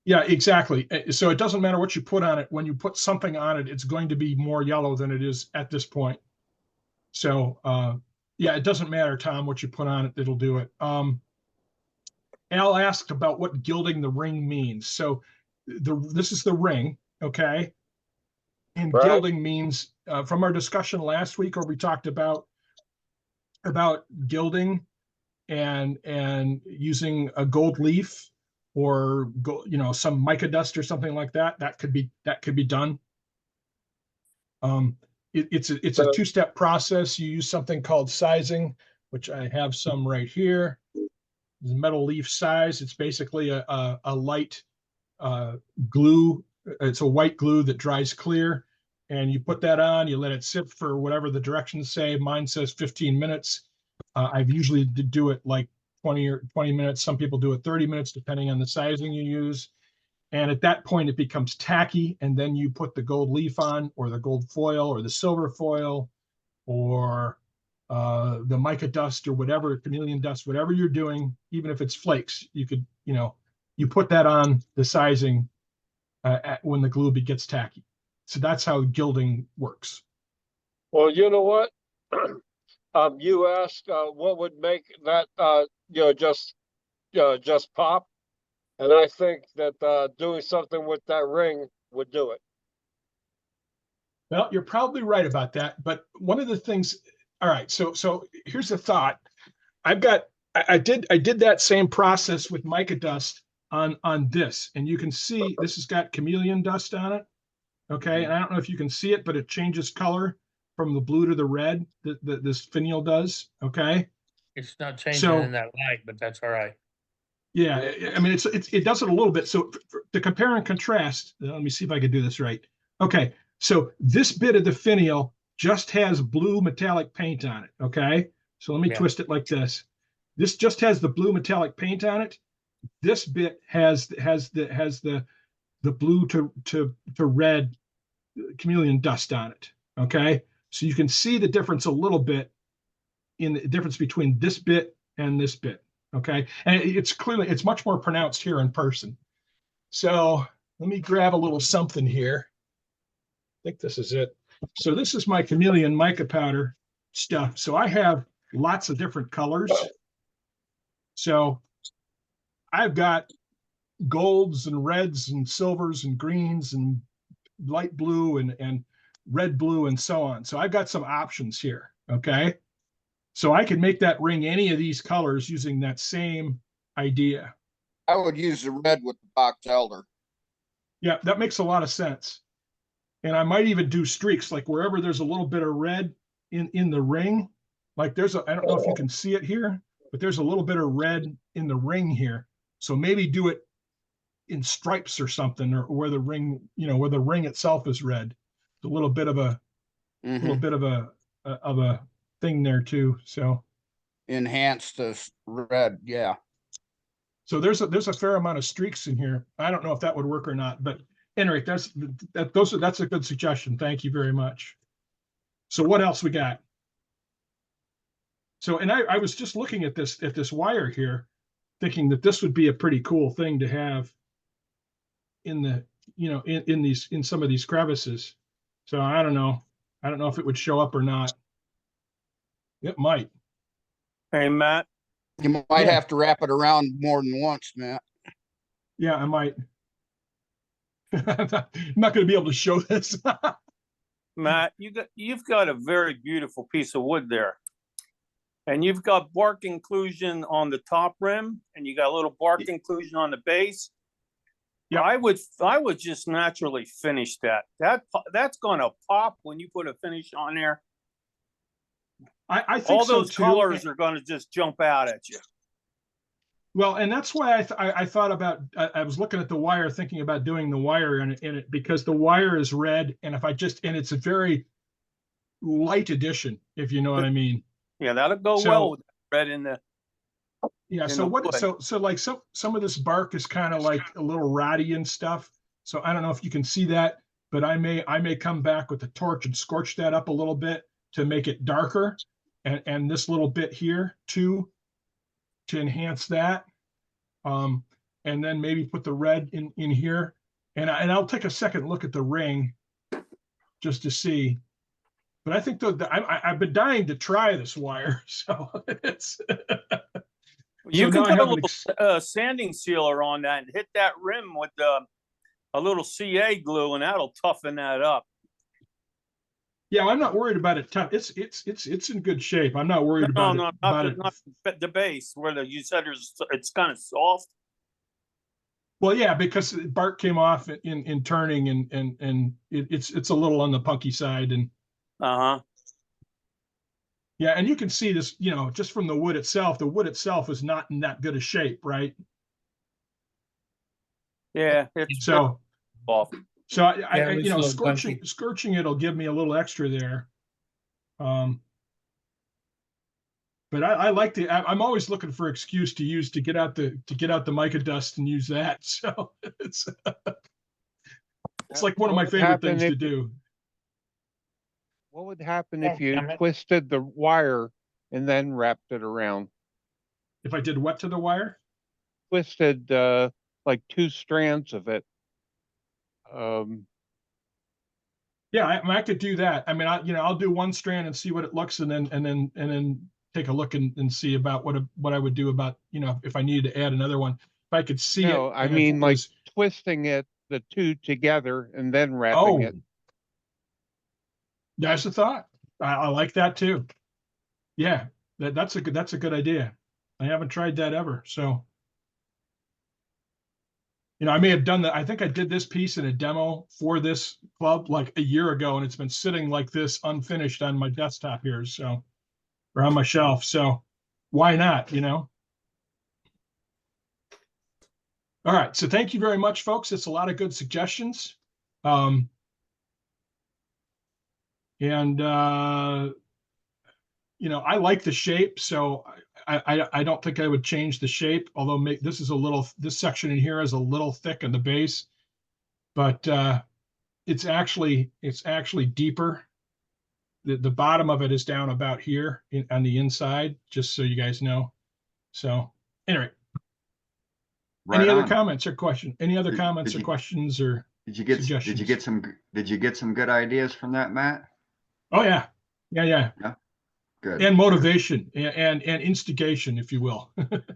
Yeah, exactly. So it doesn't matter what you put on it. When you put something on it, it's going to be more yellow than it is at this point. So, yeah, it doesn't matter, Tom, what you put on it, it'll do it. Al asked about what gilding the ring means. So this is the ring, okay? And Right. gilding means from our discussion last week, where we talked about gilding and using a gold leaf or some mica dust or something like that. That could be done. It's a two-step process. You use something called sizing, which I have some right here. Metal leaf size. It's basically a light glue. It's a white glue that dries clear, and you put that on. You let it sit for whatever the directions say. Mine says 15 minutes. I've usually do it like 20 minutes. Some people do it 30 minutes, depending on the sizing you use. And at that point, it becomes tacky, and then you put the gold leaf on, or the gold foil, or the silver foil, or the mica dust, or whatever, chameleon dust, whatever you're doing, even if it's flakes, you could, you put that on the sizing when the glue gets tacky. So that's how gilding works. Well, you know what? You asked what would make that just pop, and I think that doing something with that ring would do it. Well, you're probably right about that. But one of the things, all right, so here's a thought. I did that same process with mica dust on this, and you can see this has got chameleon dust on it. Okay, and I don't know if you can see it, but it changes color from the blue to the red. This finial does. Okay, It's not changing in that light, but that's all right. yeah, I mean it does it a little bit. So to compare and contrast, let me see if I can do this right. Okay, so this bit of the finial just has blue metallic paint on it. Okay, so let me twist it like this. This just has the blue metallic paint on it. This bit has the blue to red chameleon dust on it. Okay, so you can see the difference a little bit in the difference between this bit and this bit. Okay, and it's much more pronounced here in person. So let me grab a little something here. I think this is it. So this is my chameleon mica powder stuff. So I have lots of different colors. So I've got golds and reds and silvers and greens and light blue and red blue and so on. So I've got some options here. Okay, so I can make that ring any of these colors using that same idea. I would use the red with the box elder. Yeah, that makes a lot of sense. And I might even do streaks, like wherever there's a little bit of red in the ring. Like I don't know if you can see it here, but there's a little bit of red in the ring here. So maybe do it in stripes or something, or where the ring, where the ring itself is red. A little bit of a thing there too. So enhance the red, yeah. So there's a fair amount of streaks in here. I don't know if that would work or not, but anyway, that's a good suggestion. Thank you very much. So what else we got? So, and I was just looking at this wire here, thinking that this would be a pretty cool thing to have in the, in some of these crevices. So I don't know if it would show up or not. It might. Hey, Matt. You might have to wrap it around more than once, Matt. Yeah, I might. I'm not going to be able to show this. Matt, you've got a very beautiful piece of wood there. And you've got bark inclusion on the top rim, and you got a little bark inclusion on the base. Yeah, I would just naturally finish that. That's going to pop when you put a finish on there. I think all so those too. colors are going to just jump out at you. Well, and that's why I thought about. I was looking at the wire, thinking about doing the wire in it because the wire is red, and it's a very light addition, if you know what I mean. Yeah, that'll go well with red in the. Yeah. So like some of this bark is kind of like a little ratty and stuff. So I don't know if you can see that, but I may come back with a torch and scorch that up a little bit to make it darker, and this little bit here too, to enhance that. And then maybe put the red in here, and I'll take a second look at the ring just to see. But I think I've been dying to try this wire, so it's. You can put a little sanding sealer on that and hit that rim with a little CA glue, and that'll toughen that up. Yeah, I'm not worried about it. It's in good shape. I'm not worried No, about no, it. About it. not the base where you said it's kind of soft. Well, yeah, because bark came off in turning and it's a little on the punky side and Uh-huh. yeah, and you can see this, you know, just from the wood itself. The wood itself is not in that good a shape, right? Yeah, it's So, soft. so Yeah, you it's know, a little punchy. scorching it'll give me a little extra there. But I like I'm always looking for excuse to get out the mica dust and use that. So it's like one of my What would favorite happen things to if- do. What would happen if you twisted the wire and then wrapped it around? If I did what to the wire? Twisted like 2 strands of it. Yeah, I could do that. I mean, I'll do one strand and see what it looks, and then take a look and see about what I would do about, you know, if I needed to add another one. If I could see No, it. I and if mean it like was- twisting the 2 together and then wrapping it. That's a thought. I like that too. Yeah, that's a good idea. I haven't tried that ever. So, you know, I may have done that. I think I did this piece in a demo for this club like a year ago, and it's been sitting like this unfinished on my desktop here. So, or on my shelf. So why not, you know? All right. So thank you very much, folks. It's a lot of good suggestions. You know, I like the shape, so I don't think I would change the shape, although this section in here is a little thick in the base, but it's actually deeper. The bottom of it is down about here on the inside, just so you guys know. So anyway, any other comments or questions? Any other comments or questions or suggestions? Did you get some good ideas from that, Matt? Oh yeah. Yeah. Good. And motivation and instigation, if you will.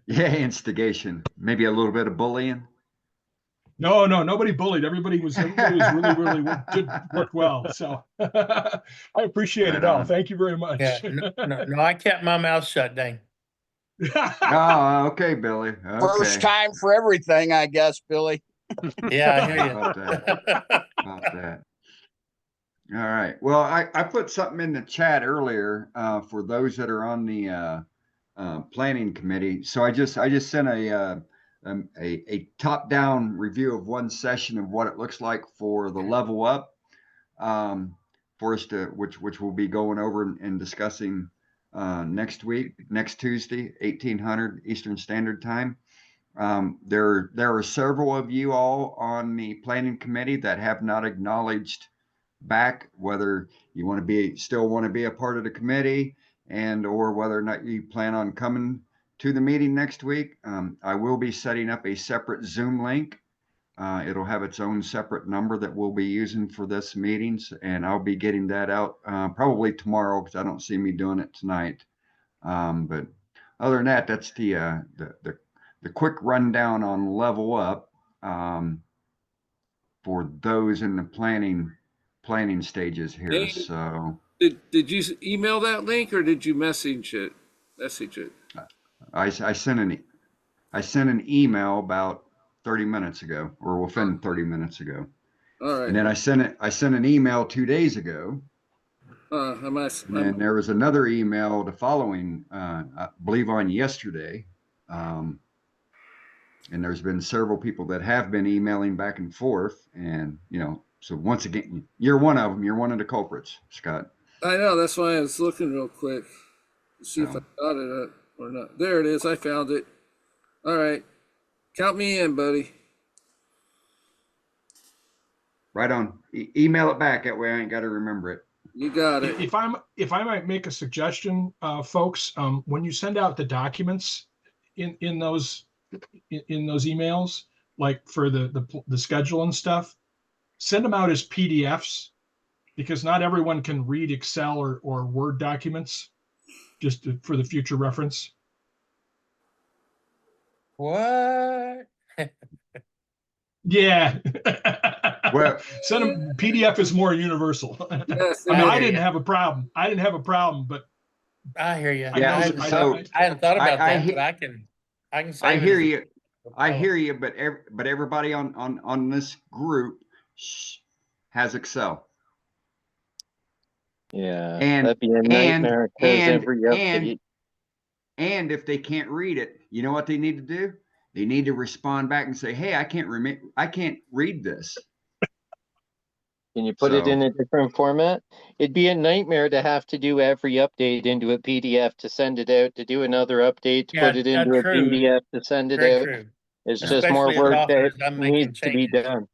Yeah, instigation. Maybe a little bit of bullying. No, nobody bullied. Everybody was really did work well. So I appreciate it all. Thank you very much. Yeah, no, I kept my mouth shut, dang. Oh, okay, Billy. Okay. First time for everything, I guess, Billy. Yeah, I hear you. About that. All right. Well, I put something in the chat earlier for those that are on the planning committee. So I just sent a top-down review of one session of what it looks like for the level up for us to which we'll be going over and discussing next Tuesday, 1800 Eastern Standard Time. There are several of you all on the planning committee that have not acknowledged back whether you still want to be a part of the committee and or whether or not you plan on coming to the meeting next week. I will be setting up a separate Zoom link. It'll have its own separate number that we'll be using for this meetings, and I'll be getting that out probably tomorrow because I don't see me doing it tonight. But other than that, that's the quick rundown on level up for those in the planning stages here. Dave, So did you email that link or did you message it? I sent an email about 30 minutes ago, or within 30 minutes ago. All right. And then I sent an email 2 days ago. And then there was another email the following, I believe on yesterday. And there's been several people that have been emailing back and forth, and you know, so once again, you're one of them. You're one of the culprits, Scott. I know, that's why I was looking real quick to see if I got it or not. There it is. I found it. All right. Count me in, buddy. Right on. Email it back. That way I ain't got to remember it. You got it. If I might make a suggestion, folks, when you send out the documents in those emails, like for the schedule and stuff, send them out as PDFs, because not everyone can read Excel or Word documents, just for the future reference. What? Yeah. Well, Send them, PDF is more universal. Yes, I mean, I hear didn't ya. have a problem. I didn't have a problem, but I hear you. I Yeah, know, so I hadn't thought about I that, he- but I can I save it hear as a- you. I oh. hear you, but everybody on this group has Excel. Yeah, And that'd be a nightmare because every update. and if they can't read it, you know what they need to do? They need to respond back and say, "Hey, I can't read this." Can you put it So- in a different format? It'd be a nightmare to have to do every update into a PDF to send it out, to do another update, to put it into a true. PDF to send it Very out. true. It's just more Especially as work often that as I'm making needs to be changes. done.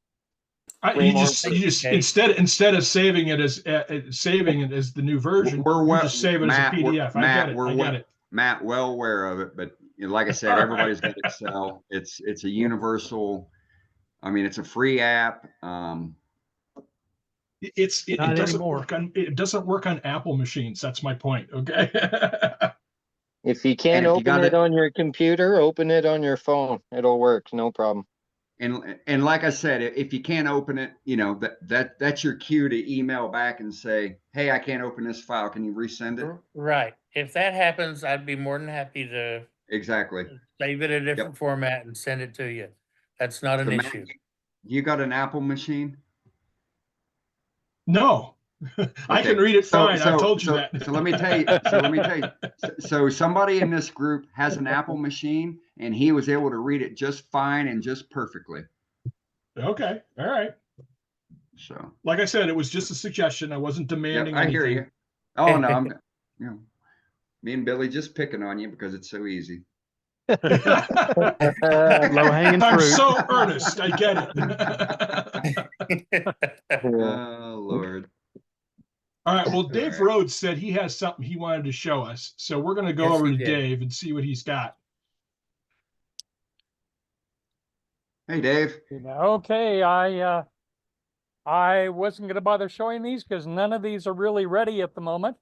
you just instead of saving it as the new version, you just save it as a PDF. I get it. I get it. Matt, well aware of it, but like I said, everybody's got Excel. It's a universal. I mean, it's a free app. It Not doesn't anymore. work on Apple machines. That's my point. Okay. If you can't if you open got it it- on your computer, open it on your phone. It'll work, no problem. And like I said, if you can't open it, that's your cue to email back and say, "Hey, I can't open this file. Can you resend it?" Right. If that happens, I'd be more than happy to Exactly. save it in a different format and send it to you. That's not an So, Matt, issue. you got an Apple machine? No, I Okay. can read it So- fine. I so- told you so- that. So let me tell you. So somebody in this group has an Apple machine, and he was able to read it just fine and just perfectly. Okay. All right. So Like I said, it was just a suggestion. I wasn't demanding I hear anything. you. Oh no, I'm. Me and Billy just picking on you because it's so easy. Low hanging I'm fruit. so earnest. I get it. Oh Lord. All right. Well, Dave Rhodes said he has something he wanted to show us. So we're going to go Yes, over he to did. Dave and see what he's got. Hey, Dave. Okay, I wasn't gonna bother showing these because none of these are really ready at the moment.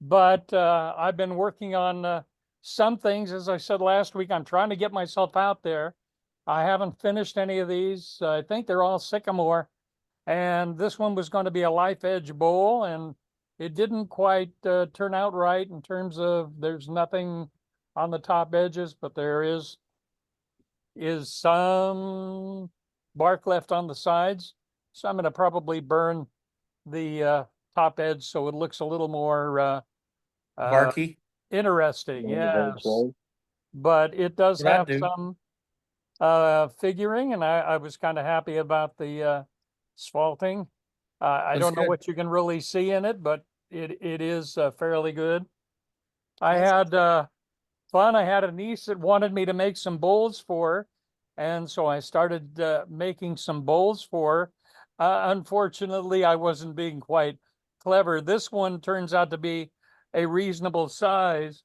But I've been working on some things. As I said last week, I'm trying to get myself out there. I haven't finished any of these. I think they're all sycamore. And this one was going to be a Life Edge bowl, and it didn't quite turn out right in terms of there's nothing on the top edges, but there is some bark left on the sides. So I'm going to probably burn the top edge so it looks a little more Barky. interesting. Yeah, Yes, but it does What I have do. some figuring, and I was kind of happy about the asphalting. I That's don't know good. what you can really see in it, but it is fairly good. I had fun. I had a niece that wanted me to make some bowls for her, and so I started making some bowls for her. Unfortunately, I wasn't being quite clever. This one turns out to be a reasonable size,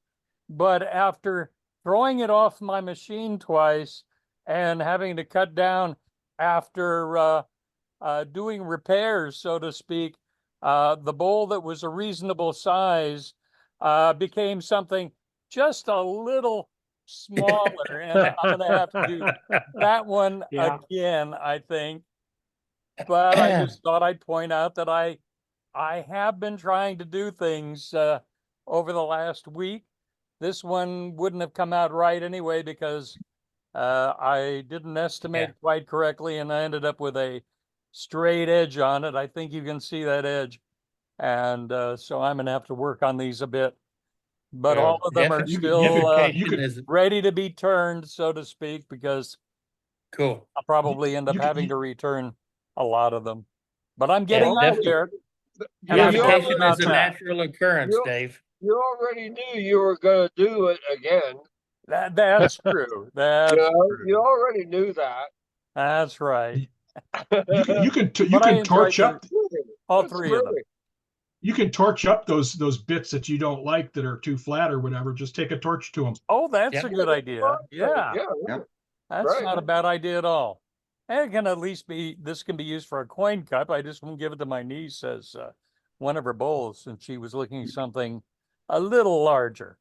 but after throwing it off my machine twice and having to cut down after doing repairs, so to speak, the bowl that was a reasonable size became something just a little smaller, and I'm gonna have to do that one Yeah. again, I think. But I just thought I'd point out that I have been trying to do things over the last week. This one wouldn't have come out right anyway because I didn't estimate quite correctly, and I ended up with a straight edge on it. I think you can see that edge, and so I'm gonna have to work on these a bit. But Well, all of them are identification still is ready to be turned, so to speak, because cool. I'll probably end up having to return a lot of them. But I'm getting Yeah, out there. and Yeah, I'm you happy Identification about is a that. natural occurrence, You- Dave. You already knew you were gonna do it again. That's true. That's true. You already knew that. That's right. You can But I torch enjoyed up. all That's three of them. great. You can torch up those bits that you don't like that are too flat or whatever. Just take a torch to them. Oh, that's Yep. a good idea. Yeah, Yep. that's Right. not a bad idea at all. And it can at least be, this can be used for a coin cup. I just won't give it to my niece as one of her bowls, since she was looking something a little larger.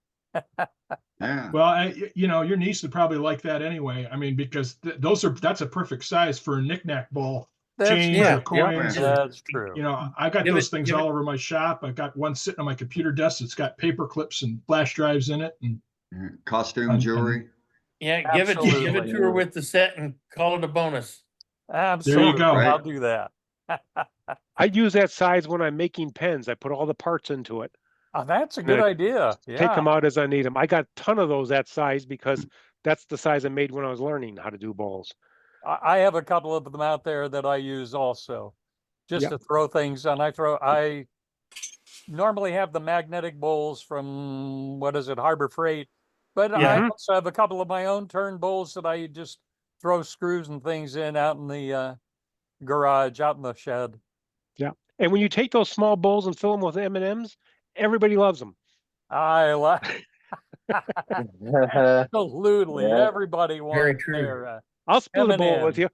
Yeah. Well, your niece would probably like that anyway. I mean, because that's a perfect size for a knickknack bowl. That's change true. or coins. or- That's true. You know, I got Give those it- things give all it- over my shop. I've got one sitting on my computer desk that's got paper clips and flash drives in it. And Costume And- jewelry. Yeah, give it to Absolutely. her with the set and call it a bonus. Absolutely. go. I'll Right. do that. I use that size when I'm making pens. I put all the parts into it. Oh, that's a good Yeah. idea. Take them Yeah. out as I need them. I got a ton of those that size because that's the size I made when I was learning how to do bowls. I have a couple of them out there that I use also, just Yep. to throw things on. I normally have the magnetic bowls from, what is it, Harbor Freight. But I Yeah. also have a couple of my own turn bowls that I just throw screws and things in out in the garage, out in the shed. Yeah. And when you take those small bowls and fill them with M&Ms, everybody loves them. I like. Absolutely, Yeah. everybody Very wants true. their. I'll split a bowl with you.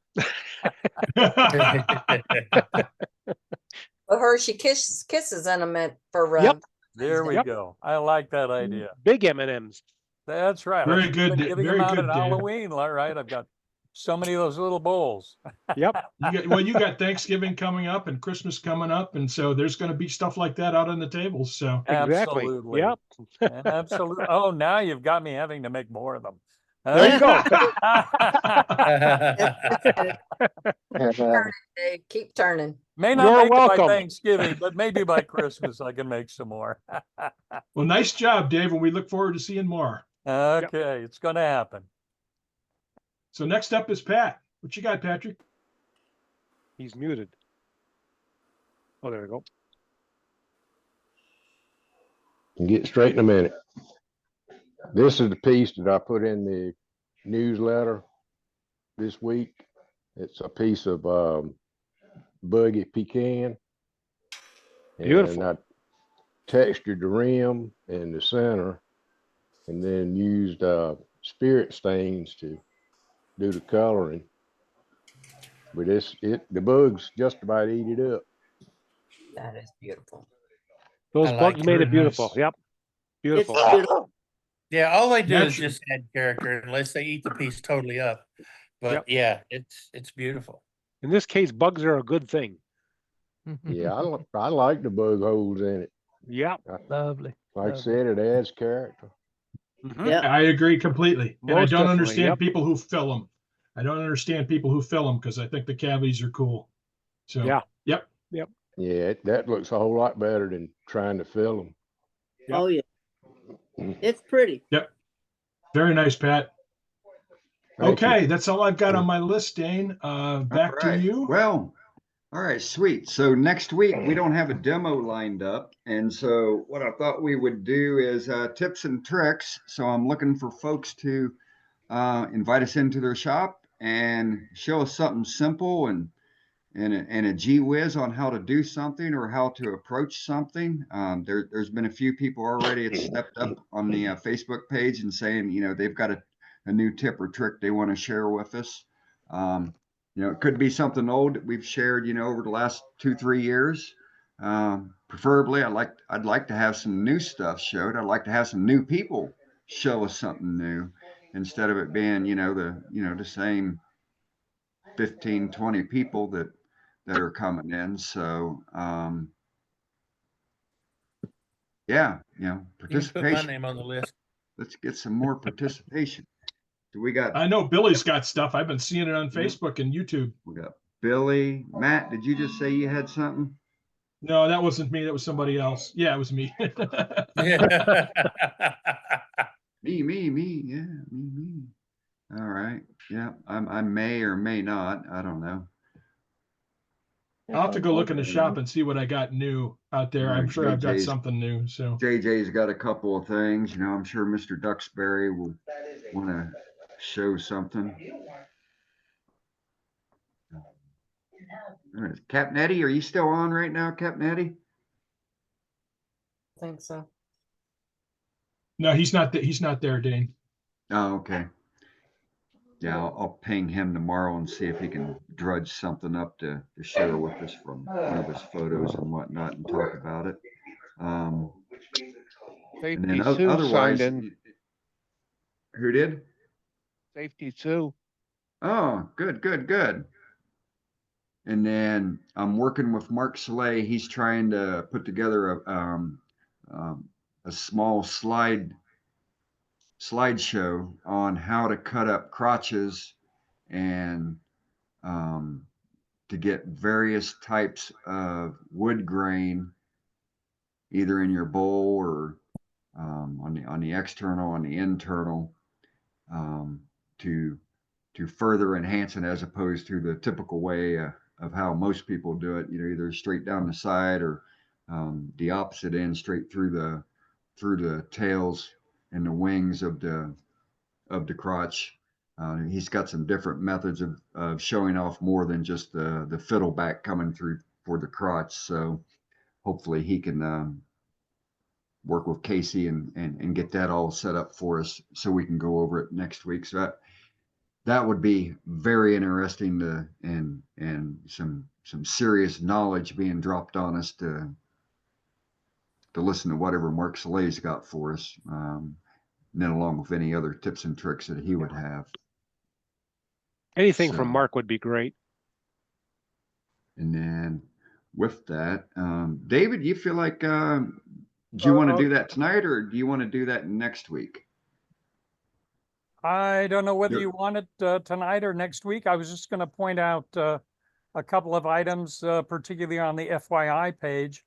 Well, Hershey kisses in them for Yep. There we Yep. go. I like that idea. Big M&Ms. That's right. Very I should good, have been Da- giving very them out good, at Dave. Halloween, all right? I've got so many of those little bowls. Yep. you got Thanksgiving coming up and Christmas coming up. And so there's going to be stuff like that out on the tables. So Exactly. Absolutely. Yep. Absolutely. Oh, now you've got me having to make more of them. There you go. turn it, Dave. Keep turning. May not You're make it by welcome. Thanksgiving, but maybe by Christmas I can make some more. well, nice job, Dave. And we look forward to seeing more. Okay, it's going to happen. So next up is Pat. What you got, Patrick? He's muted. Oh, there we go. Can get straight in a minute. This is the piece that I put in the newsletter this week. It's a piece of buggy pecan. Beautiful. And I textured the rim and the center and then used spirit stains to do the coloring. But the bugs just about eat it up. That is beautiful. Those I like bugs it. made Very it beautiful. nice. Yep. Beautiful. It's beautiful. Yeah, all they do is Natu- just add character unless they eat the piece totally up. But Yep. yeah, it's beautiful. In this case, bugs are a good thing. Yeah, I like the bug holes in it. Yep. Lovely. Like I Lovely. said, it adds character. Mhm. Yeah. I agree completely. And I Most don't definitely, understand yep. people who fill them. I don't understand people who fill them because I think the cavities are cool. So, Yeah. yep. Yeah, that looks a whole lot better than trying to fill them. Yep. Oh yeah. It's pretty. Very nice, Pat. Thank you. Okay, that's all I've got on my list, Dane. Back to All right. you. Well, all right, sweet. So next week we don't have a demo lined up, and so what I thought we would do is tips and tricks. So I'm looking for folks to invite us into their shop and show us something simple and a gee whiz on how to do something or how to approach something. There's been a few people already that stepped up on the Facebook page and saying, they've got a new tip or trick they want to share with us. It could be something old that we've shared, over the last 2-3 years. Preferably, I'd like to have some new stuff showed. I'd like to have some new people show us something new instead of it being, the same 15, 20 people that are coming in. So, yeah, You can put my participation. name on the list. Let's get some more participation. So we got I know Billy's got stuff. I've been seeing it on Facebook and YouTube. Billy. Matt, did you just say you had something? No, that wasn't me. That was somebody else. Yeah, it was me. Me. Yeah, me. All right. Yeah, I may or may not. I don't know. I'll have to go look in the shop and see what I got new out there. I'm sure I've got JJ's something new. So JJ's got a couple of things. I'm sure Mr. Duxbury will want to show something. All right. Capnetti, are you still on right now, Capnetti? I think so. no, he's not. He's not there, Dane. Oh, okay. Yeah, I'll ping him tomorrow and see if he can drudge something up to share with us from one of his photos and whatnot and talk about it. And Safety then Sue otherwise, signed in. who did? Safety Sue. Oh, good. And then I'm working with Mark Saleh. He's trying to put together a small slideshow on how to cut up crotches and to get various types of wood grain, either in your bowl or on the external, on the internal, to further enhance it as opposed to the typical way of how most people do it. You know, either straight down the side or the opposite end, straight through the tails and the wings of the crotch. He's got some different methods of showing off more than just the fiddle back coming through for the crotch. So hopefully he can work with Casey and get that all set up for us so we can go over it next week. So that would be very interesting and some serious knowledge being dropped on us to listen to whatever Mark Saleh's got for us. And then along with any other tips and tricks that he would have. Anything from Mark would be great. And then with that, David, you feel like, do you want to do that tonight or do you want to do that next week? I don't know whether you want it tonight or next week. I was just going to point out a couple of items, particularly on the FYI page.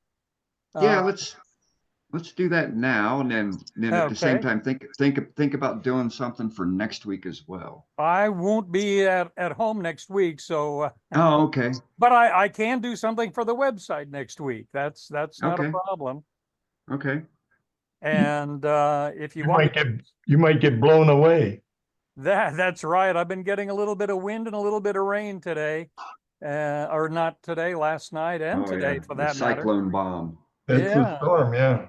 Yeah, let's do that now, and then at the same time think about doing something for next week as well. I won't be at home next week, so. Oh, okay. But I can do something for the website next week. That's not Okay. a problem. Okay. And if you want, you might get blown away. that's right. I've been getting a little bit of wind and a little bit of rain today, or not today, last night and today for that matter. Cyclone bomb. It's a storm, yeah.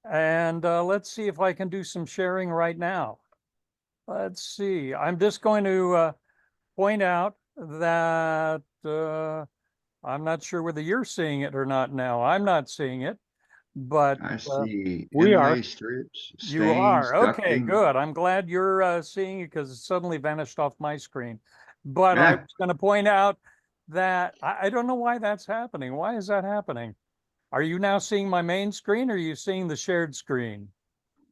And let's see if I can do some sharing right now. Let's see. I'm just going to point out that I'm not sure whether you're seeing it or not now. I'm not seeing it, but I see we are. inlay strips. You stains, are. Okay, ducting. good. I'm glad you're seeing it because it suddenly vanished off my screen. But I Yeah. was going to point out that I don't know why that's happening. Why is that happening? Are you now seeing my main screen or are you seeing the shared screen?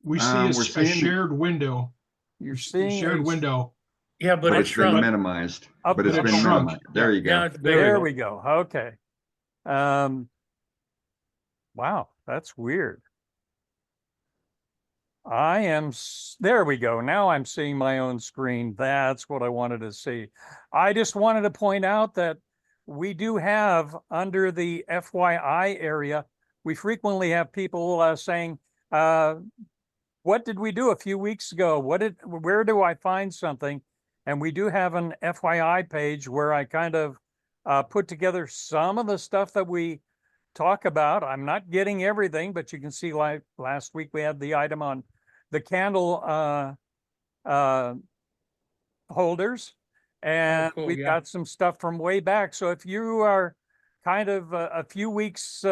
We see we're a seeing- shared window. You're seeing Shared a- window. Yeah, but But it's it's been shrunk. minimized. Up But it's to been the front. minimized. There you Yeah, go. There we go. Okay. Wow, that's weird. There we go. Now I'm seeing my own screen. That's what I wanted to see. I just wanted to point out that we do have under the FYI area, we frequently have people saying, what did we do a few weeks ago? Where do I find something? And we do have an FYI page where I kind of put together some of the stuff that we talk about. I'm not getting everything, but you can see like last week we had the item on the candle holders, and cool, we've yeah. got some stuff from way back. So if you are kind of a few weeks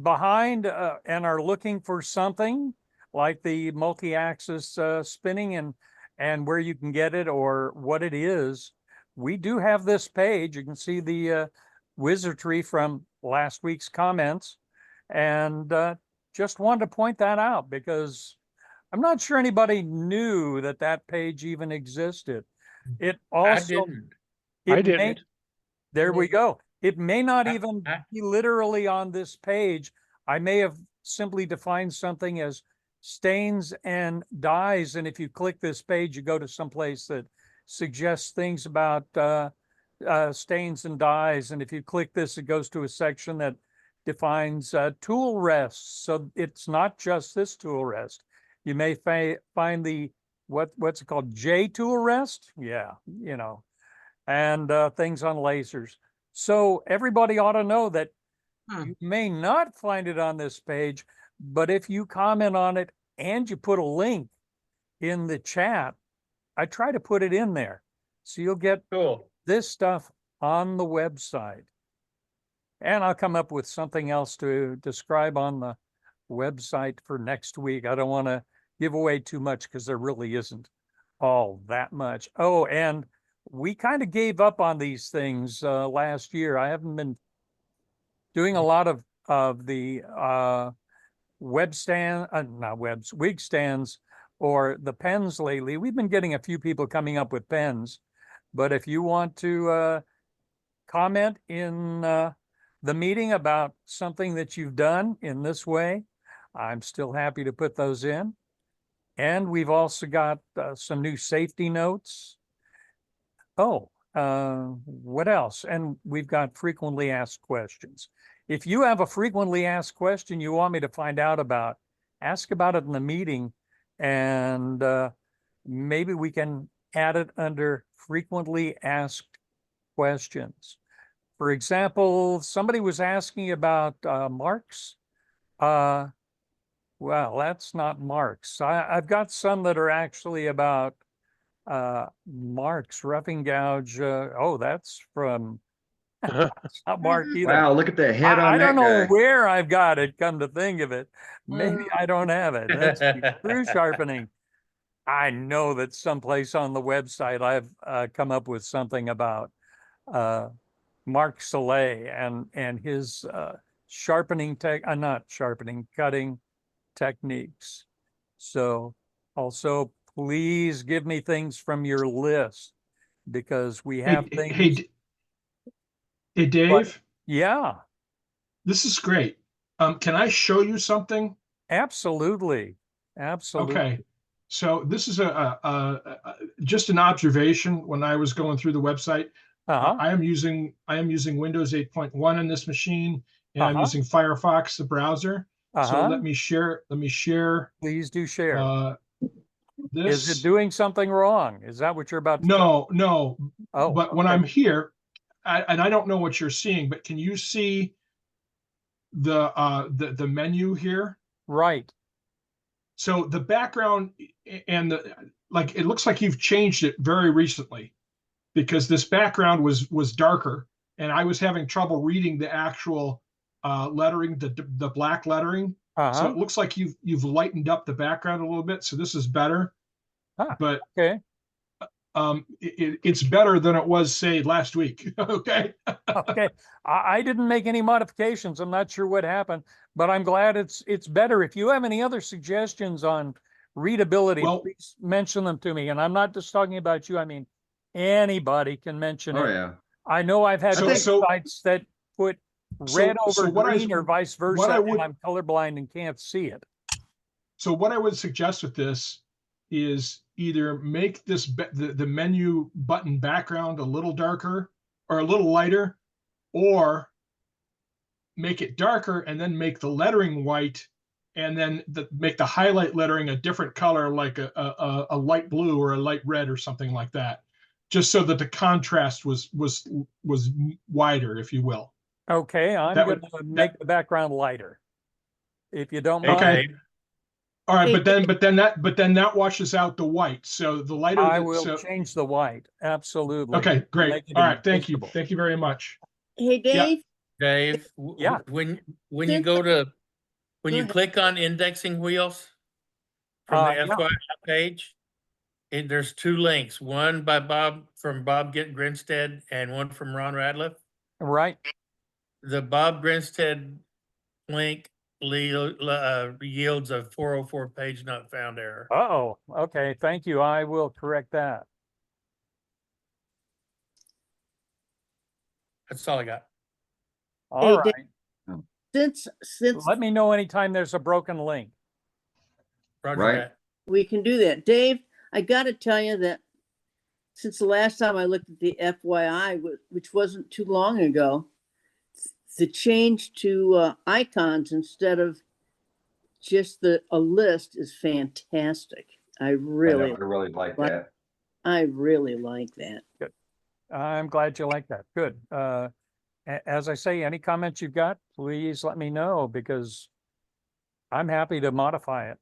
behind and are looking for something like the multi-axis spinning and where you can get it or what it is, we do have this page. You can see the wizardry from last week's comments, and just wanted to point that out because I'm not sure anybody knew that that page even existed. It also, I it may- didn't. there we go. It may not even be literally on this page. I may have simply defined something as stains and dyes. And if you click this page, you go to someplace that suggests things about stains and dyes. And if you click this, it goes to a section that defines tool rests. So it's not just this tool rest. You may find the, what's it called? J tool rest? Yeah, you know, and things on lasers. So everybody ought to know that you may not find it on this page, but if you comment on it and you put a link in the chat, I try to put it in there. So you'll get this stuff on the website. And I'll come up with something else to describe on the website for next week. I don't want to give away too much because there really isn't all that much. Oh, and we kind of gave up on these things last year. I haven't been doing a lot of the wig stands or the pens lately. We've been getting a few people coming up with pens, but if you want to comment in the meeting about something that you've done in this way, I'm still happy to put those in. And we've also got some new safety notes. Oh, what else? And we've got frequently asked questions. If you have a frequently asked question you want me to find out about, ask about it in the meeting, and maybe we can add it under frequently asked questions. For example, somebody was asking about marks. Well, that's not marks. I've got some that are actually about marks, roughing gouge. Oh, that's from it's not Mark either. Wow, look at the head on I that don't know guy. where I've got it, come to think of it. Maybe I don't have it. That's screw sharpening. I know that someplace on the website I've come up with something about Mark Soleil and his cutting techniques. So also please give me things from your list because we have things. Hey, Dave. Yeah. This is great. Can I show you something? Absolutely. Absolutely. Okay. So this is just an observation when I was going through the website. I am using Windows 8.1 on this machine, and I'm using Firefox, the browser. So let me share. Please do share. This. Is it doing something wrong? Is that what you're about to No. Oh, but when I'm here, and I don't know what you're seeing, but can you see the menu here? Right. So the background and it looks like you've changed it very recently, because this background was darker and I was having trouble reading the actual lettering, the black lettering. So it looks like you've lightened up the background a little bit. So this is better. But okay. It's better than it was, say, last week. Okay. Okay. I didn't make any modifications. I'm not sure what happened, but I'm glad it's better. If you have any other suggestions on readability, please mention them to me. And I'm not just talking about you. I mean, anybody can mention it. Yeah. I know I've had websites that put red over green or vice versa, and I'm colorblind and can't see it. So what I would suggest with this is either make this the menu button background a little darker or a little lighter, or make it darker and then make the lettering white, and then make the highlight lettering a different color, like a light blue or a light red or something like that, just so that the contrast was wider, if you will. Okay, I'm going to make the background lighter, if you don't mind. Okay. All right, but then that washes out the white. So the lighter. I will change the white. Absolutely. Okay, great. All right, thank you. Thank you very much. Hey, Dave. Dave. Yeah. When you go to you click on indexing wheels from the FYI page, there's two links. One by Bob Grinstead and one from Ron Radliff. Right. The Bob Grinstead link yields a 404 page not found error. Oh, okay. Thank you. I will correct that. That's all I got. All right. Since let me know anytime there's a broken link. Roger that. We can do that. Dave, I got to tell you that since the last time I looked at the FYI, which wasn't too long ago, the change to icons instead of just a list is fantastic. I really like that. I really like that. Good. I'm glad you like that. Good. As I say, any comments you've got, please let me know, because I'm happy to modify it.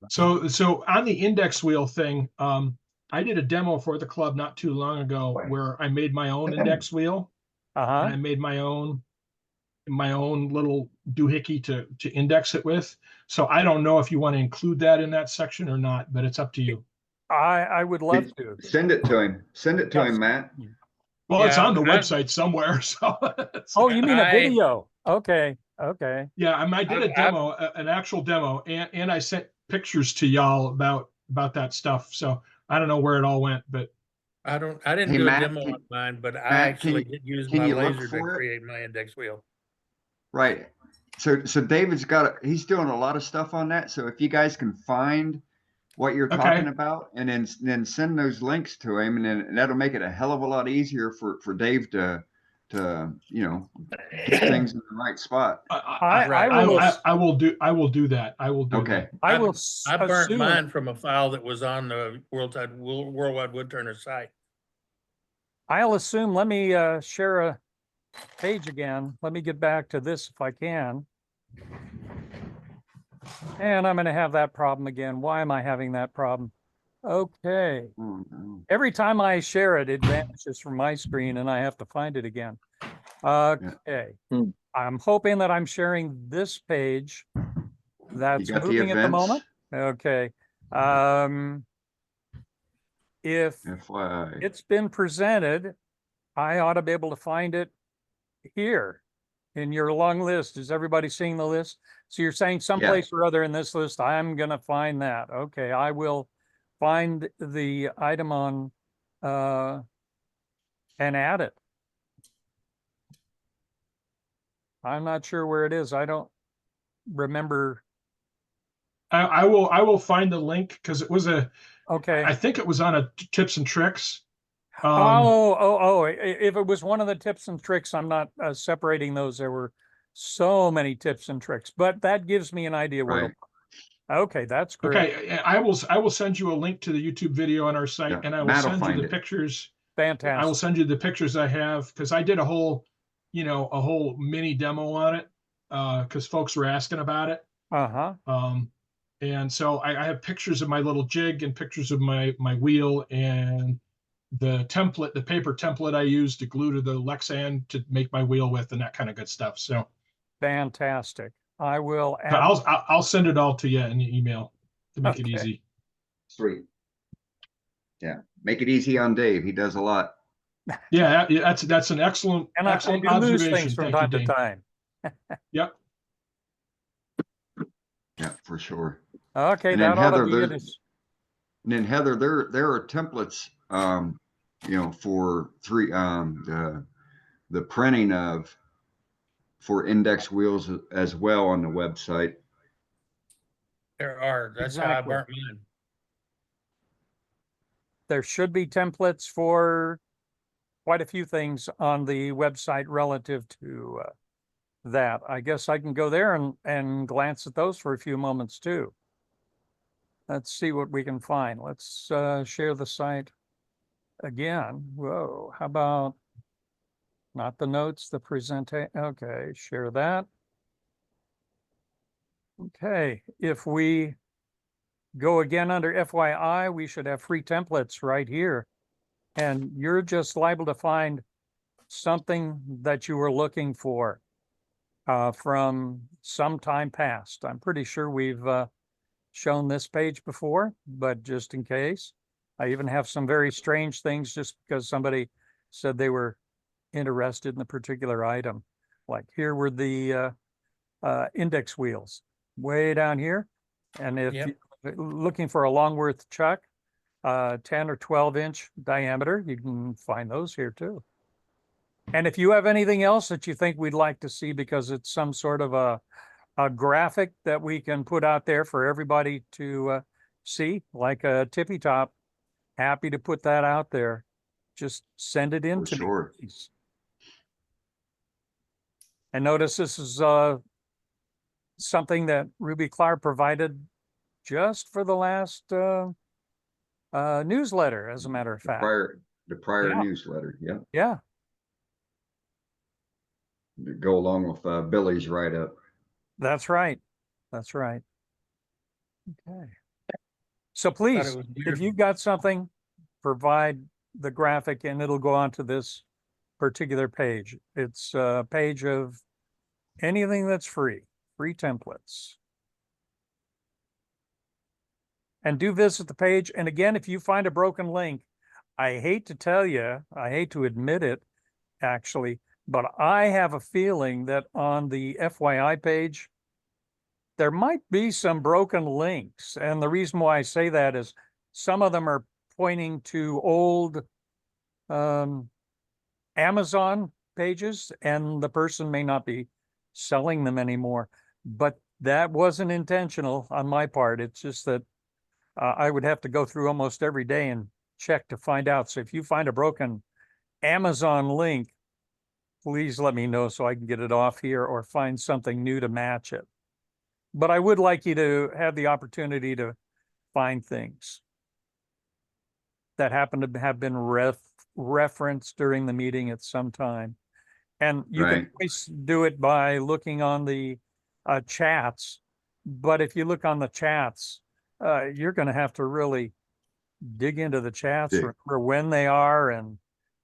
So on the index wheel thing, I did a demo for the club not too long ago where I made my own index wheel. And I made my own little doohickey to index it with. So I don't know if you want to include that in that section or not, but it's up to you. I would love to. Send it to him. Send it to Yes. him, Matt. Well, it's Yeah, on the I- website somewhere, so. Oh, you mean a I- video? Okay, okay. Yeah, I did a I've- demo, an actual demo, and I sent pictures to y'all about that stuff. So I don't know where it all went, but I didn't Hey, do Matt, a demo can- on mine, but I Matt, actually can- did use can my you look laser to for it? create my index wheel. Right. So David's he's doing a lot of stuff on that. So if you guys can find what you're Okay. talking about and then send those links to him, and then that'll make it a hell of a lot easier for Dave to get things in the right spot. I will do that. I will do Okay. that. I will I burnt assume- mine from a file that was on the Worldwide Woodturner site. I'll assume, let me share a page again. Let me get back to this if I can. And I'm going to have that problem again. Why am I having that problem? Okay. Oh, no. Every time I share it, it vanishes from my screen and I have to find it again. Okay. I'm hoping that I'm sharing this page. That's got the moving at the moment. events? Okay. If FYI. it's been presented, I ought to be able to find it here in your long list. Is everybody seeing the list? So you're saying someplace or other in this list, I'm gonna find that. Okay, I will find the item on and add it. I'm not sure where it is. I don't remember. I will find the link because it was Okay. I think it was on a tips and tricks. If it was one of the tips and tricks, I'm not separating those. There were so many tips and tricks, but that gives me an idea where to Right. look. Okay, that's great. Okay, I will send you a link to the YouTube video on our site, Yeah, and I will Matt will send you find the it. pictures. Fantastic. I will send you the pictures I have because I did a whole mini demo on it because folks were asking about it. And so I have pictures of my little jig and pictures of my wheel and the template, the paper template I used to glue to the Lexan to make my wheel with and that kind of good stuff. So Fantastic. I will add. I'll send it all to you in the email to make it easy. Sweet. Yeah. Make it easy on Dave. He does a lot. Yeah, that's an excellent, And I excellent do lose observation. things from Thank you, time to Dane. time. Yep. Yeah, for sure. Okay, And then that ought to Heather, be there's- it. And then Heather, there are templates, for the printing for index wheels as well on the website. There are. That's how I Exactly. burnt mine. There should be templates for quite a few things on the website relative to that. I guess I can go there and glance at those for a few moments too. Let's see what we can find. Let's share the site again. Whoa, how about not the notes, the presentation? Okay, share that. Okay, if we go again under FYI, we should have free templates right here. And you're just liable to find something that you were looking for from some time past. I'm pretty sure we've shown this page before, but just in case. I even have some very strange things just because somebody said they were interested in the particular item. Like here were the index wheels way down here. And if Yep. you're looking for a Longworth chuck, 10 or 12 inch diameter, you can find those here too. And if you have anything else that you think we'd like to see because it's some sort of a graphic that we can put out there for everybody to see, like a tippy top, happy to put that out there. Just send it in For to me, sure. please. And notice this is something that Ruby Clark provided just for the last newsletter, as a matter of fact. The prior Yeah. newsletter. Yeah. Yeah, To go along with Billy's write-up. that's right. That's right. Okay. So please, was if beautiful. you've got something, provide the graphic and it'll go onto this particular page. It's a page of anything that's free templates. and do visit the page. And again, if you find a broken link, I hate to tell you, I hate to admit it, actually, but I have a feeling that on the FYI page, there might be some broken links. And the reason why I say that is some of them are pointing to old Amazon pages, and the person may not be selling them anymore. But that wasn't intentional on my part. It's just that I would have to go through almost every day and check to find out. So if you find a broken Amazon link, please let me know so I can get it off here or find something new to match it. But I would like you to have the opportunity to find things that happen to have been referenced during the meeting at some time. And you Right. can always do it by looking on the chats. But if you look on the chats, you're going to have to really dig into the chats, Dig. remember when they are, and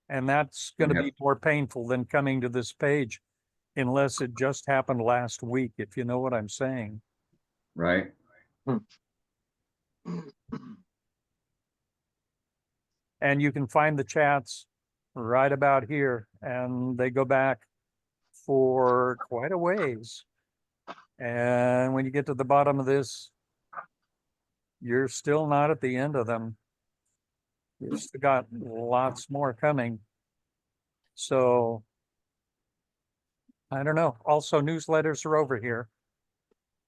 that's going to Yep. be more painful than coming to this page, unless it just happened last week, if you know what I'm saying. Right. And you can find the chats right about here, and they go back for quite a ways. And when you get to the bottom of this, you're still not at the end of them. You've still got lots more coming. So I don't know. Also, newsletters are over here.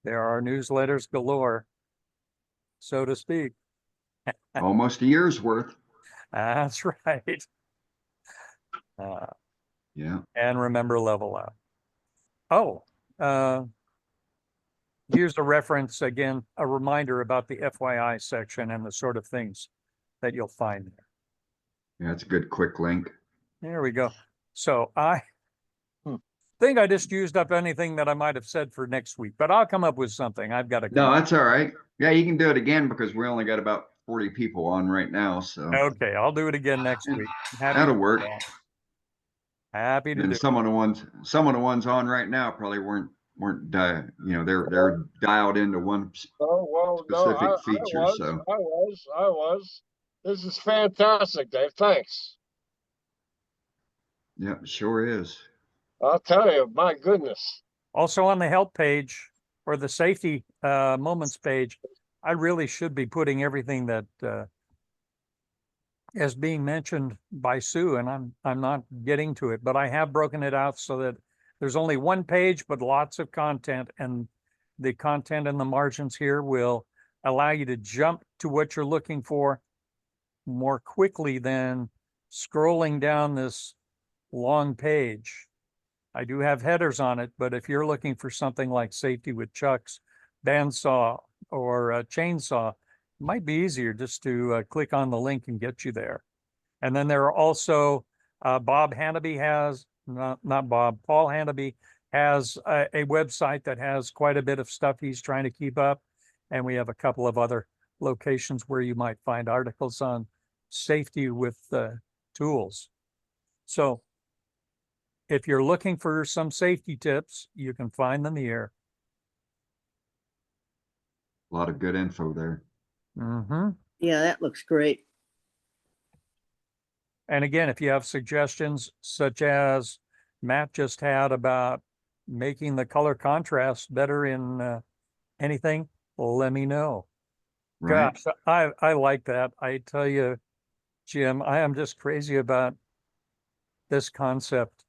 There are newsletters galore, so to speak. Almost a year's worth. That's right. Yeah. And remember, level up. Oh, here's a reference again, a reminder about the FYI section and the sort of things that you'll find there. Yeah, it's a good quick link. There we go. So I think I just used up anything that I might have said for next week, but I'll come up with something. I've got to. No, that's all right. Yeah, you can do it again because we only got about 40 people on right now. So Okay, I'll do it again next week. Happy that'll to do work. that. Happy to do And it. some of the ones on right now probably weren't they're dialed into one Oh, well, no, specific I feature. was, So I was. This is fantastic, Dave. Thanks. yeah, sure is. I'll tell you, my goodness. Also on the help page or the safety moments page, I really should be putting everything that is being mentioned by Sue, and I'm not getting to it, but I have broken it out so that there's only one page, but lots of content, and the content in the margins here will allow you to jump to what you're looking for more quickly than scrolling down this long page. I do have headers on it, but if you're looking for something like safety with chucks, bandsaw, or a chainsaw, it might be easier just to click on the link and get you there. And then there are also, Bob Hannaby has, not Bob, Paul Hannaby has a website that has quite a bit of stuff he's trying to keep up. And we have a couple of other locations where you might find articles on safety with tools. So if you're looking for some safety tips, you can find them here. A lot of good info there. Mm-hmm. Yeah, that looks great. And again, if you have suggestions such as Matt just had about making the color contrast better in anything, let me know. Right. Gosh, I like that. I tell you, Jim, I am just crazy about this concept.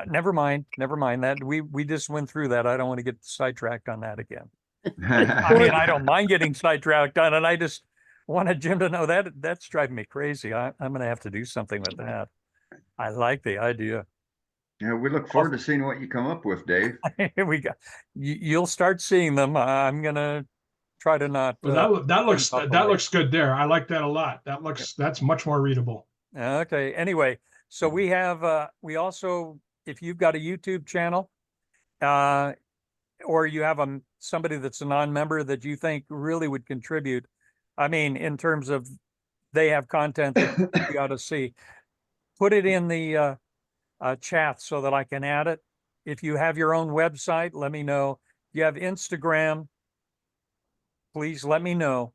Never mind that. We just went through that. I don't want to get sidetracked on that again. I mean, I don't mind getting sidetracked on it. I just wanted Jim to know that that's driving me crazy. I'm going to have to do something with that. I like the idea. Yeah, we look forward to seeing what you come up with, Dave. Here we go. You'll start seeing them. I'm going to try to not. Well, that looks good there. I like that a lot. That's much more readable. Okay. Anyway, so we have we also, if you've got a YouTube channel, or you have somebody that's a non-member that you think really would contribute, I mean, in terms of they have content that you ought to see, put it in the chat so that I can add it. If you have your own website, let me know. If you have Instagram, please let me know.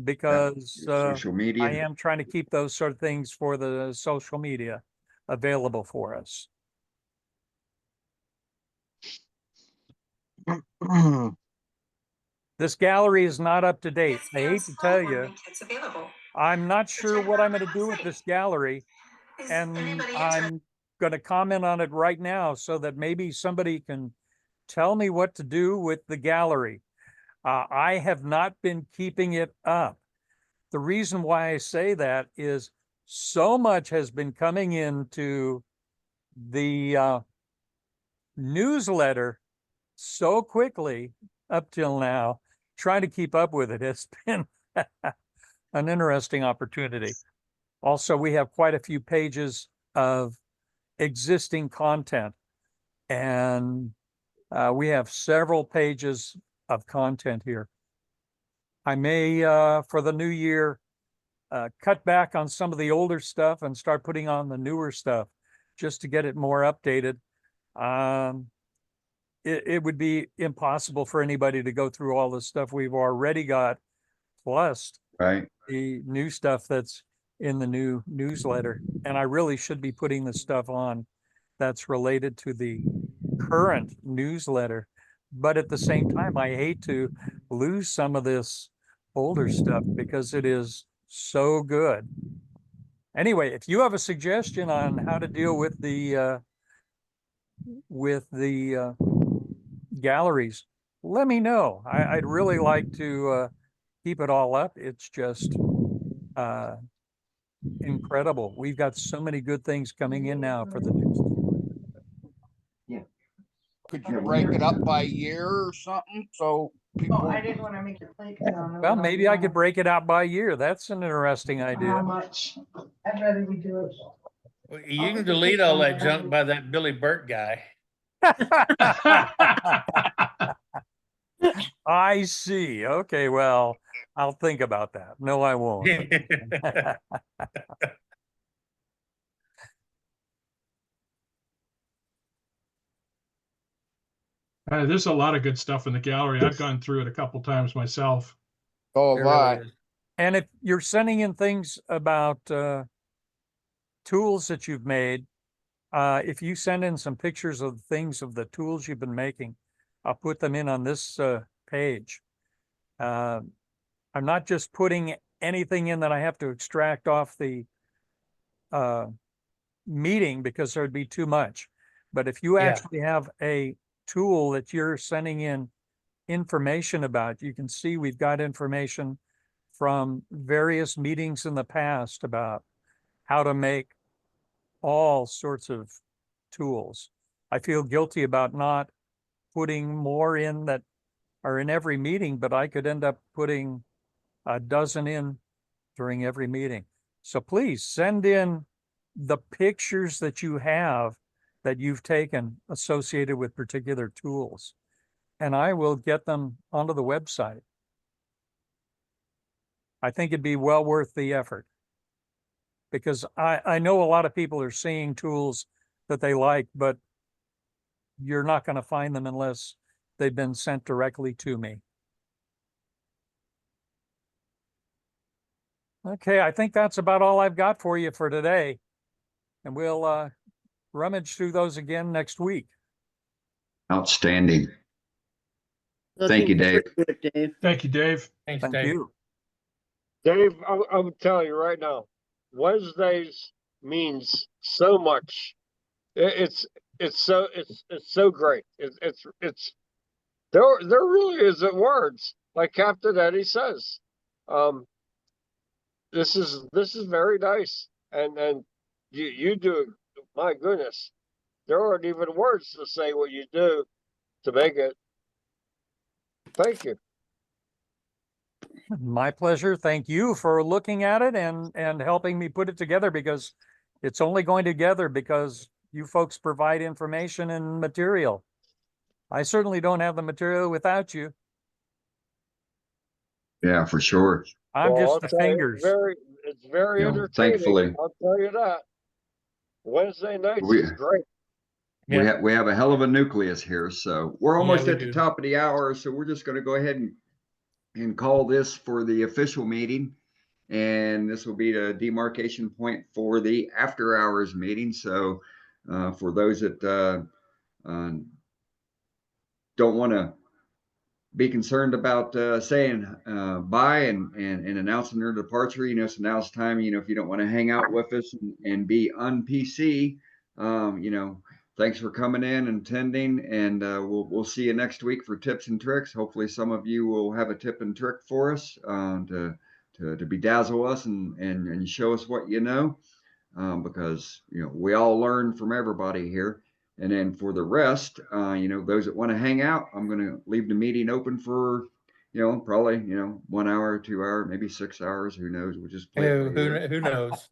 because Social I media. am trying to keep those sort of things for the social media available for us. This gallery is not up to date. I hate to tell you, I'm not sure what I'm going to do with this gallery, and I'm going to comment on it right now so that maybe somebody can tell me what to do with the gallery. I have not been keeping it up. The reason why I say that is so much has been coming into the newsletter so quickly up till now. Trying to keep up with it has been an interesting opportunity. Also, we have quite a few pages of existing content, and we have several pages of content here. I may, for the new year, cut back on some of the older stuff and start putting on the newer stuff just to get it more updated. It would be impossible for anybody to go through all the stuff we've already got, plus Right. the new stuff that's in the new newsletter. And I really should be putting the stuff on that's related to the current newsletter. But at the same time, I hate to lose some of this older stuff because it is so good. Anyway, if you have a suggestion on how to deal with the galleries, let me know. I'd really like to keep it all up. It's just incredible. We've got so many good things coming in now for the news. Could you break it up by year or something? So people. I didn't want to make it play. Well, maybe I could break it out by year. That's an interesting idea. much? I'd rather we do it. Well, you can delete all that junk by that Billy Burt guy. I see. Okay, well, I'll think about that. No, I won't. There's a lot of good stuff in the gallery. I've gone through it a couple times myself. Oh, my. And if you're sending in things about tools that you've made, if you send in some pictures of things of the tools you've been making, I'll put them in on this page. I'm not just putting anything in that I have to extract off the meeting because there'd be too much. But if you actually have a tool that you're sending in information about, you can see we've got information from various meetings in the past about how to make all sorts of tools. I feel guilty about not putting more in that are in every meeting, but I could end up putting a dozen in during every meeting. So please send in the pictures that you have that you've taken associated with particular tools, and I will get them onto the website. I think it'd be well worth the effort, because I know a lot of people are seeing tools that they like, but you're not going to find them unless they've been sent directly to me. Okay, I think that's about all I've got for you for today. And we'll rummage through those again next week. Outstanding. Thank you, Dave. Dave. Thank you, Dave. Thanks, Thank Dave. you. Dave, I'm telling you right now, Wednesdays means so much. It's so great. There really isn't words, like Captain Eddie says. This is very nice, and you do. My goodness, there aren't even words to say what you do to make it. Thank you. My pleasure. Thank you for looking at it and helping me put it together, because it's only going together because you folks provide information and material. I certainly don't have the material without you. Yeah, for sure. I'm Well, just I'll the tell you, fingers. it's very You know, entertaining. thankfully. I'll tell you that. Wednesday nights We- is great. We have a hell of a nucleus here, so we're almost we at the do. top of the hour, so we're just going to go ahead and and call this for the official meeting. And this will be the demarcation point for the after hours meeting. So for those that don't want to be concerned about saying bye and announcing their departure, you know, so now's the time, you know, if you don't want to hang out with us and be on PC, you know, thanks for coming in and attending, and we'll see you next week for tips and tricks. Hopefully some of you will have a tip and trick for us to bedazzle us and show us what you know, because, you know, we all learn from everybody here. And then for the rest, you know, those that want to hang out, I'm going to leave the meeting open for, you know, probably, you know, 1 hour, 2 hour, maybe 6 hours. Who knows? We'll just play it by ear. Who knows?